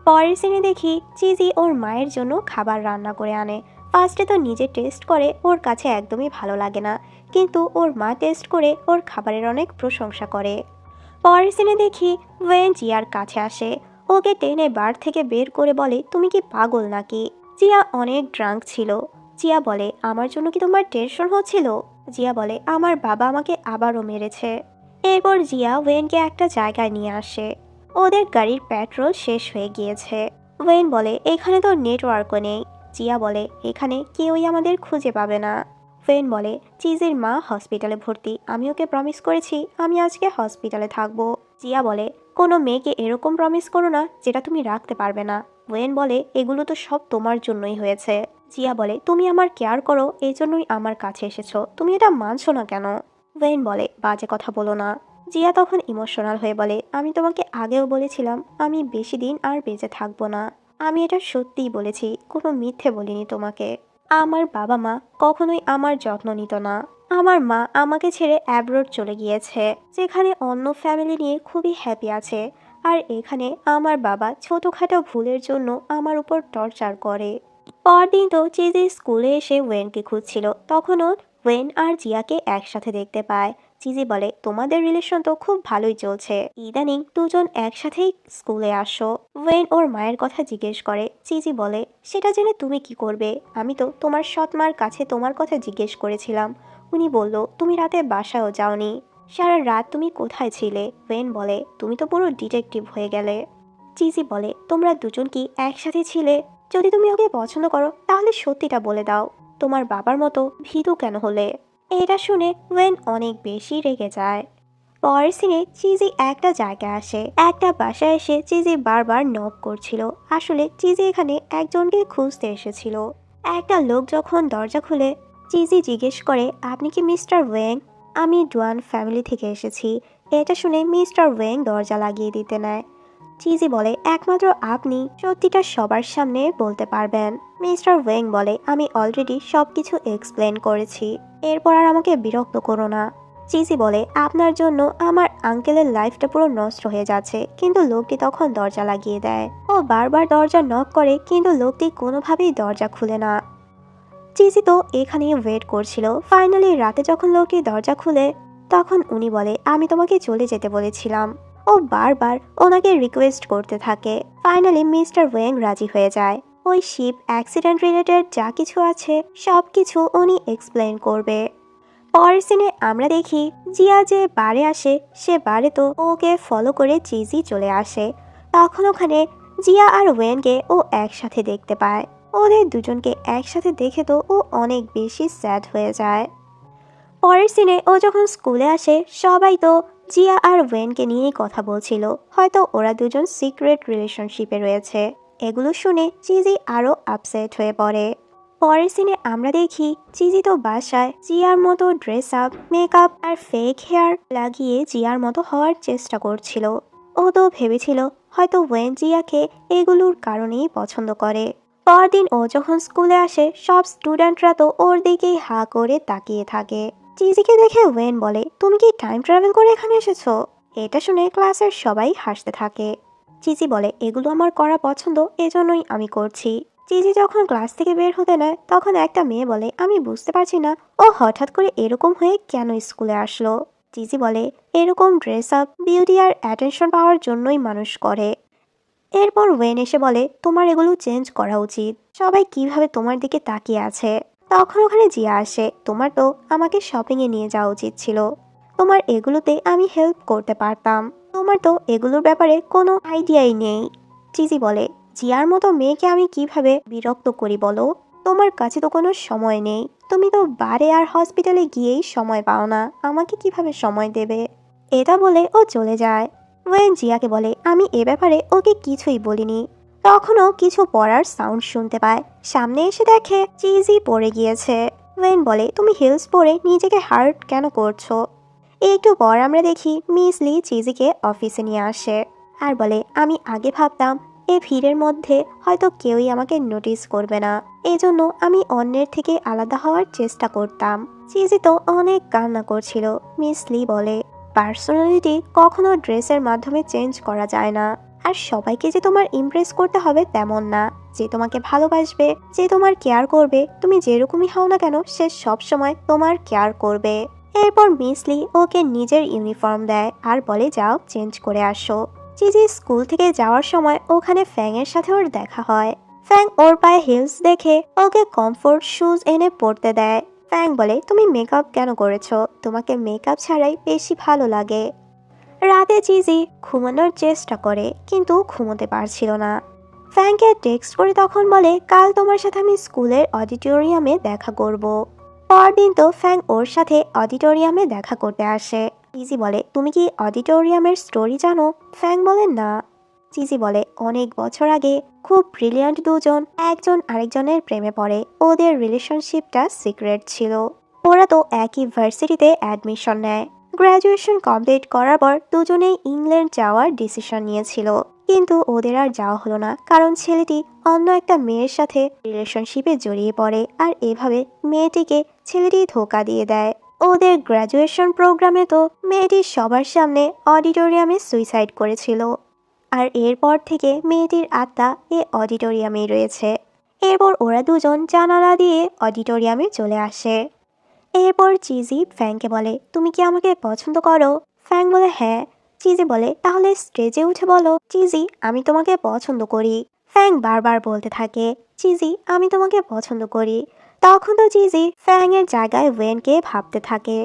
পরের সিনে দেখি চিজি ওর মায়ের জন্য খাবার রান্না করে আনে। ফার্স্টে তো নিজে টেস্ট করে ওর কাছে একদমই ভালো লাগে না, কিন্তু ওর মা টেস্ট করে ওর খাবারের অনেক প্রশংসা করে। পরের সিনে দেখি ওয়েন জিয়ার কাছে আসে, ওকে টেনে বার থেকে বের করে বলে, তুমি কি পাগল নাকি? জিয়া অনেক ড্রাঙ্ক ছিল। জিয়া বলে, আমার জন্য কি তোমার টেনশন হচ্ছিল? জিয়া বলে, আমার বাবা আমাকে আবারও মেরেছে। এরপর জিয়া ওয়েনকে একটা জায়গায় নিয়ে আসে। ওদের গাড়ির পেট্রোল শেষ হয়ে গিয়েছে। ওয়েন বলে, এখানে তো নেটওয়ার্কও নেই। জিয়া বলে, এখানে কেউই আমাদের খুঁজে পাবে না। ওয়েন বলে, চিজির মা হসপিটালে ভর্তি, আমি ওকে প্রমিস করেছি আমি আজকে হসপিটালে থাকবো। জিয়া বলে, কোনো মেয়েকে এরকম প্রমিস করো না যেটা তুমি রাখতে পারবে না। ওয়েন বলে, এগুলো তো সব তোমার জন্যই হয়েছে। জিয়া বলে, তুমি আমার কেয়ার করো, এই জন্যই আমার কাছে এসেছো, তুমি এটা মানছো না কেন? ওয়েন বলে, বাজে কথা বলো না। জিয়া তখন ইমোশনাল হয়ে বলে, আমি তোমাকে আগেও বলেছিলাম আমি বেশি দিন আর বেঁচে থাকবো না। আমি এটা সত্যিই বলেছি, কোনো মিথ্যে বলিনি তোমাকে। আমার বাবা মা কখনোই আমার যত্ন নিত না। আমার মা আমাকে ছেড়ে অ্যাব্রোড চলে গিয়েছে, যেখানে অন্য ফ্যামিলি নিয়ে খুবই হ্যাপি আছে। আর এখানে আমার বাবা ছোটোখাটো ভুলের জন্য আমার উপর টর্চার করে। পরদিন তো চিজি স্কুলে এসে ওয়েনকে খুঁজছিল, তখনও ওয়েন আর জিয়াকে একসাথে দেখতে পায়। চিজি বলে, তোমাদের রিলেশন তো খুব ভালোই চলছে, ইদানিং দুজন একসাথেই স্কুলে আসো। ওয়েন ওর মায়ের কথা জিজ্ঞেস করে। চিজি বলে, সেটা জেনে তুমি কি করবে? আমি তো তোমার সৎ মার কাছে তোমার কথা জিজ্ঞেস করেছিলাম, উনি বলল তুমি রাতে বাসায়ও যাওনি। সারা রাত তুমি কোথায় ছিলে? ওয়েন বলে, তুমি তো পুরো ডিটেকটিভ হয়ে গেলে। চিজি বলে, তোমরা দুজন কি একসাথে ছিলে? যদি তুমি ওকে পছন্দ করো তাহলে সত্যিটা বলে দাও, তোমার বাবার মতো ভীতু কেন হলে? এটা শুনে ওয়েন অনেক বেশি রেগে যায়। পরের সিনে চিজি একটা জায়গায় আসে। একটা বাসায় এসে চিজি বারবার নক করছিল। আসলে চিজি এখানে একজনকে খুঁজতে এসেছিল। একটা লোক যখন দরজা খুলে, চিজি জিজ্ঞেস করে, আপনি কি মিস্টার ওয়েং? আমি ডুয়ান ফ্যামিলি থেকে এসেছি। এটা শুনে মিস্টার ওয়েং দরজা লাগিয়ে দিতে নেয়। চিজি বলে, একমাত্র আপনি সত্যিটা সবার সামনে বলতে পারবেন। মিস্টার ওয়েং বলে, আমি অলরেডি সবকিছু এক্সপ্লেন করেছি, এরপর আর আমাকে বিরক্ত করো না। চিজি বলে, আপনার জন্য আমার আঙ্কেলের লাইফটা পুরো নষ্ট হয়ে যাচ্ছে, কিন্তু লোকটি তখন দরজা লাগিয়ে দেয়। ও বারবার দরজা নক করে, কিন্তু লোকটি কোনোভাবেই দরজা খুলে না। চিজি তো এখানেই ওয়েট করছিল। ফাইনালি রাতে যখন লোকটি দরজা খুলে, তখন উনি বলে, আমি তোমাকে চলে যেতে বলেছিলাম। ও বারবার ওনাকে রিকোয়েস্ট করতে থাকে। ফাইনালি মিস্টার ওয়েং রাজি হয়ে যায়। ওই শিপ অ্যাক্সিডেন্ট রিলেটেড যা কিছু আছে সব কিছু উনি এক্সপ্লেন করবে। পরের সিনে আমরা দেখি জিয়া যে বারে আসে, সে বারে তো ওকে ফলো করে চিজি চলে আসে। তখন ওখানে জিয়া আর ওয়েনকে ও একসাথে দেখতে পায়। ওদের দুজনকে একসাথে দেখে তো ও অনেক বেশি স্যাড হয়ে যায়। পরের সিনে ও যখন স্কুলে আসে, সবাই তো জিয়া আর ওয়েনকে নিয়েই কথা বলছিল, হয়তো ওরা দুজন সিক্রেট রিলেশনশিপে রয়েছে। এগুলো শুনে চিজি আরও আপসেট হয়ে পড়ে। পরের সিনে আমরা দেখি চিজি তো বাসায় জিয়ার মতো ড্রেস আপ, মেকআপ আর ফেক হেয়ার লাগিয়ে জিয়ার মতো হওয়ার চেষ্টা করছিল। ও তো ভেবেছিল হয়তো ওয়েন জিয়াকে এগুলোর কারণেই পছন্দ করে। পরদিন ও যখন স্কুলে আসে, সব স্টুডেন্টরা তো ওর দিকেই হা করে তাকিয়ে থাকে। চিজিকে দেখে ওয়েন বলে, তুমি কি টাইম ট্রাভেল করে এখানে এসেছো? এটা শুনে ক্লাসের সবাই হাসতে থাকে। চিজি বলে, এগুলো আমার করা পছন্দ, এজন্যই আমি করছি। চিজি যখন ক্লাস থেকে বের হতে নেয়, তখন একটা মেয়ে বলে, আমি বুঝতে পারছি না ও হঠাৎ করে এরকম হয়ে কেন স্কুলে আসলো। চিজি বলে, এরকম ড্রেস আপ বিউটি আর অ্যাটেনশন পাওয়ার জন্যই মানুষ করে। এরপর ওয়েন এসে বলে, তোমার এগুলো চেঞ্জ করা উচিত, সবাই কিভাবে তোমার দিকে তাকিয়ে আছে। তখন ওখানে জিয়া আসে। তোমার তো আমাকে শপিংয়ে নিয়ে যাওয়া উচিত ছিল। তোমার এগুলোতে আমি হেল্প করতে পারতাম। তোমার তো এগুলোর ব্যাপারে কোনো আইডিয়াই নেই। চিজি বলে, জিয়ার মতো মেয়েকে আমি কিভাবে বিরক্ত করি বলো? তোমার কাছে তো কোনো সময় নেই। তুমি তো বারে আর হসপিটালে গিয়েই সময় পাও না, আমাকে কিভাবে সময় দেবে? এটা বলে ও চলে যায়। ওয়েন জিয়াকে বলে, আমি এ ব্যাপারে ওকে কিছুই বলিনি। তখনও কিছু পড়ার সাউন্ড শুনতে পায়। সামনে এসে দেখে চিজি পড়ে গিয়েছে। ওয়েন বলে, তুমি হিলস পরে নিজেকে হার্ট কেন করছো? একটু পর আমরা দেখি মিস লি চিজিকে অফিসে নিয়ে আসে আর বলে, আমি আগে ভাবতাম এ ভিড়ের মধ্যে হয়তো কেউই আমাকে নোটিস করবে না, এজন্য আমি অন্যের থেকে আলাদা হওয়ার চেষ্টা করতাম। চিজি তো অনেক কান্না করছিল। মিস লি বলে, পার্সোনালিটি কখনো ড্রেসের মাধ্যমে চেঞ্জ করা যায় না। আর সবাইকে যে তোমার ইমপ্রেস করতে হবে তেমন না। যে তোমাকে ভালোবাসবে, যে তোমার কেয়ার করবে, তুমি যেরকমই হও না কেন সে সব সময় তোমার কেয়ার করবে। এরপর মিস লি ওকে নিজের ইউনিফর্ম দেয় আর বলে, যাও চেঞ্জ করে আসো। চিজি স্কুল থেকে যাওয়ার সময় ওখানে ফ্যাং এর সাথে ওর দেখা হয়। ফ্যাং ওর পায়ে হিলস দেখে ওকে কমফোর্ট শুজ এনে পরতে দেয়। ফ্যাং বলে, তুমি মেকআপ কেন করেছো? তোমাকে মেকআপ ছাড়াই বেশি ভালো লাগে। রাতে চিজি ঘুমানোর চেষ্টা করে কিন্তু ঘুমোতে পারছিল না। ফ্যাংকে টেক্সট করে তখন বলে, কাল তোমার সাথে আমি স্কুলের অডিটোরিয়ামে দেখা করব। পরদিন তো ফ্যাং ওর সাথে অডিটোরিয়ামে দেখা করতে আসে। চিজি বলে, তুমি কি অডিটোরিয়ামের স্টোরি জানো? ফ্যাং বলে, না। চিজি বলে, অনেক বছর আগে খুব ব্রিলিয়ান্ট দুজন একজন আরেকজনের প্রেমে পড়ে। ওদের রিলেশনশিপটা সিক্রেট ছিল। ওরা তো একই ভার্সিটিতে অ্যাডমিশন নেয়। গ্র্যাজুয়েশন কমপ্লিট করার পর দুজনেই ইংল্যান্ড যাওয়ার ডিসিশন নিয়েছিল, কিন্তু ওদের আর যাওয়া হলো না, কারণ ছেলেটি অন্য একটা মেয়ের সাথে রিলেশনশিপে জড়িয়ে পড়ে আর এভাবে মেয়েটিকে ছেলেটি ধোঁকা দিয়ে দেয়। ওদের গ্র্যাজুয়েশন প্রোগ্রামে তো মেয়েটি সবার সামনে অডিটোরিয়ামে সুইসাইড করেছিল। আর এরপর থেকে মেয়েটির আত্মা এ অডিটোরিয়ামেই রয়েছে। এরপর ওরা দুজন জানালা দিয়ে অডিটোরিয়ামে চলে আসে। এরপর চিজি ফ্যাংকে বলে, তুমি কি আমাকে পছন্দ করো? ফ্যাং বলে, হ্যাঁ। চিজি বলে, তাহলে স্টেজে উঠে বলো, চিজি আমি তোমাকে পছন্দ করি। ফ্যাং বারবার বলতে থাকে, চিজি আমি তোমাকে পছন্দ করি। তখন তো চিজি ফ্যাং এর জায়গায় ওয়েনকে ভাবতে থাকে।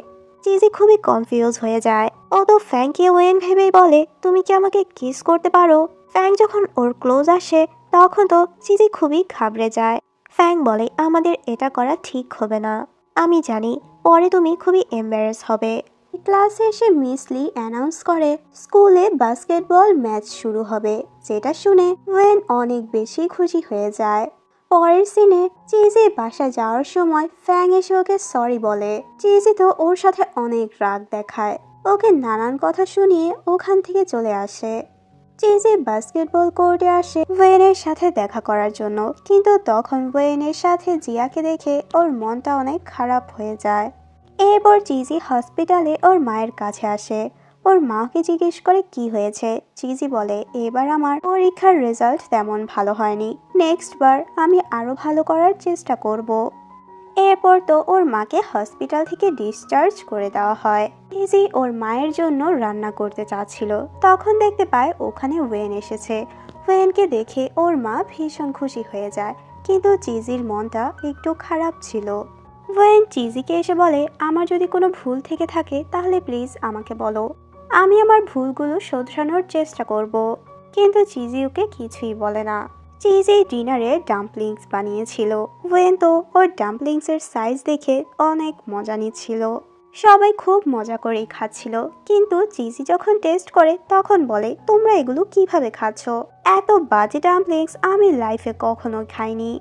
চিজি খুবই কনফিউজ হয়ে যায়। ও তো ফ্যাংকে ওয়েন ভেবেই বলে, তুমি কি আমাকে কিস করতে পারো? ফ্যাং যখন ওর ক্লোজ আসে তখন তো চিজি খুবই ঘাবড়ে যায়। ফ্যাং বলে, আমাদের এটা করা ঠিক হবে না। আমি জানি পরে তুমি খুবই এম্বারেস হবে। ক্লাসে এসে মিস লি অ্যানাউন্স করে স্কুলে বাস্কেটবল ম্যাচ শুরু হবে, যেটা শুনে ওয়েন অনেক বেশি খুশি হয়ে যায়। পরের সিনে চিজি বাসা যাওয়ার সময় ফ্যাং এসে ওকে সরি বলে। চিজি তো ওর সাথে অনেক রাগ দেখায়, ওকে নানান কথা শুনিয়ে ওখান থেকে চলে আসে। চিজি বাস্কেটবল কোর্টে আসে ওয়েনের সাথে দেখা করার জন্য, কিন্তু তখন ওয়েনের সাথে জিয়াকে দেখে ওর মনটা অনেক খারাপ হয়ে যায়। এরপর চিজি হসপিটালে ওর মায়ের কাছে আসে। ওর মাকে জিজ্ঞেস করে কি হয়েছে। চিজি বলে, এবার আমার পরীক্ষার রেজাল্ট তেমন ভালো হয়নি, নেক্সট বার আমি আরো ভালো করার চেষ্টা করব। এরপর তো ওর মাকে হসপিটাল থেকে ডিসচার্জ করে দেওয়া হয়। চিজি ওর মায়ের জন্য রান্না করতে চাচ্ছিল, তখন দেখতে পায় ওখানে ওয়েন এসেছে। ওয়েনকে দেখে ওর মা ভীষণ খুশি হয়ে যায়, কিন্তু চিজির মনটা একটু খারাপ ছিল। ওয়েন চিজিকে এসে বলে, আমার যদি কোনো ভুল থেকে থাকে তাহলে প্লিজ আমাকে বলো, আমি আমার ভুলগুলো শোধরানোর চেষ্টা করব। কিন্তু চিজি ওকে কিছুই বলে না। চিজি ডিনারে ডাম্পলিংস বানিয়েছিল। ওয়েন তো ওর ডাম্পলিংসের সাইজ দেখে অনেক মজা নিচ্ছিল। সবাই খুব মজা করেই খাচ্ছিল, কিন্তু চিজি যখন টেস্ট করে তখন বলে, তোমরা এগুলো কিভাবে খাচ্ছ? এত বাজে ডাম্পলিংস আমি লাইফে কখনো খাইনি।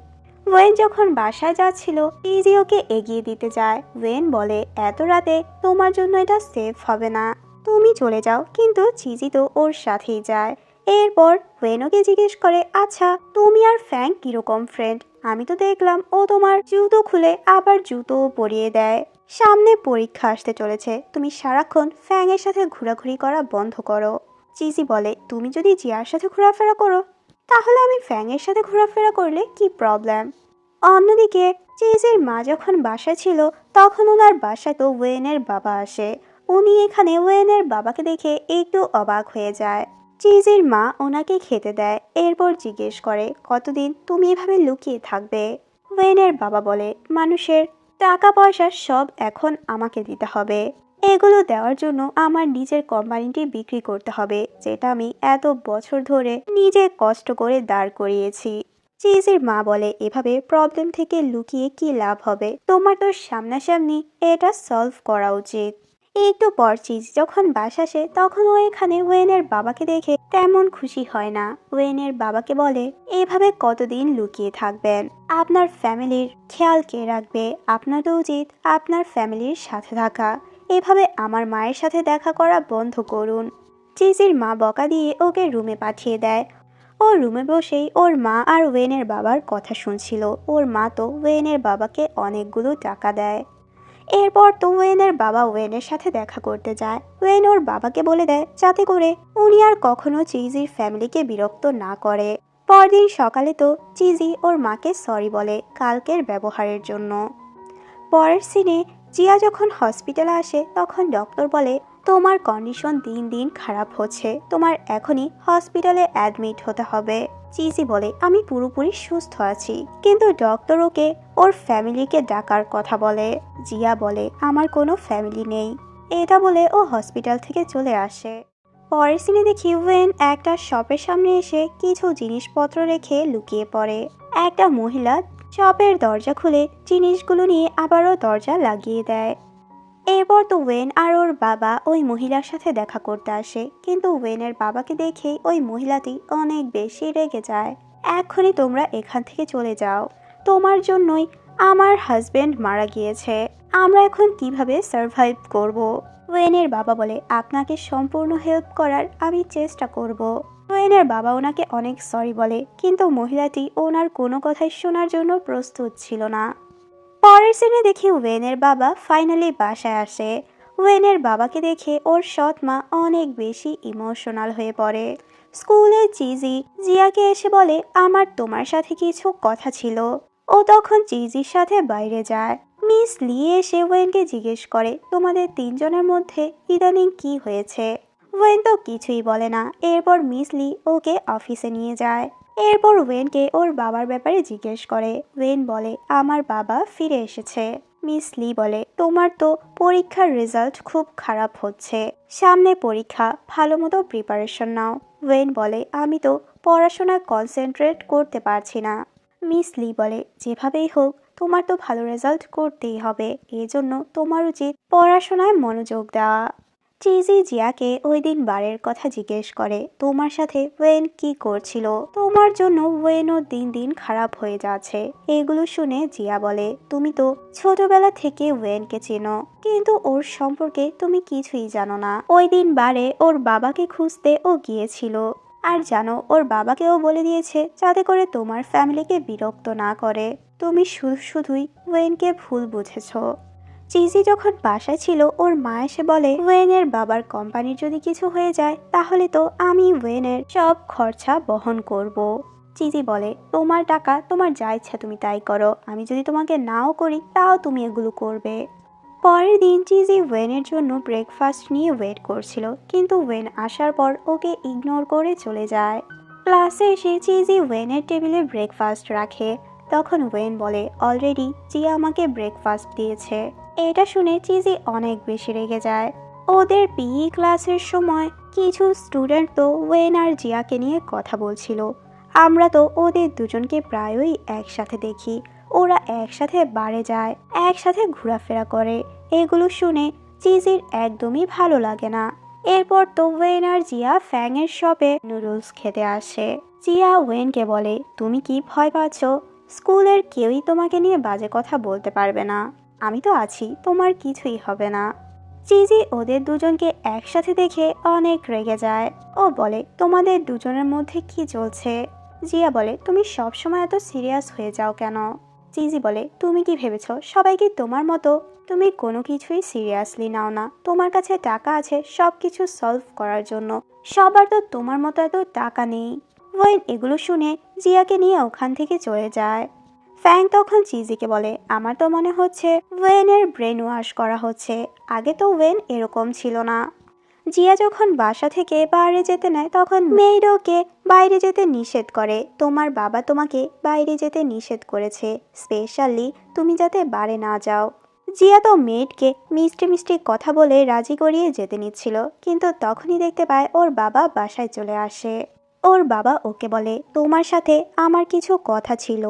ওয়েন যখন বাসায় যাচ্ছিল চিজি ওকে এগিয়ে দিতে যায়। ওয়েন বলে, এত রাতে তোমার জন্য এটা সেফ হবে না, তুমি চলে যাও। কিন্তু চিজি তো ওর সাথেই যায়। এরপর ওয়েন ওকে জিজ্ঞেস করে, আচ্ছা তুমি আর ফ্যাং কিরকম ফ্রেন্ড? আমি তো দেখলাম ও তোমার জুতো খুলে আবার জুতোও পরিয়ে দেয়। সামনে পরীক্ষা আসতে চলেছে, তুমি সারাক্ষণ ফ্যাং এর সাথে ঘোরাঘুরি করা বন্ধ করো। চিজি বলে, তুমি যদি জিয়ার সাথে ঘোরাফেরা করো তাহলে আমি ফ্যাং এর সাথে ঘোরাফেরা করলে কি প্রবলেম? অন্যদিকে চিজির মা যখন বাসায় ছিল তখন ওনার বাসায় তো ওয়েনের বাবা আসে। উনি এখানে ওয়েনের বাবাকে দেখে একটু অবাক হয়ে যায়। চিজির মা ওনাকে খেতে দেয়, এরপর জিজ্ঞেস করে, কতদিন তুমি এভাবে লুকিয়ে থাকবে? ওয়েনের বাবা বলে, মানুষের টাকা পয়সা সব এখন আমাকে দিতে হবে। এগুলো দেওয়ার জন্য আমার নিজের কোম্পানিটি বিক্রি করতে হবে, যেটা আমি এত বছর ধরে নিজে কষ্ট করে দাঁড় করিয়েছি। চিজির মা বলে, এভাবে প্রবলেম থেকে লুকিয়ে কি লাভ হবে? তোমার তো সামনাসামনি এটা সলভ করা উচিত। একটু পর চিজ যখন বাসা আসে তখন ও এখানে ওয়েনের বাবাকে দেখে তেমন খুশি হয় না। ওয়েনের বাবাকে বলে, এভাবে কতদিন লুকিয়ে থাকবেন? আপনার ফ্যামিলির খেয়াল কে রাখবে? আপনার তো উচিত আপনার ফ্যামিলির সাথে থাকা। এভাবে আমার মায়ের সাথে দেখা করা বন্ধ করুন। চিজির মা বকা দিয়ে ওকে রুমে পাঠিয়ে দেয়। ও রুমে বসেই ওর মা আর ওয়েনের বাবার কথা শুনছিল। ওর মা তো ওয়েনের বাবাকে অনেকগুলো টাকা দেয়। এরপর তো ওয়েনের বাবা ওয়েনের সাথে দেখা করতে যায়। ওয়েন ওর বাবাকে বলে দেয় যাতে করে উনি আর কখনো চিজির ফ্যামিলিকে বিরক্ত না করে। পরদিন সকালে তো চিজি ওর মাকে সরি বলে কালকের ব্যবহারের জন্য। পরের সিনে জিয়া যখন হসপিটালে আসে তখন ডক্টর বলে, তোমার কন্ডিশন দিন দিন খারাপ হচ্ছে, তোমার এখনই হসপিটালে অ্যাডমিট হতে হবে। চিজি বলে, আমি পুরোপুরি সুস্থ আছি, কিন্তু ডক্টর ওকে ওর ফ্যামিলিকে ডাকার কথা বলে। জিয়া বলে, আমার কোনো ফ্যামিলি নেই। এটা বলে ও হসপিটাল থেকে চলে আসে। পরের সিনে দেখি ওয়েন একটা শপের সামনে এসে কিছু জিনিসপত্র রেখে লুকিয়ে পড়ে। একটা মহিলা শপের দরজা খুলে জিনিসগুলো নিয়ে আবারও দরজা লাগিয়ে দেয়। এরপর তো ওয়েন আর ওর বাবা ওই মহিলার সাথে দেখা করতে আসে, কিন্তু ওয়েনের বাবাকে দেখেই ওই মহিলাটি অনেক বেশি রেগে যায়। এক্ষুনি তোমরা এখান থেকে চলে যাও, তোমার জন্যই আমার হাজবেন্ড মারা গিয়েছে, আমরা এখন কিভাবে সার্ভাইভ করব? ওয়েনের বাবা বলে, আপনাকে সম্পূর্ণ হেল্প করার আমি চেষ্টা করব। ওয়েনের বাবা ওনাকে অনেক সরি বলে, কিন্তু মহিলাটি ওনার কোনো কথাই শোনার জন্য প্রস্তুত ছিল না। পরের সিনে দেখি ওয়েনের বাবা ফাইনালি বাসায় আসে। ওয়েনের বাবাকে দেখে ওর সৎ মা অনেক বেশি ইমোশনাল হয়ে পড়ে। স্কুলে চিজি জিয়াকে এসে বলে, আমার তোমার সাথে কিছু কথা ছিল। ও তখন চিজির সাথে বাইরে যায়। মিস লি এসে ওয়েনকে জিজ্ঞেস করে, তোমাদের তিনজনের মধ্যে ইদানিং কি হয়েছে? ওয়েন তো কিছুই বলে না। এরপর মিস লি ওকে অফিসে নিয়ে যায়। এরপর ওয়েনকে ওর বাবার ব্যাপারে জিজ্ঞেস করে। ওয়েন বলে, আমার বাবা ফিরে এসেছে। মিস লি বলে, তোমার তো পরীক্ষার রেজাল্ট খুব খারাপ হচ্ছে, সামনে পরীক্ষা, ভালো মতো প্রিপারেশন নাও। ওয়েন বলে, আমি তো পড়াশোনায় কনসেন্ট্রেট করতে পারছি না। মিস লি বলে, যেভাবেই হোক তোমার তো ভালো রেজাল্ট করতেই হবে, এজন্য তোমার উচিত পড়াশোনায় মনোযোগ দেওয়া। চিজি জিয়াকে ওই দিন বারের কথা জিজ্ঞেস করে, তোমার সাথে ওয়েন কি করছিল? তোমার জন্য ওয়েনও দিন দিন খারাপ হয়ে যাচ্ছে। এগুলো শুনে জিয়া বলে, তুমি তো ছোটবেলা থেকে ওয়েনকে চেনো, কিন্তু ওর সম্পর্কে তুমি কিছুই জানো না। ওই দিন বারে ওর বাবাকে খুঁজতে ও গিয়েছিল। আর জানো, ওর বাবাকেও বলে দিয়েছে যাতে করে তোমার ফ্যামিলিকে বিরক্ত না করে। তুমি শুধুই ওয়েনকে ভুল বুঝেছো। চিজি যখন বাসায় ছিল ওর মা এসে বলে, ওয়েনের বাবার কোম্পানির যদি কিছু হয়ে যায় তাহলে তো আমি ওয়েনের সব খরচা বহন করব। চিজি বলে, তোমার টাকা, তোমার যা ইচ্ছা তুমি তাই করো, আমি যদি তোমাকে নাও করি তাও তুমি এগুলো করবে। পরের দিন চিজি ওয়েনের জন্য ব্রেকফাস্ট নিয়ে ওয়েট করছিল, কিন্তু ওয়েন আসার পর ওকে ইগনোর করে চলে যায়। ক্লাসে এসে চিজি ওয়েনের টেবিলে ব্রেকফাস্ট রাখে। তখন ওয়েন বলে, অলরেডি জিয়া আমাকে ব্রেকফাস্ট দিয়েছে। এটা শুনে চিজি অনেক বেশি রেগে যায়। ওদের পিই ক্লাসের সময় কিছু স্টুডেন্ট তো ওয়েন আর জিয়াকে নিয়ে কথা বলছিল। আমরা তো ওদের দুজনকে প্রায়ই একসাথে দেখি, ওরা একসাথে বারে যায়, একসাথে ঘোরাফেরা করে। এগুলো শুনে চিজির একদমই ভালো লাগে না। এরপর তো ওয়েন আর জিয়া ফ্যাংয়ের শপে নুডলস খেতে আসে। জিয়া ওয়েনকে বলে, তুমি কি ভয় পাচ্ছ? স্কুলের কেউই তোমাকে নিয়ে বাজে কথা বলতে পারবে না, আমি তো আছি, তোমার কিছুই হবে না। চিজি ওদের দুজনকে একসাথে দেখে অনেক রেগে যায়। ও বলে, তোমাদের দুজনের মধ্যে কি চলছে? জিয়া বলে, তুমি সবসময় এত সিরিয়াস হয়ে যাও কেন? চিজি বলে, তুমি কি ভেবেছো সবাই কি তোমার মতো? তুমি কোনো কিছুই সিরিয়াসলি নাও না। তোমার কাছে টাকা আছে সব কিছু সলভ করার জন্য, সবার তো তোমার মতো এত টাকা নেই। ওয়েন এগুলো শুনে জিয়াকে নিয়ে ওখান থেকে চলে যায়। ফ্যাং তখন চিজিকে বলে, আমার তো মনে হচ্ছে ওয়েনের ব্রেন ওয়াশ করা হচ্ছে, আগে তো ওয়েন এরকম ছিল না। জিয়া যখন বাসা থেকে বাইরে যেতে নেয় তখন মেয়েড ওকে বাইরে যেতে নিষেধ করে। তোমার বাবা তোমাকে বাইরে যেতে নিষেধ করেছে, স্পেশালি তুমি যাতে বারে না যাও। জিয়া তো মেয়েডকে মিষ্টি মিষ্টি কথা বলে রাজি করিয়ে যেতে নিচ্ছিল, কিন্তু তখনই দেখতে পায় ওর বাবা বাসায় চলে আসে। ওর বাবা ওকে বলে, তোমার সাথে আমার কিছু কথা ছিল।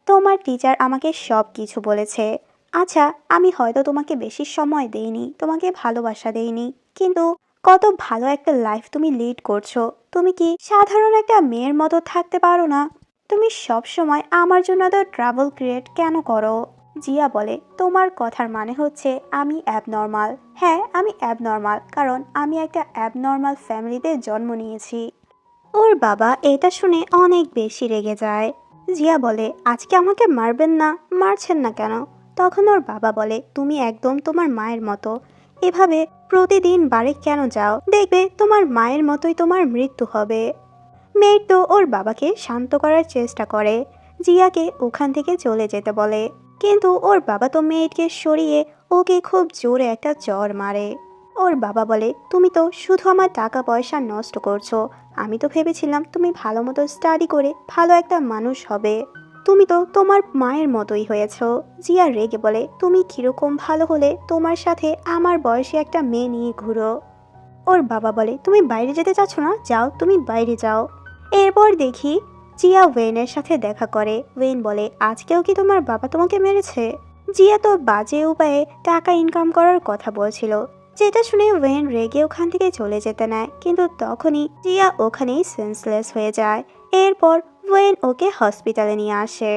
তোমার টিচার আমাকে সব কিছু বলেছে। আচ্ছা, আমি হয়তো তোমাকে বেশি সময় দেইনি, তোমাকে ভালোবাসা দেইনি, কিন্তু কত ভালো একটা লাইফ তুমি লিড করছো। তুমি কি সাধারণ একটা মেয়ের মতো থাকতে পারো না? তুমি সব সময় আমার জন্য এত ট্রাবল ক্রিয়েট কেন করো? জিয়া বলে, তোমার কথার মানে হচ্ছে আমি অ্যাবনর্মাল। হ্যাঁ, আমি অ্যাবনর্মাল, কারণ আমি একটা অ্যাবনর্মাল ফ্যামিলিতে জন্ম নিয়েছি। ওর বাবা এটা শুনে অনেক বেশি রেগে যায়। জিয়া বলে, আজকে আমাকে মারবেন না? মারছেন না কেন? তখন ওর বাবা বলে, তুমি একদম তোমার মায়ের মতো, এভাবে প্রতিদিন বাড়ি কেন যাও? দেখবে তোমার মায়ের মতোই তোমার মৃত্যু হবে। মেয়ের তো ওর বাবাকে শান্ত করার চেষ্টা করে, জিয়াকে ওখান থেকে চলে যেতে বলে, কিন্তু ওর বাবা তো মেয়েকে সরিয়ে ওকে খুব জোরে একটা চড় মারে। ওর বাবা বলে, তুমি তো শুধু আমার টাকা পয়সা নষ্ট করছো। আমি তো ভেবেছিলাম তুমি ভালো মতো স্টাডি করে ভালো একটা মানুষ হবে। তুমি তো তোমার মায়ের মতোই হয়েছ। জিয়া রেগে বলে, তুমি কিরকম ভালো হলে তোমার সাথে আমার বয়সী একটা মেয়ে নিয়ে ঘুরো? ওর বাবা বলে, তুমি বাইরে যেতে চাচ্ছ না? যাও, তুমি বাইরে যাও। এরপর দেখি জিয়া ওয়েনের সাথে দেখা করে। ওয়েন বলে, আজকেও কি তোমার বাবা তোমাকে মেরেছে? জিয়া তো বাজে উপায়ে টাকা ইনকাম করার কথা বলছিল, যেটা শুনে ওয়েন রেগে ওখান থেকে চলে যেতে নেয়, কিন্তু তখনই জিয়া ওখানেই সেন্সলেস হয়ে যায়। এরপর ওয়েন ওকে হসপিটালে নিয়ে আসে।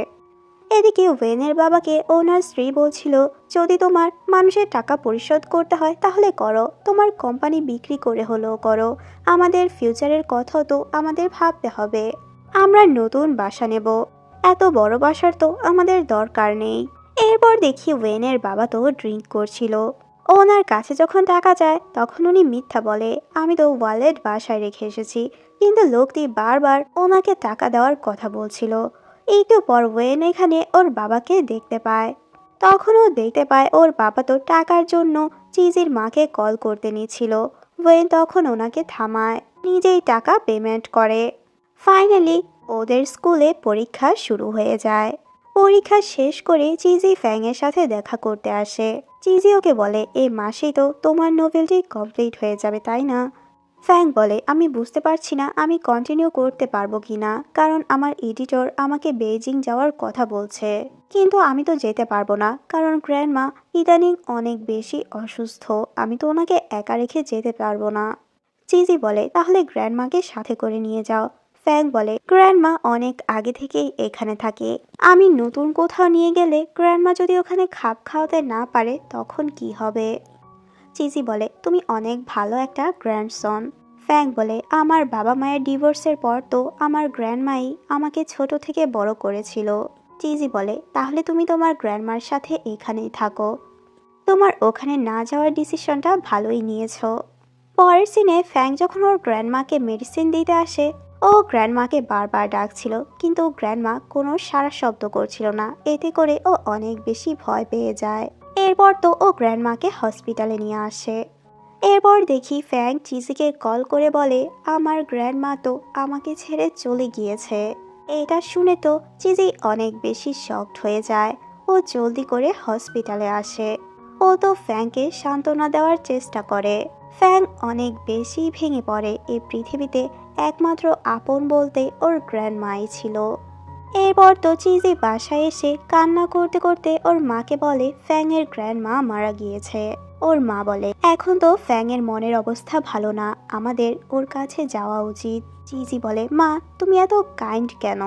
এদিকে ওয়েনের বাবাকে ওনার স্ত্রী বলছিল, যদি তোমার মানুষের টাকা পরিশোধ করতে হয় তাহলে করো, তোমার কোম্পানি বিক্রি করে হলেও করো, আমাদের ফিউচারের কথাও তো আমাদের ভাবতে হবে। আমরা নতুন বাসা নেব, এত বড় বাসার তো আমাদের দরকার নেই। এরপর দেখি ওয়েনের বাবা তো ড্রিঙ্ক করছিল। ওনার কাছে যখন টাকা যায় তখন উনি মিথ্যা বলে, আমি তো ওয়ালেট বাসায় রেখে এসেছি, কিন্তু লোকটি বারবার ওনাকে টাকা দেওয়ার কথা বলছিল। একটু পর ওয়েন এখানে ওর বাবাকে দেখতে পায়। তখন ও দেখতে পায় ওর বাবা তো টাকার জন্য চিজির মাকে কল করতে নিচ্ছিল। ওয়েন তখন ওনাকে থামায়, নিজেই টাকা পেমেন্ট করে। ফাইনালি ওদের স্কুলে পরীক্ষা শুরু হয়ে যায়। পরীক্ষা শেষ করে চিজি ফ্যাংয়ের সাথে দেখা করতে আসে। চিজি ওকে বলে, এই মাসেই তো তোমার নোভেলটি কমপ্লিট হয়ে যাবে, তাই না? ফ্যাং বলে, আমি বুঝতে পারছি না আমি কন্টিনিউ করতে পারবো কিনা, কারণ আমার এডিটর আমাকে বেইজিং যাওয়ার কথা বলছে, কিন্তু আমি তো যেতে পারবো না, কারণ গ্র্যান্ডমা ইদানিং অনেক বেশি অসুস্থ, আমি তো ওনাকে একা রেখে যেতে পারবো না। চিজি বলে, তাহলে গ্র্যান্ডমাকে সাথে করে নিয়ে যাও। ফ্যাং বলে, গ্র্যান্ডমা অনেক আগে থেকেই এখানে থাকে, আমি নতুন কোথাও নিয়ে গেলে গ্র্যান্ডমা যদি ওখানে খাপ খাওয়াতে না পারে তখন কি হবে? চিজি বলে, তুমি অনেক ভালো একটা গ্র্যান্ডসন। ফ্যাং বলে, আমার বাবা মায়ের ডিভোর্সের পর তো আমার গ্র্যান্ডমাই আমাকে ছোট থেকে বড় করেছিল। চিজি বলে, তাহলে তুমি তোমার গ্র্যান্ডমার সাথে এখানেই থাকো, তোমার ওখানে না যাওয়ার ডিসিশনটা ভালোই নিয়েছো। পরের সিনে ফ্যাং যখন ওর গ্র্যান্ডমাকে মেডিসিন দিতে আসে, ও গ্র্যান্ডমাকে বারবার ডাকছিল, কিন্তু গ্র্যান্ডমা কোনো সাড়া শব্দ করছিল না, এতে করে ও অনেক বেশি ভয় পেয়ে যায়। এরপর তো ও গ্র্যান্ডমাকে হসপিটালে নিয়ে আসে। এরপর দেখি ফ্যাং চিজিকে কল করে বলে, আমার গ্র্যান্ডমা তো আমাকে ছেড়ে চলে গিয়েছে। এটা শুনে তো চিজি অনেক বেশি শকড হয়ে যায়। ও জলদি করে হসপিটালে আসে। ও তো ফ্যাংকে সান্ত্বনা দেওয়ার চেষ্টা করে। ফ্যাং অনেক বেশি ভেঙে পড়ে, এই পৃথিবীতে একমাত্র আপন বলতে ওর গ্র্যান্ডমাই ছিল। এরপর তো চিজি বাসায় এসে কান্না করতে করতে ওর মাকে বলে ফ্যাংয়ের গ্র্যান্ডমা মারা গিয়েছে। ওর মা বলে, এখন তো ফ্যাংয়ের মনের অবস্থা ভালো না, আমাদের ওর কাছে যাওয়া উচিত। চিজি বলে, মা তুমি এত কাইন্ড কেন?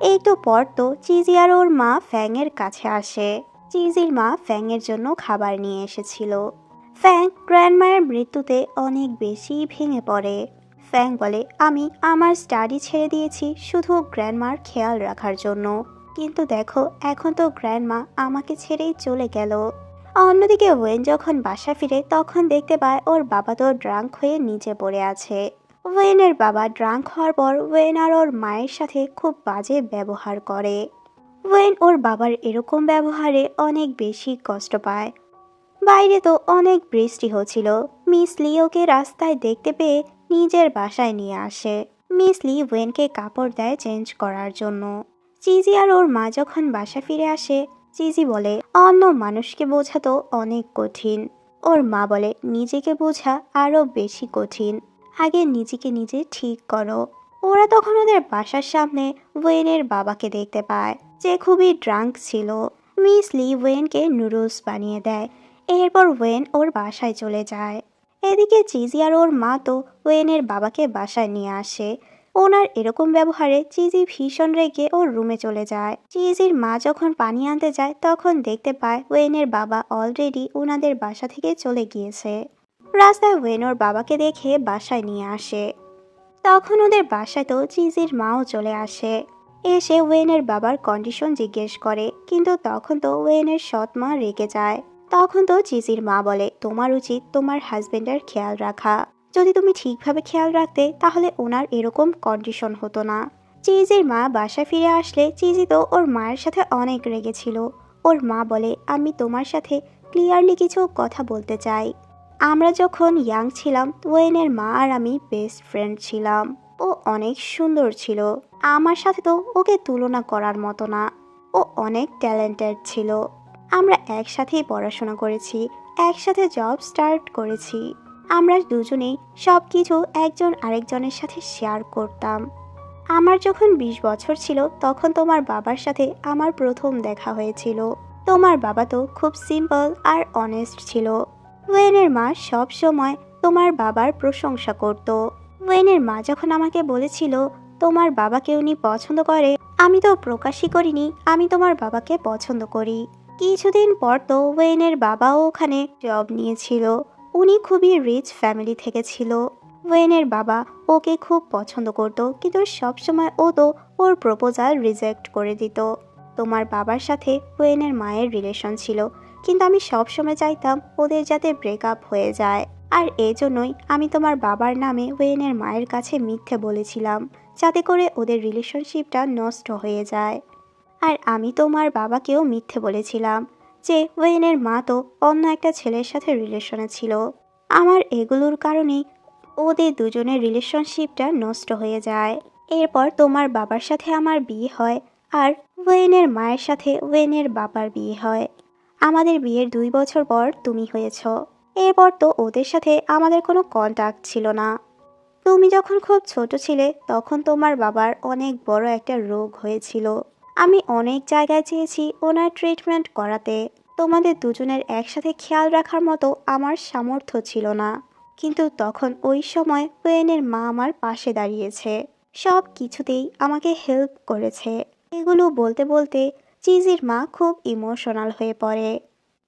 একটু পর তো চিজি আর ওর মা ফ্যাংয়ের কাছে আসে। চিজির মা ফ্যাংয়ের জন্য খাবার নিয়ে এসেছিল। ফ্যাং গ্র্যান্ডমায়ের মৃত্যুতে অনেক বেশি ভেঙে পড়ে। ফ্যাং বলে, আমি আমার স্টাডি ছেড়ে দিয়েছি শুধু গ্র্যান্ডমার খেয়াল রাখার জন্য, কিন্তু দেখো এখন তো গ্র্যান্ডমা আমাকে ছেড়েই চলে গেল। অন্যদিকে ওয়েন যখন বাসা ফিরে তখন দেখতে পায় ওর বাবা তো ড্রাঙ্ক হয়ে নিচে পড়ে আছে। ওয়েনের বাবা ড্রাঙ্ক হওয়ার পর ওয়েন আর ওর মায়ের সাথে খুব বাজে ব্যবহার করে। ওয়েন ওর বাবার এরকম ব্যবহারে অনেক বেশি কষ্ট পায়। বাইরে তো অনেক বৃষ্টি হচ্ছিল। মিস লি ওকে রাস্তায় দেখতে পেয়ে নিজের বাসায় নিয়ে আসে। মিস লি ওয়েনকে কাপড় দেয় চেঞ্জ করার জন্য। চিজি আর ওর মা যখন বাসা ফিরে আসে, চিজি বলে অন্য মানুষকে বোঝাতো অনেক কঠিন। ওর মা বলে নিজেকে বোঝা আরো বেশি কঠিন। আগে নিজেকে নিজে ঠিক করো। ওরা তখন ওদের বাসার সামনে ওয়েনের বাবাকে দেখতে পায়, যে খুবই ড্রাঙ্ক ছিল। মিস লি ওয়েনকে নুডলস বানিয়ে দেয়। এরপর ওয়েন ওর বাসায় চলে যায়। এদিকে চিজি আর ওর মা তো ওয়েনের বাবাকে বাসায় নিয়ে আসে। ওনার এরকম ব্যবহারে চিজি ভীষণ রেগে ওর রুমে চলে যায়। চিজির মা যখন পানি আনতে যায় তখন দেখতে পায় ওয়েনের বাবা অলরেডি ওনাদের বাসা থেকে চলে গিয়েছে। রাস্তায় ওয়েন ওর বাবাকে দেখে বাসায় নিয়ে আসে। তখন ওদের বাসায় তো চিজির মাও চলে আসে। এসে ওয়েনের বাবার কন্ডিশন জিজ্ঞেস করে, কিন্তু তখন তো ওয়েনের সৎ মা রেগে যায়। তখন তো চিজির মা বলে তোমার উচিত তোমার হাজবেন্ডের খেয়াল রাখা। যদি তুমি ঠিকভাবে খেয়াল রাখতে তাহলে ওনার এরকম কন্ডিশন হতো না। চিজির মা বাসায় ফিরে আসলে চিজি তো ওর মায়ের সাথে অনেক রেগেছিল। ওর মা বলে আমি তোমার সাথে ক্লিয়ারলি কিছু কথা বলতে চাই। আমরা যখন ইয়াং ছিলাম ওয়েনের মা আর আমি বেস্ট ফ্রেন্ড ছিলাম। ও অনেক সুন্দর ছিল। আমার সাথে তো ওকে তুলনা করার মতো না। ও অনেক ট্যালেন্টেড ছিল। আমরা একসাথেই পড়াশোনা করেছি, একসাথে জব স্টার্ট করেছি। আমরা দুজনেই সব কিছু একজন আরেকজনের সাথে শেয়ার করতাম। আমার যখন 20 বছর ছিল তখন তোমার বাবার সাথে আমার প্রথম দেখা হয়েছিল। তোমার বাবা তো খুব সিম্পল আর অনেস্ট ছিল। ওয়েনের মা সব সময় তোমার বাবার প্রশংসা করত। ওয়েনের মা যখন আমাকে বলেছিল তোমার বাবাকে উনি পছন্দ করে, আমি তো প্রকাশই করিনি আমি তোমার বাবাকে পছন্দ করি। কিছুদিন পর তো ওয়েনের বাবাও ওখানে জব নিয়েছিল। উনি খুবই রিচ ফ্যামিলি থেকে ছিল। ওয়েনের বাবা ওকে খুব পছন্দ করত, কিন্তু সবসময় ও তো ওর প্রপোজাল রিজেক্ট করে দিত। তোমার বাবার সাথে ওয়েনের মায়ের রিলেশন ছিল, কিন্তু আমি সবসময় চাইতাম ওদের যাতে ব্রেকআপ হয়ে যায়। আর এজন্যই আমি তোমার বাবার নামে ওয়েনের মায়ের কাছে মিথ্যে বলেছিলাম, যাতে করে ওদের রিলেশনশিপটা নষ্ট হয়ে যায়। আর আমি তোমার বাবাকেও মিথ্যে বলেছিলাম যে ওয়েনের মা তো অন্য একটা ছেলের সাথে রিলেশনে ছিল। আমার এগুলোর কারণেই ওদের দুজনের রিলেশনশিপটা নষ্ট হয়ে যায়। এরপর তোমার বাবার সাথে আমার বিয়ে হয় আর ওয়েনের মায়ের সাথে ওয়েনের বাবার বিয়ে হয়। আমাদের বিয়ের 2 বছর পর তুমি হয়েছ। এরপর তো ওদের সাথে আমাদের কোনো কন্টাক্ট ছিল না। তুমি যখন খুব ছোট ছিলে তখন তোমার বাবার অনেক বড় একটা রোগ হয়েছিল। আমি অনেক জায়গায় চেয়েছি ওনার ট্রিটমেন্ট করাতে। তোমাদের দুজনের একসাথে খেয়াল রাখার মতো আমার সামর্থ্য ছিল না। কিন্তু তখন ওই সময় ওয়েনের মা আমার পাশে দাঁড়িয়েছে, সব কিছুতেই আমাকে হেল্প করেছে। এগুলো বলতে বলতে চিজির মা খুব ইমোশনাল হয়ে পড়ে।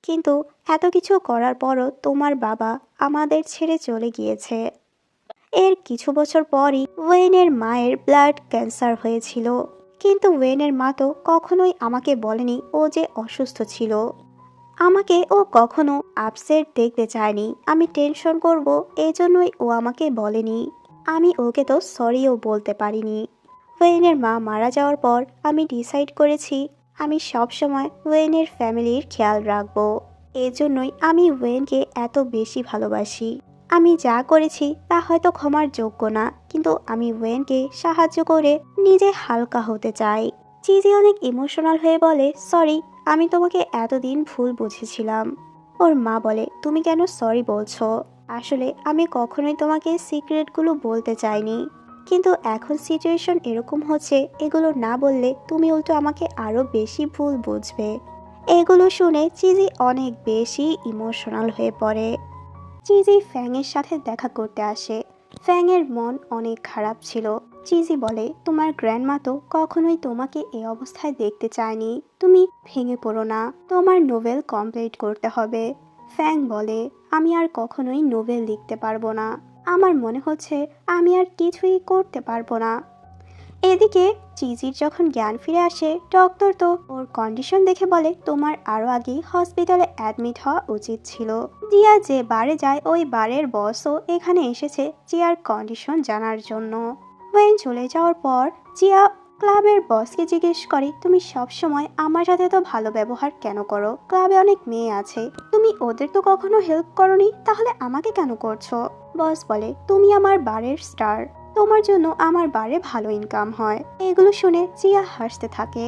কিন্তু এত কিছু করার পরও তোমার বাবা আমাদের ছেড়ে চলে গিয়েছে। এর কিছু বছর পরই ওয়েনের মায়ের ব্লাড ক্যান্সার হয়েছিল। কিন্তু ওয়েনের মা তো কখনোই আমাকে বলেনি ও যে অসুস্থ ছিল। আমাকে ও কখনো আপসেট দেখতে চায়নি, আমি টেনশন করব এজন্যই ও আমাকে বলেনি। আমি ওকে তো সরিও বলতে পারিনি। ওয়েনের মা মারা যাওয়ার পর আমি ডিসাইড করেছি আমি সব সময় ওয়েনের ফ্যামিলির খেয়াল রাখবো। এজন্যই আমি ওয়েনকে এত বেশি ভালোবাসি। আমি যা করেছি তা হয়তো ক্ষমার যোগ্য না, কিন্তু আমি ওয়েনকে সাহায্য করে নিজে হালকা হতে চাই। চিজি অনেক ইমোশনাল হয়ে বলে সরি, আমি তোমাকে এতদিন ভুল বুঝেছিলাম। ওর মা বলে তুমি কেন সরি বলছো? আসলে আমি কখনোই তোমাকে সিক্রেটগুলো বলতে চাইনি, কিন্তু এখন সিচুয়েশন এরকম হচ্ছে, এগুলো না বললে তুমি উল্টো আমাকে আরো বেশি ভুল বুঝবে। এগুলো শুনে চিজি অনেক বেশি ইমোশনাল হয়ে পড়ে। চিজি ফ্যাংয়ের সাথে দেখা করতে আসে। ফ্যাংয়ের মন অনেক খারাপ ছিল। চিজি বলে তোমার গ্র্যান্ডমা তো কখনোই তোমাকে এই অবস্থায় দেখতে চায়নি, তুমি ভেঙে পড়ো না, তোমার নোভেল কমপ্লিট করতে হবে। ফ্যাং বলে আমি আর কখনোই নোভেল লিখতে পারবো না, আমার মনে হচ্ছে আমি আর কিছুই করতে পারবো না। এদিকে চিজির যখন জ্ঞান ফিরে আসে ডক্টর তো ওর কন্ডিশন দেখে বলে তোমার আরো আগে হসপিটালে অ্যাডমিট হওয়া উচিত ছিল। জিয়া যে বারে যায় ওই বারের বসও এখানে এসেছে জিয়ার কন্ডিশন জানার জন্য। ওয়েন চলে যাওয়ার পর জিয়া ক্লাবের বসকে জিজ্ঞেস করে তুমি সব সময় আমার সাথে তো ভালো ব্যবহার কেন করো? ক্লাবে অনেক মেয়ে আছে, তুমি তুমি ওদের তো কখনো হেল্প করনি, তাহলে আমাকে কেন করছো? বস বলে, তুমি আমার বারের স্টার, তোমার জন্য আমার বারে ভালো ইনকাম হয়। এগুলো শুনে জিয়া হাসতে থাকে।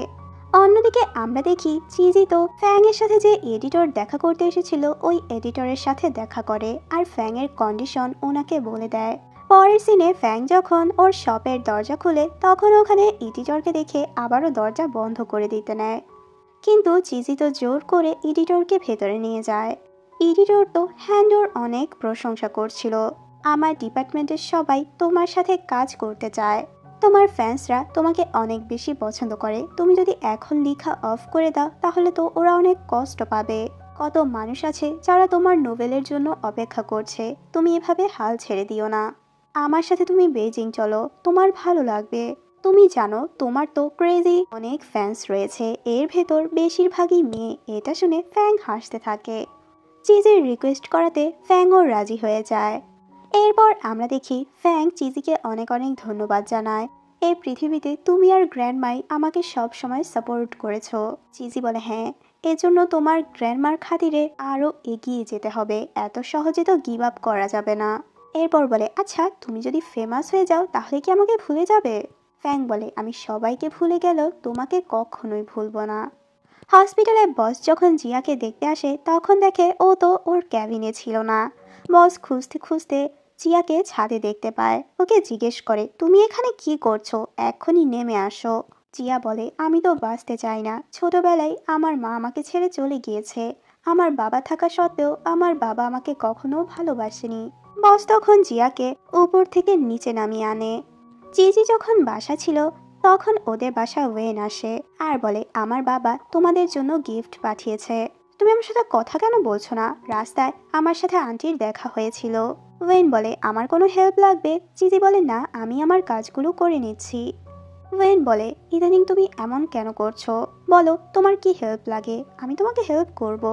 অন্যদিকে আমরা দেখি চিজি তো ফ্যাং এর সাথে যে এডিটর দেখা করতে এসেছিল ওই এডিটরের সাথে দেখা করে আর ফ্যাং এর কন্ডিশন ওনাকে বলে দেয়। পরের সিনে ফ্যাং যখন ওর শপের দরজা খুলে তখন ওখানে এডিটরকে দেখে আবারও দরজা বন্ধ করে দিতে নেয়, কিন্তু চিজি তো জোর করে এডিটরকে ভেতরে নিয়ে যায়। এডিটর তো হ্যান্ডোর অনেক প্রশংসা করছিল, আমার ডিপার্টমেন্টের সবাই তোমার সাথে কাজ করতে চায়, তোমার ফ্যান্সরা তোমাকে অনেক বেশি পছন্দ করে, তুমি যদি এখন লেখা অফ করে দাও তাহলে তো ওরা অনেক কষ্ট পাবে। কত মানুষ আছে যারা তোমার নোভেলের জন্য অপেক্ষা করছে, তুমি এভাবে হাল ছেড়ে দিও না। আমার সাথে তুমি বেজিং চলো, তোমার ভালো লাগবে। তুমি জানো তোমার তো ক্রেজি অনেক ফ্যান্স রয়েছে, এর ভেতর বেশিরভাগই মেয়ে। এটা শুনে ফ্যাং হাসতে থাকে। চিজির রিকোয়েস্ট করাতে ফ্যাংও রাজি হয়ে যায়। এরপর আমরা দেখি ফ্যাং চিজিকে অনেক অনেক ধন্যবাদ জানায়। এই পৃথিবীতে তুমি আর গ্র্যান্ডমাই আমাকে সব সময় সাপোর্ট করেছো। চিজি বলে, হ্যাঁ, এজন্য তোমার গ্র্যান্ডমার খাতিরে আরও এগিয়ে যেতে হবে, এত সহজে তো গিভ আপ করা যাবে না। এরপর বলে, আচ্ছা তুমি যদি ফেমাস হয়ে যাও তাহলে কি আমাকে ভুলে যাবে? ফ্যাং বলে, আমি সবাইকে ভুলে গেলেও তোমাকে কখনোই ভুলবো না। হসপিটালে বস যখন জিয়াকে দেখতে আসে তখন দেখে ও তো ওর ক্যাবিনে ছিল না। বস খুঁজতে খুঁজতে জিয়াকে ছাদে দেখতে পায়, ওকে জিজ্ঞেস করে, তুমি এখানে কি করছো, এক্ষুনি নেমে আসো। জিয়া বলে, আমি তো বাঁচতে চাই না, ছোটবেলায় আমার মা আমাকে ছেড়ে চলে গিয়েছে, আমার বাবা থাকা সত্ত্বেও আমার বাবা আমাকে কখনো ভালোবাসেনি। বস তখন জিয়াকে উপর থেকে নিচে নামিয়ে আনে। চিজি যখন বাসা ছিল তখন ওদের বাসা ওয়েন আসে আর বলে, আমার বাবা তোমাদের জন্য গিফট পাঠিয়েছে, তুমি আমার সাথে কথা কেন বলছো না? রাস্তায় আমার সাথে আন্টির দেখা হয়েছিল। ওয়েন বলে, আমার কোনো হেল্প লাগবে? চিজি বলে, না, আমি আমার কাজগুলো করে নিচ্ছি। ওয়েন বলে, ইদানিং তুমি এমন কেন করছো, বলো তোমার কি হেল্প লাগে, আমি তোমাকে হেল্প করব।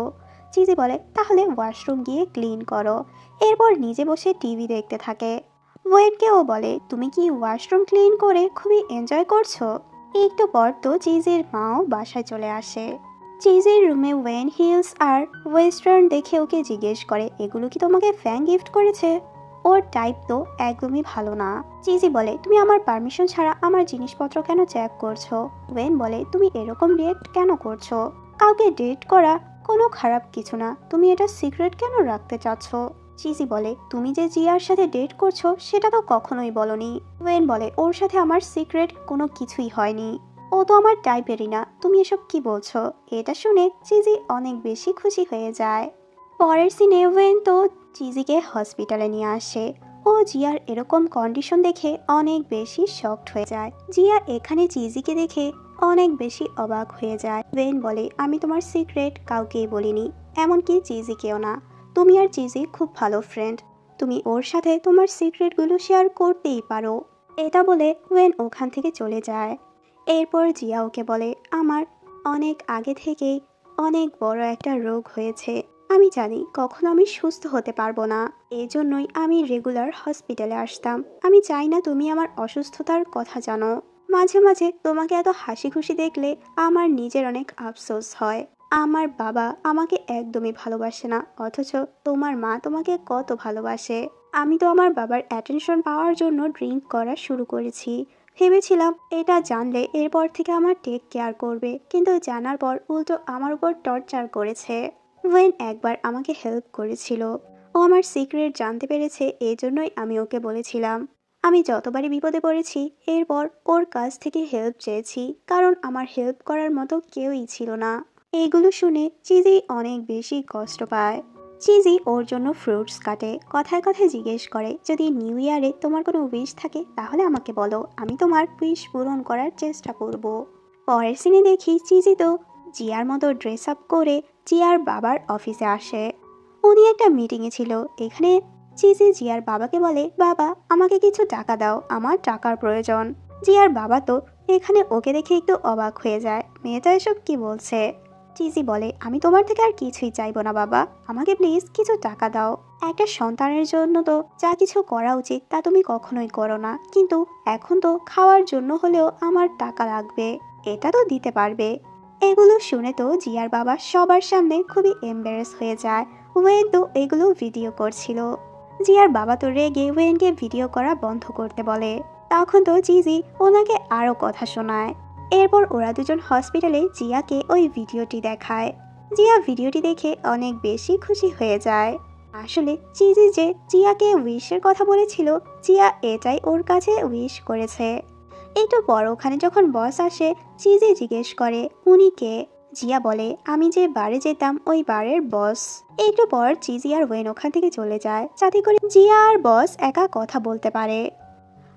চিজি বলে, তাহলে ওয়াশরুম গিয়ে ক্লিন করো। এরপর নিজে বসে টিভি দেখতে থাকে। ওয়েনকেও বলে, তুমি কি ওয়াশরুম ক্লিন করে খুবই এনজয় করছো? একটু পর তো চিজির মাও বাসায় চলে আসে। চিজির রুমে ওয়েন হিলস আর ওয়েস্টার্ন দেখে ওকে জিজ্ঞেস করে, এগুলো কি তোমাকে ফ্যাং গিফট করেছে? ওর টাইপ তো একদমই ভালো না। চিজি বলে, তুমি আমার পারমিশন ছাড়া আমার জিনিসপত্র কেন চেক করছো? ওয়েন বলে, তুমি এরকম রিয়েক্ট কেন করছো? কাউকে ডেট করা কোনো খারাপ কিছু না, তুমি এটা সিক্রেট কেন রাখতে চাচ্ছ? চিজি বলে, তুমি যে জিয়ার সাথে ডেট করছো সেটা তো কখনোই বলনি। ওয়েন বলে, ওর সাথে আমার সিক্রেট কোনো কিছুই হয়নি, ও তো আমার টাইপেরই না, তুমি এসব কি বলছো? এটা শুনে চিজি অনেক বেশি খুশি হয়ে যায়। পরের সিনে ওয়েন তো চিজিকে হসপিটালে নিয়ে আসে। ও জিয়ার এরকম কন্ডিশন দেখে অনেক বেশি শকড হয়ে যায়। জিয়া এখানে চিজিকে দেখে অনেক বেশি অবাক হয়ে যায়। ওয়েন বলে, আমি তোমার সিক্রেট কাউকেই বলিনি, এমনকি চিজিকেও না, তুমি আর চিজি খুব ভালো ফ্রেন্ড, তুমি ওর সাথে তোমার সিক্রেটগুলো শেয়ার করতেই পারো। এটা বলে ওয়েন ওখান থেকে চলে যায়। এরপর জিয়া ওকে বলে, আমার অনেক আগে থেকেই অনেক বড় একটা রোগ হয়েছে, আমি জানি কখনো আমি সুস্থ হতে পারবো না, এই জন্যই আমি রেগুলার হসপিটালে আসতাম। আমি চাই না তুমি আমার অসুস্থতার কথা জানো। মাঝে মাঝে তোমাকে এত হাসি খুশি দেখলে আমার নিজের অনেক আফসোস হয়। আমার বাবা আমাকে একদমই ভালোবাসে না, অথচ তোমার মা তোমাকে কত ভালোবাসে। আমি তো আমার বাবার অ্যাটেনশন পাওয়ার জন্য ড্রিঙ্ক করা শুরু করেছি, ভেবেছিলাম এটা জানলে এরপর থেকে আমার টেক কেয়ার করবে, কিন্তু জানার পর উল্টো আমার উপর টর্চার করেছে। ওয়েন একবার আমাকে হেল্প করেছিল, ও আমার সিক্রেট জানতে পেরেছে, এই জন্যই আমি ওকে বলেছিলাম। আমি যতবারই বিপদে পড়েছি এরপর ওর কাছ থেকে হেল্প চেয়েছি, কারণ আমার হেল্প করার মতো কেউই ছিল না। এইগুলো শুনে চিজি অনেক বেশি কষ্ট পায়। চিজি ওর জন্য ফ্রুটস কাটে, কথায় কথায় জিজ্ঞেস করে, যদি নিউ ইয়ারে তোমার কোনো উইশ থাকে তাহলে আমাকে বলো, আমি তোমার উইশ পূরণ করার চেষ্টা করব। পরের সিনে দেখি চিজি তো জিয়ার মতো ড্রেস আপ করে জিয়ার বাবার অফিসে আসে। উনি একটা মিটিংয়ে ছিল। এখানে চিজি জিয়ার বাবাকে বলে, বাবা আমাকে কিছু টাকা দাও, আমার টাকার প্রয়োজন। জিয়ার বাবা তো এখানে ওকে দেখে একটু অবাক হয়ে যায়, মেয়েটা এসব কি বলছে। চিজি বলে, আমি তোমার থেকে আর কিছুই চাইবো না বাবা, আমাকে প্লিজ কিছু টাকা দাও। একটা সন্তানের জন্য তো যা কিছু করা উচিত তা তুমি কখনোই করো না, কিন্তু এখন তো খাওয়ার জন্য হলেও আমার টাকা লাগবে, এটা তো দিতে পারবে। এগুলো শুনে তো জিয়ার বাবা সবার সামনে খুবই এম্বারেস হয়ে যায়। ওয়েন তো এগুলো ভিডিও করছিল। জিয়ার বাবা তো রেগে ওয়েনকে ভিডিও করা বন্ধ করতে বলে। তখন তো জিজি ওনাকে আরও কথা শোনায়। এরপর ওরা দুজন হসপিটালে জিয়াকে ওই ভিডিওটি দেখায়। জিয়া ভিডিওটি দেখে অনেক বেশি খুশি হয়ে যায়। আসলে জিজি যে জিয়াকে উইশের কথা বলেছিল, জিয়া এটাই ওর কাছে উইশ করেছে। একটু পর ওখানে যখন বস আসে, জিজি জিজ্ঞেস করে উনি কে। জিয়া বলে আমি যে বারে যেতাম ওই বারের বস। একটু পর জিজি আর ওয়েন ওখান থেকে চলে যায় যাতে করে জিয়া আর বস একা কথা বলতে পারে।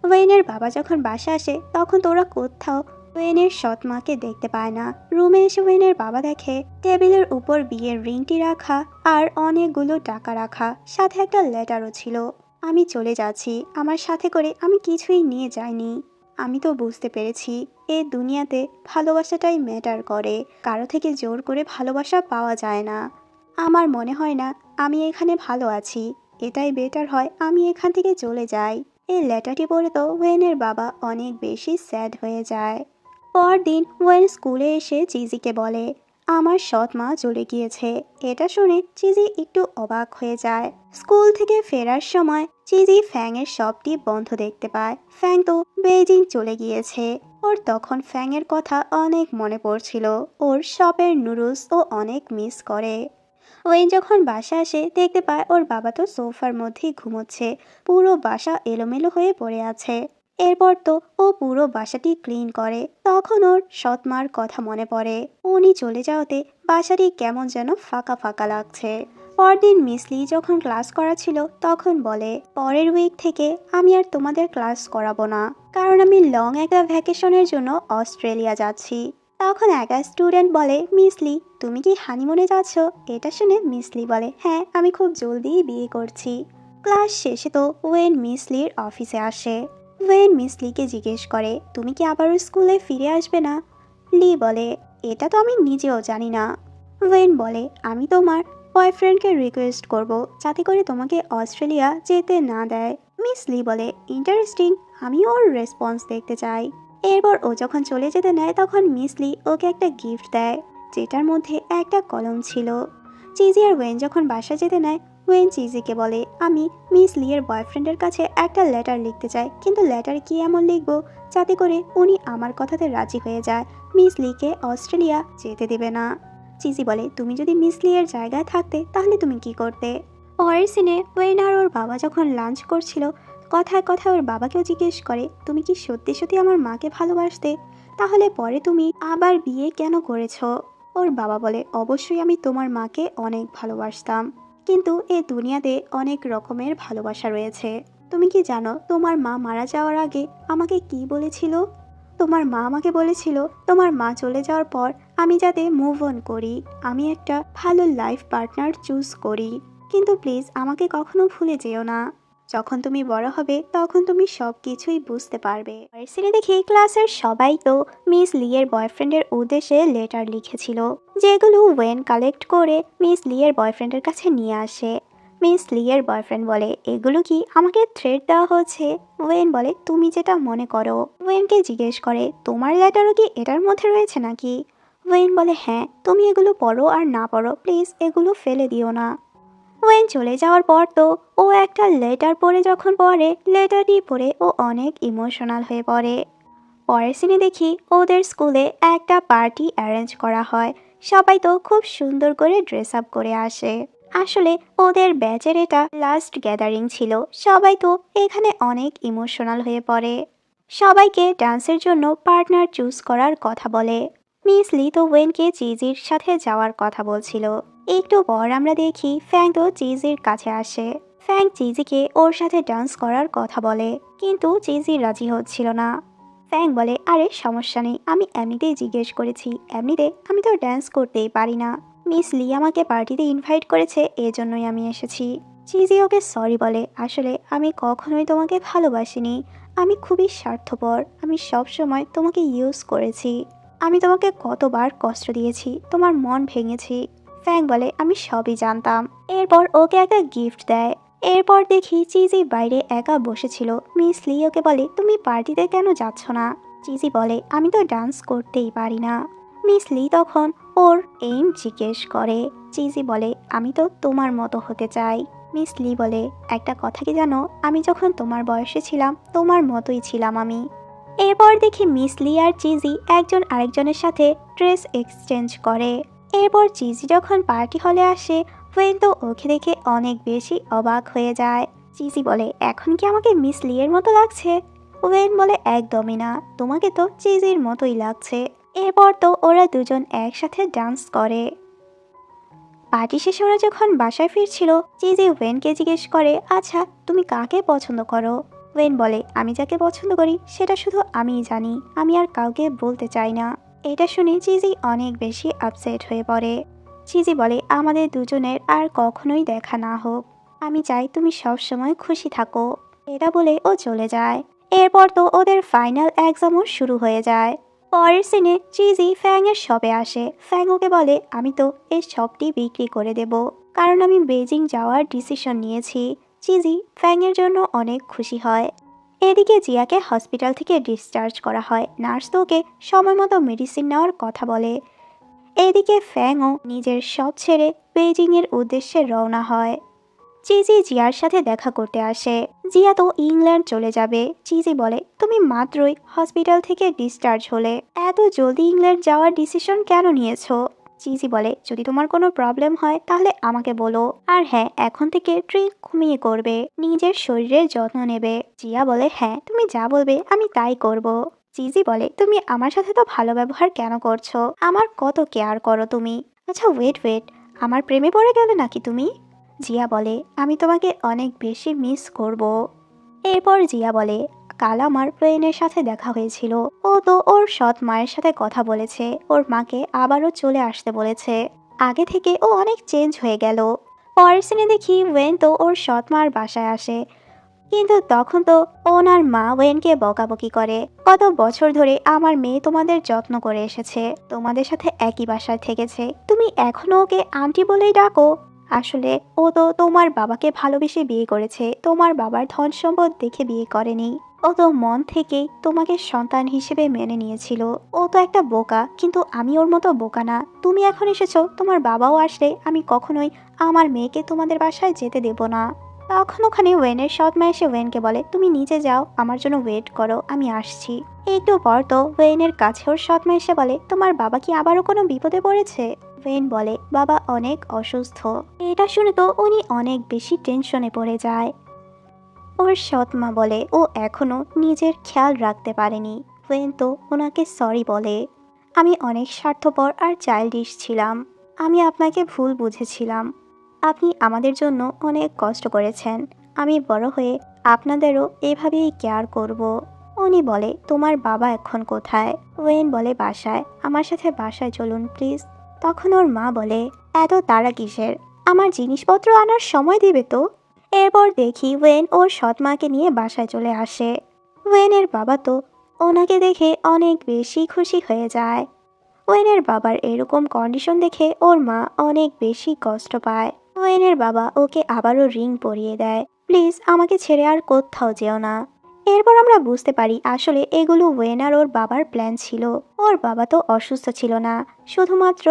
ওয়েনের বাবা যখন বাসা আসে তখন তো ওরা কোথাও ওয়েনের সৎ মাকে দেখতে পায় না। রুমে এসে ওয়েনের বাবা দেখে টেবিলের উপর বিয়ের রিংটি রাখা আর অনেকগুলো টাকা রাখা, সাথে একটা লেটারও ছিল। আমি চলে যাচ্ছি, আমার সাথে করে আমি কিছুই নিয়ে যাইনি। আমি তো বুঝতে পেরেছি এ দুনিয়াতে ভালোবাসাটাই ম্যাটার করে, কারো থেকে জোর করে ভালোবাসা পাওয়া যায় না। আমার মনে হয় না আমি এখানে ভালো আছি, এটাই বেটার হয় আমি এখান থেকে চলে যাই। এই লেটারটি পড়ে তো ওয়েনের বাবা অনেক বেশি স্যাড হয়ে যায়। পরদিন ওয়েন স্কুলে এসে চিজিকে বলে আমার সৎ মা চলে গিয়েছে। এটা শুনে চিজি একটু অবাক হয়ে যায়। স্কুল থেকে ফেরার সময় চিজি ফ্যাংয়ের শপটি বন্ধ দেখতে পায়। ফ্যাং তো বেইজিং চলে গিয়েছে। ওর তখন ফ্যাংয়ের কথা অনেক মনে পড়ছিল। ওর শপের নুডলস ও অনেক মিস করে। ওয়েন যখন বাসা আসে দেখতে পায় ওর বাবা তো সোফার মধ্যেই ঘুমোচ্ছে। পুরো বাসা এলোমেলো হয়ে পড়ে আছে। এরপর তো ও পুরো বাসাটি ক্লিন করে। তখন ওর সৎ মার কথা মনে পড়ে। উনি চলে যাওয়াতে বাসাটি কেমন যেন ফাঁকা ফাঁকা লাগছে। পরদিন মিসলি যখন ক্লাস করা ছিল তখন বলে পরের উইক থেকে আমি আর তোমাদের ক্লাস করাবো না, কারণ আমি লং একটা ভ্যাকেশনের জন্য অস্ট্রেলিয়া যাচ্ছি। তখন একা স্টুডেন্ট বলে মিসলি তুমি কি হানিমুনে যাচ্ছ? এটা শুনে মিসলি বলে হ্যাঁ, আমি খুব জলদিই বিয়ে করছি। ক্লাস শেষে তো ওয়েন মিসলির অফিসে আসে। ওয়েন মিসলিকে জিজ্ঞেস করে তুমি কি আবারও স্কুলে ফিরে আসবে না? লি বলে এটা তো আমি নিজেও জানি না। ওয়েন বলে আমি তোমার বয়ফ্রেন্ডকে রিকোয়েস্ট করব যাতে করে তোমাকে অস্ট্রেলিয়া যেতে না দেয়। মিস লি বলে ইন্টারেস্টিং, আমি ওর রেসপন্স দেখতে চাই। এরপর ও যখন চলে যেতে নেয় তখন মিস লি ওকে একটা গিফট দেয়, যেটার মধ্যে একটা কলম ছিল। চিজি আর ওয়েন যখন বাসা যেতে নেয় ওয়েন চিজিকে বলে আমি মিস লি এর বয়ফ্রেন্ডের কাছে একটা লেটার লিখতে চাই, কিন্তু লেটার কি এমন লিখবো যাতে করে উনি আমার কথাতে রাজি হয়ে যায়, মিস লিকে অস্ট্রেলিয়া যেতে দেবে না। চিজি বলে তুমি যদি মিস লি এর জায়গায় থাকতে তাহলে তুমি কি করতে? পরের সিনে ওয়েন আর ওর বাবা যখন লাঞ্চ করছিল কথায় কথায় ওর বাবাকেও জিজ্ঞেস করে তুমি কি সত্যি সত্যি আমার মাকে ভালোবাসতে? তাহলে পরে তুমি আবার বিয়ে কেন করেছো? ওর বাবা বলে অবশ্যই আমি তোমার মাকে অনেক ভালোবাসতাম, কিন্তু এ দুনিয়াতে অনেক রকমের ভালোবাসা রয়েছে। তুমি কি জানো তোমার মা মারা যাওয়ার আগে আমাকে কি বলেছিল? তোমার মা আমাকে বলেছিল তোমার মা চলে যাওয়ার পর আমি যাতে মুভ অন করি, আমি একটা ভালো লাইফ পার্টনার চুজ করি, কিন্তু প্লিজ আমাকে কখনো ভুলে যেও না। যখন তুমি বড় হবে তখন তুমি সব কিছুই বুঝতে পারবে। সিনে দেখি ক্লাসের সবাই তো মিস লি এর বয়ফ্রেন্ডের উদ্দেশ্যে লেটার লিখেছিল, যেগুলো ওয়েন কালেক্ট করে মিস লি এর বয়ফ্রেন্ডের কাছে নিয়ে আসে। মিস লি এর বয়ফ্রেন্ড বলে এগুলো কি আমাকে থ্রেট দেওয়া হচ্ছে? ওয়েন বলে তুমি যেটা মনে করো। ওয়েনকে জিজ্ঞেস করে তোমার লেটারও কি এটার মধ্যে রয়েছে নাকি? ওয়েন বলে হ্যাঁ, তুমি এগুলো পড়ো আর না পড়ো প্লিজ এগুলো ফেলে দিও না। ওয়েন চলে যাওয়ার পর তো ও একটা লেটার পড়ে, যখন পড়ে লেটারটি পড়ে ও অনেক ইমোশনাল হয়ে পড়ে। পরের সিনে দেখি ওদের স্কুলে একটা পার্টি অ্যারেঞ্জ করা হয়। সবাই তো খুব সুন্দর করে ড্রেস আপ করে আসে। আসলে ওদের ব্যাচের এটা লাস্ট গ্যাদারিং ছিল। সবাই তো এখানে অনেক ইমোশনাল হয়ে পড়ে। সবাইকে ডান্সের জন্য পার্টনার চুজ করার কথা বলে। মিস লি তো ওয়েনকে চিজির সাথে যাওয়ার কথা বলছিল। একটু পর আমরা দেখি ফ্যাং তো চিজির কাছে আসে। ফ্যাং চিজিকে ওর সাথে ডান্স করার কথা বলে, কিন্তু চিজি রাজি হচ্ছিল না। ফ্যাং বলে আরে সমস্যা নেই, আমি এমনিতেই জিজ্ঞেস করেছি, এমনিতে আমি তো ডান্স করতেই পারি না। মিস লি আমাকে পার্টিতে ইনভাইট করেছে, এজন্যই আমি এসেছি। চিজি ওকে সরি বলে আসলে আমি কখনোই তোমাকে ভালোবাসিনি, আমি খুবই স্বার্থপর, আমি সব সময় তোমাকে ইউজ করেছি, আমি তোমাকে কতবার কষ্ট দিয়েছি, তোমার মন ভেঙেছি। ফ্যাং বলে আমি সবই জানতাম। এরপর ওকে একটা গিফট দেয়। এরপর দেখি চিজি বাইরে একা বসেছিল। মিস লি ওকে বলে তুমি পার্টিতে কেন যাচ্ছ না? চিজি বলে আমি তো ডান্স করতেই পারি না। মিস লি তখন ওর এইম জিজ্ঞেস করে। চিজি বলে, আমি তো তোমার মতো হতে চাই। মিস লি বলে, একটা কথা কি জানো, আমি যখন তোমার বয়সে ছিলাম তোমার মতোই ছিলাম আমি। এরপর দেখি মিস লি আর চিজি একজন আরেকজনের সাথে ড্রেস এক্সচেঞ্জ করে। এরপর চিজি যখন পার্টি হলে আসে, ওয়েন তো ওকে দেখে অনেক বেশি অবাক হয়ে যায়। চিজি বলে, এখন কি আমাকে মিস লি এর মতো লাগছে? ওয়েন বলে, একদমই না, তোমাকে তো চিজির মতোই লাগছে। এরপর তো ওরা দুজন একসাথে ডান্স করে। পার্টি শেষে ওরা যখন বাসায় ফিরছিল, চিজি ওয়েনকে জিজ্ঞেস করে, আচ্ছা তুমি কাকে পছন্দ করো? ওয়েন বলে, আমি যাকে পছন্দ করি সেটা শুধু আমিই জানি, আমি আর কাউকে বলতে চাই না। এটা শুনে চিজি অনেক বেশি আপসেট হয়ে পড়ে। চিজি বলে, আমাদের দুজনের আর কখনোই দেখা না হোক, আমি চাই তুমি সবসময় খুশি থাকো। এটা বলে ও চলে যায়। এরপর তো ওদের ফাইনাল এক্সামও শুরু হয়ে যায়। পরের সিনে চিজি ফ্যাং এর শপে আসে। ফ্যাং ওকে বলে, আমি তো এই শপটি বিক্রি করে দেব, কারণ আমি বেজিং যাওয়ার ডিসিশন নিয়েছি। চিজি ফ্যাং এর জন্য অনেক খুশি হয়। এদিকে জিয়াকে হসপিটাল থেকে ডিসচার্জ করা হয়। নার্স তো ওকে সময় মতো মেডিসিন নেওয়ার কথা বলে। এদিকে ফ্যাংও নিজের শপ ছেড়ে বেজিং এর উদ্দেশ্যে রওনা হয়। চিজি জিয়ার সাথে দেখা করতে আসে। জিয়া তো ইংল্যান্ড চলে যাবে। চিজি বলে, তুমি মাত্রই হসপিটাল থেকে ডিসচার্জ হলে, এত জলদি ইংল্যান্ড যাওয়ার ডিসিশন কেন নিয়েছো? চিজি বলে, যদি তোমার কোনো প্রবলেম হয় তাহলে আমাকে বলো, আর হ্যাঁ, এখন থেকে ড্রিঙ্ক কমিয়ে করবে, নিজের শরীরের যত্ন নেবে। জিয়া বলে, হ্যাঁ তুমি যা বলবে আমি তাই করব। চিজি বলে, তুমি আমার সাথে তো ভালো ব্যবহার কেন করছো? আমার কত কেয়ার করো তুমি। আচ্ছা ওয়েট ওয়েট, আমার প্রেমে পড়ে গেলে নাকি তুমি? জিয়া বলে, আমি তোমাকে অনেক বেশি মিস করব। এরপর জিয়া বলে, কাল আমার প্লেনের সাথে দেখা হয়েছিল, ও তো ওর সৎ মায়ের সাথে কথা বলেছে, ওর মাকে আবারও চলে আসতে বলেছে। আগে থেকে ও অনেক চেঞ্জ হয়ে গেল। পরের সিনে দেখি ওয়েন তো ওর সৎ মার বাসায় আসে, কিন্তু তখন তো ওনার মা ওয়েনকে বকাবকি করে, কত বছর ধরে আমার মেয়ে তোমাদের যত্ন করে এসেছে, তোমাদের সাথে একই বাসায় থেকেছে, তুমি এখনো ওকে আন্টি বলেই ডাকো? আসলে ও তো তোমার বাবাকে ভালোবেসে বিয়ে করেছে, তোমার বাবার ধন সম্পদ দেখে বিয়ে করেনি। ও তো মন থেকেই তোমাকে সন্তান হিসেবে মেনে নিয়েছিল। ও তো একটা বোকা, কিন্তু আমি ওর মতো বোকা না। তুমি এখন এসেছো, তোমার বাবাও আসলে আমি কখনোই আমার মেয়েকে তোমাদের বাসায় যেতে দেব না। তখন ওখানে ওয়েনের সৎ মা এসে ওয়েনকে বলে, তুমি নিচে যাও, আমার জন্য ওয়েট করো, আমি আসছি। একটু পর তো ওয়েনের কাছে ওর সৎ মা এসে বলে, তোমার বাবা কি আবারও কোনো বিপদে পড়েছে? ওয়েন বলে, বাবা অনেক অসুস্থ। এটা শুনে তো উনি অনেক বেশি টেনশনে পড়ে যায়। ওর সৎ মা বলে, ও এখনো নিজের খেয়াল রাখতে পারেনি। ওয়েন তো ওনাকে সরি বলে, আমি অনেক স্বার্থপর আর চাইল্ডিশ ছিলাম, আমি আপনাকে ভুল বুঝেছিলাম, আপনি আমাদের জন্য অনেক কষ্ট করেছেন, আমি বড় হয়ে আপনাদেরও এভাবেই কেয়ার করব। উনি বলে, তোমার বাবা এখন কোথায়? ওয়েন বলে, বাসায়, আমার সাথে বাসায় চলুন প্লিজ। তখন ওর মা বলে, এত তাড়া কিসের, আমার জিনিসপত্র আনার সময় দিবে তো। এরপর দেখি ওয়েন ওর সৎ মাকে নিয়ে বাসায় চলে আসে। ওয়েনের বাবা তো ওনাকে দেখে অনেক বেশি খুশি হয়ে যায়। ওয়েনের বাবার এরকম কন্ডিশন দেখে ওর মা অনেক বেশি কষ্ট পায়। ওয়েনের বাবা ওকে আবারও রিং পরিয়ে দেয়, প্লিজ আমাকে ছেড়ে আর কোথাও যেও না। এরপর আমরা বুঝতে পারি আসলে এগুলো ওয়েন আর ওর বাবার প্ল্যান ছিল। ওর বাবা তো অসুস্থ ছিল না, শুধুমাত্র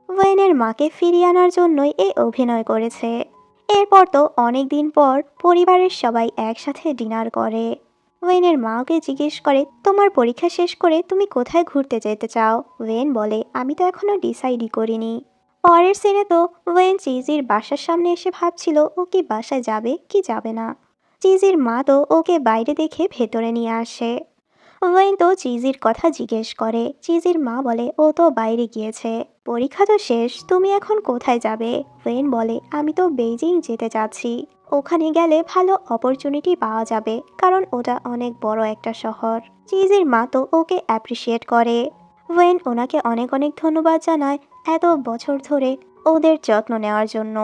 ওয়েনের মাকে ফিরিয়ে আনার জন্যই এই অভিনয় করেছে। এরপর তো অনেক দিন পর পরিবারের সবাই একসাথে ডিনার করে। ওয়েনের মা ওকে জিজ্ঞেস করে, তোমার পরীক্ষা শেষ করে তুমি কোথায় ঘুরতে যেতে চাও? ওয়েন বলে, আমি তো এখনো ডিসাইডই করিনি। পরের সিনে তো ওয়েন চিজির বাসার সামনে এসে ভাবছিল ও কি বাসায় যাবে কি যাবে না। চিজির মা তো ওকে বাইরে দেখে ভেতরে নিয়ে আসে। ওয়েন তো চিজির কথা জিজ্ঞেস করে। চিজির মা বলে, ও তো বাইরে গিয়েছে, পরীক্ষা তো শেষ, তুমি এখন কোথায় যাবে? ওয়েন বলে, আমি তো বেইজিং যেতে চাচ্ছি, ওখানে গেলে ভালো অপরচুনিটি পাওয়া যাবে, কারণ ওটা অনেক বড় একটা শহর। চিজির মা তো ওকে অ্যাপ্রিসিয়েট করে। ওয়েন ওনাকে অনেক অনেক ধন্যবাদ জানায় এত বছর ধরে ওদের যত্ন নেওয়ার জন্য।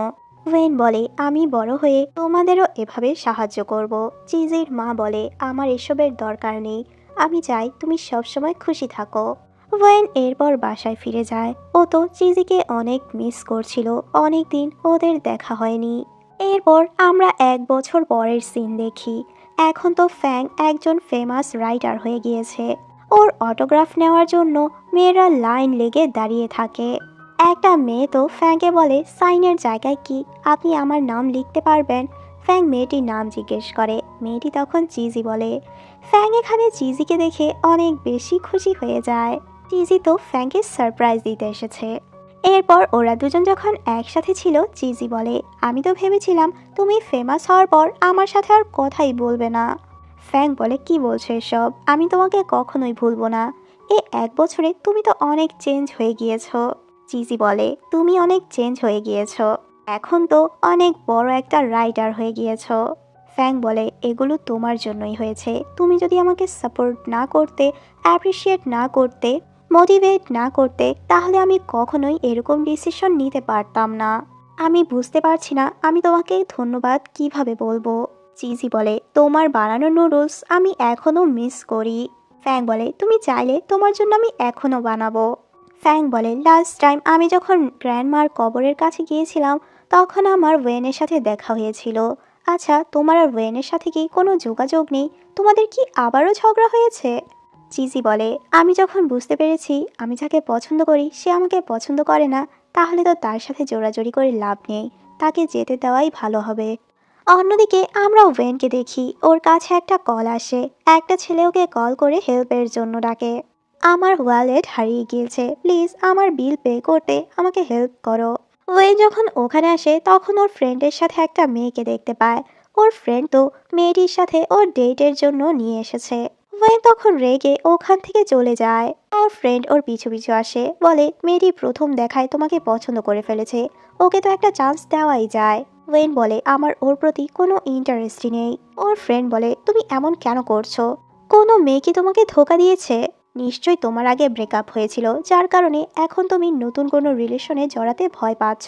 ওয়েন বলে, আমি বড় হয়ে তোমাদেরও এভাবে সাহায্য করব। চিজির মা বলে, আমার এসবের দরকার নেই, আমি চাই তুমি সবসময় খুশি থাকো। ওয়েন এরপর বাসায় ফিরে যায়। ও তো চিজিকে অনেক মিস করছিল, অনেক দিন ওদের দেখা হয়নি। এরপর আমরা 1 বছর পরের সিন দেখি। এখন তো ফ্যাং একজন ফেমাস রাইটার হয়ে গিয়েছে। ওর অটোগ্রাফ নেওয়ার জন্য মেয়েরা লাইন লেগে দাঁড়িয়ে থাকে। একটা মেয়ে তো ফ্যাংকে বলে, সাইনের জায়গায় কি আপনি আমার নাম লিখতে পারবেন? ফ্যাং মেয়েটির নাম জিজ্ঞেস করে। মেয়েটি তখন চিজি বলে। ফ্যাং এখানে চিজিকে দেখে অনেক বেশি খুশি হয়ে যায়। চিজি তো ফ্যাংকে সারপ্রাইজ দিতে এসেছে। এরপর ওরা দুজন যখন একসাথে ছিল, চিজি বলে, আমি তো ভেবেছিলাম তুমি ফেমাস হওয়ার পর আমার সাথে আর কথাই বলবে না। ফ্যাং বলে, কি বলছো এসব? আমি তোমাকে কখনোই ভুলবো না। এই 1 বছরে তুমি তো অনেক চেঞ্জ হয়ে গিয়েছো। চিজি বলে, তুমি অনেক চেঞ্জ হয়ে গিয়েছো, এখন তো অনেক বড় একটা রাইটার হয়ে গিয়েছো। ফ্যাং বলে, এগুলো তোমার জন্যই হয়েছে। তুমি যদি আমাকে সাপোর্ট না করতে, অ্যাপ্রিসিয়েট না করতে, মোটিভেট না করতে, তাহলে আমি কখনোই এরকম ডিসিশন নিতে পারতাম না। আমি বুঝতে পারছি না আমি তোমাকে ধন্যবাদ কিভাবে বলবো। চিজি বলে, তোমার বানানো নুডলস আমি এখনো মিস করি। ফ্যাং বলে, তুমি চাইলে তোমার জন্য আমি এখনো বানাবো। ফ্যাং বলে, লাস্ট টাইম আমি যখন গ্র্যান্ডমার কবরের কাছে গিয়েছিলাম তখন আমার ওয়েনের সাথে দেখা হয়েছিল। আচ্ছা, তোমার আর ওয়েনের সাথে কি কোনো যোগাযোগ নেই? তোমাদের কি আবারও ঝগড়া হয়েছে? চিজি বলে, আমি যখন বুঝতে পেরেছি আমি যাকে পছন্দ করি সে আমাকে পছন্দ করে না, তাহলে তো তার সাথে জোরাজোরি করে লাভ নেই, তাকে যেতে দেওয়াই ভালো হবে। অন্যদিকে আমরা ওয়েনকে দেখি, ওর কাছে একটা কল আসে। একটা ছেলে ওকে কল করে হেল্পের জন্য ডাকে। আমার ওয়ালেট হারিয়ে গিয়েছে, প্লিজ আমার বিল পে করতে আমাকে হেল্প করো। ওয়েন যখন ওখানে আসে তখন ওর ফ্রেন্ডের সাথে একটা মেয়েকে দেখতে পায়। ওর ফ্রেন্ড তো মেয়েটির সাথে ওর ডেটের জন্য নিয়ে এসেছে। ওয়েন তখন রেগে ওখান থেকে চলে যায়। ওর ফ্রেন্ড ওর পিছু পিছু আসে, বলে, মেয়েটি প্রথম দেখায় তোমাকে পছন্দ করে ফেলেছে, ওকে তো একটা চান্স দেওয়াই যায়। ওয়েন বলে, আমার ওর প্রতি কোনো ইন্টারেস্টই নেই। ওর ফ্রেন্ড বলে, তুমি এমন কেন করছো? কোনো মেয়ে কি তোমাকে ধোকা দিয়েছে? নিশ্চয়ই তোমার আগে ব্রেকআপ হয়েছিল, যার কারণে এখন তুমি নতুন কোনো রিলেশনে জড়াতে ভয় পাচ্ছ।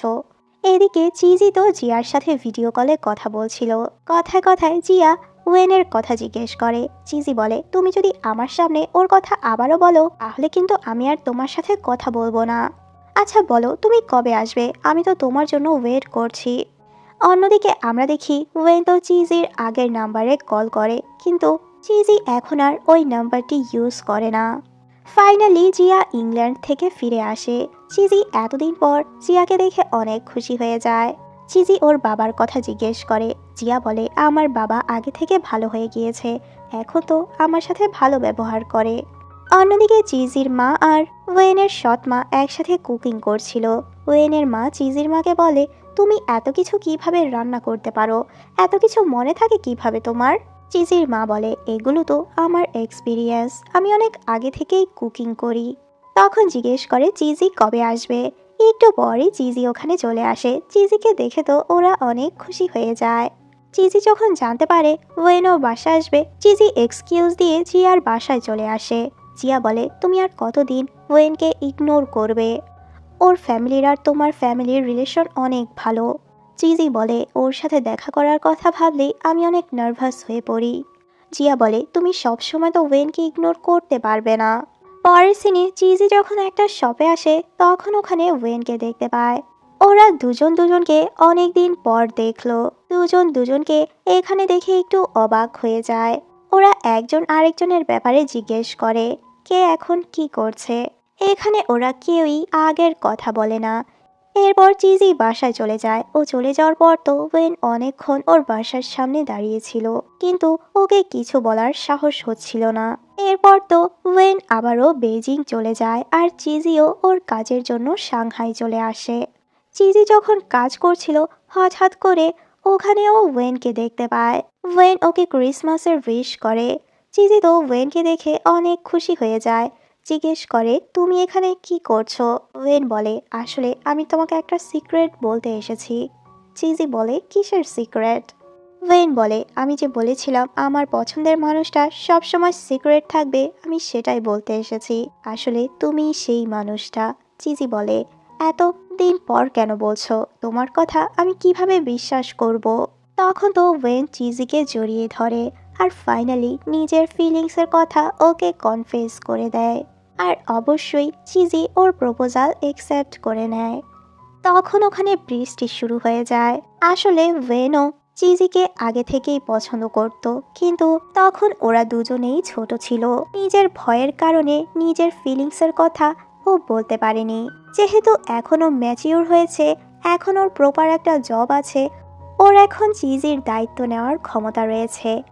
এদিকে চিজি তো জিয়ার সাথে ভিডিও কলে কথা বলছিল। কথায় কথায় জিয়া ওয়েনের কথা জিজ্ঞেস করে। চিজি বলে, তুমি যদি আমার সামনে ওর কথা আবারও বলো তাহলে কিন্তু আমি আর তোমার সাথে কথা বলবো না। আচ্ছা বলো, তুমি কবে আসবে? আমি তো তোমার জন্য ওয়েট করছি। অন্যদিকে আমরা দেখি ওয়েন তো চিজির আগের নাম্বারে কল করে, কিন্তু চিজি এখন আর ওই নাম্বারটি ইউজ করে না। ফাইনালি জিয়া ইংল্যান্ড থেকে ফিরে আসে। চিজি এতদিন পর জিয়াকে দেখে অনেক খুশি হয়ে যায়। চিজি ওর বাবার কথা জিজ্ঞেস করে। জিয়া বলে, আমার বাবা আগে থেকে ভালো হয়ে গিয়েছে, এখন তো আমার সাথে ভালো ব্যবহার করে। অন্যদিকে চিজির মা আর ওয়েনের সৎ মা একসাথে কুকিং করছিল। ওয়েনের মা চিজির মাকে বলে, তুমি এত কিছু কিভাবে রান্না করতে পারো? এত কিছু মনে থাকে কিভাবে তোমার? চিজির মা বলে, এগুলো তো আমার এক্সপিরিয়েন্স, আমি অনেক আগে থেকেই কুকিং করি। তখন জিজ্ঞেস করে চিজি কবে আসবে। একটু পরই চিজি ওখানে চলে আসে। চিজিকে দেখে তো ওরা অনেক খুশি হয়ে যায়। চিজি যখন জানতে পারে ওয়েনও বাসা আসবে, চিজি এক্সকিউজ দিয়ে জিয়ার বাসায় চলে আসে। জিয়া বলে, তুমি আর কতদিন ওয়েনকে ইগনোর করবে? ওর ফ্যামিলির আর তোমার ফ্যামিলির রিলেশন অনেক ভালো। চিজি বলে, ওর সাথে দেখা করার কথা ভাবলেই আমি অনেক নার্ভাস হয়ে পড়ি। জিয়া বলে, তুমি সবসময় তো ওয়েনকে ইগনোর করতে পারবে না। পরের সিনে চিজি যখন একটা শপে আসে তখন ওখানে ওয়েনকে দেখতে পায়। ওরা দুজন দুজনকে অনেক দিন পর দেখলো। দুজন দুজনকে এখানে দেখে একটু অবাক হয়ে যায়। ওরা একজন আরেকজনের ব্যাপারে জিজ্ঞেস করে, কে এখন কি করছে। এখানে ওরা কেউই আগের কথা বলে না। এরপর চিজি বাসায় চলে যায়। ও চলে যাওয়ার পর তো ওয়েন অনেকক্ষণ ওর বাসার সামনে দাঁড়িয়েছিল, কিন্তু ওকে কিছু বলার সাহস হচ্ছিল না। এরপর তো ওয়েন আবারও বেজিং চলে যায় আর চিজিও ওর কাজের জন্য সাংহাই চলে আসে। চিজি যখন কাজ করছিল হঠাৎ করে ওখানেও ওয়েনকে দেখতে পায়। ওয়েন ওকে ক্রিসমাসের উইশ করে। চিজি তো ওয়েনকে দেখে অনেক খুশি হয়ে যায়। জিজ্ঞেস করে, তুমি এখানে কি করছো? ওয়েন বলে, আসলে আমি তোমাকে একটা সিক্রেট বলতে এসেছি। চিজি বলে, কিসের সিক্রেট? ওয়েন বলে, আমি যে বলেছিলাম আমার পছন্দের মানুষটা সবসময় সিক্রেট থাকবে, আমি সেটাই বলতে এসেছি। আসলে তুমি সেই মানুষটা। চিজি বলে, এত দিন পর কেন বলছো? তোমার কথা আমি কিভাবে বিশ্বাস করব? তখন তো ওয়েন চিজিকে জড়িয়ে ধরে আর ফাইনালি নিজের ফিলিংসের কথা ওকে কনফেস করে দেয়। আর অবশ্যই চিজি ওর প্রপোজাল একসেপ্ট করে নেয়। তখন ওখানে বৃষ্টি শুরু হয়ে যায়। আসলে ওয়েনও চিজিকে আগে থেকেই পছন্দ করত, কিন্তু তখন ওরা দুজনেই ছোট ছিল। নিজের ভয়ের কারণে নিজের ফিলিংসের কথা ও বলতে পারেনি। যেহেতু এখনো ম্যাচিওর হয়েছে, এখন ওর প্রপার একটা জব আছে, ওর এখন চিজির দায়িত্ব নেওয়ার ক্ষমতা রয়েছে।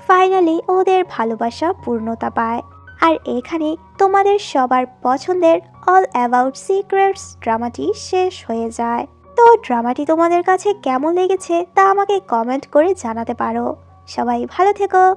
ফাইনালি ওদের ভালোবাসা পূর্ণতা পায়। আর এখানে তোমাদের সবার পছন্দের অল অ্যাবাউট সিক্রেটস ড্রামাটি শেষ হয়ে যায়। তো ড্রামাটি তোমাদের কাছে কেমন লেগেছে তা আমাকে কমেন্ট করে জানাতে পারো। সবাই ভালো থেকো।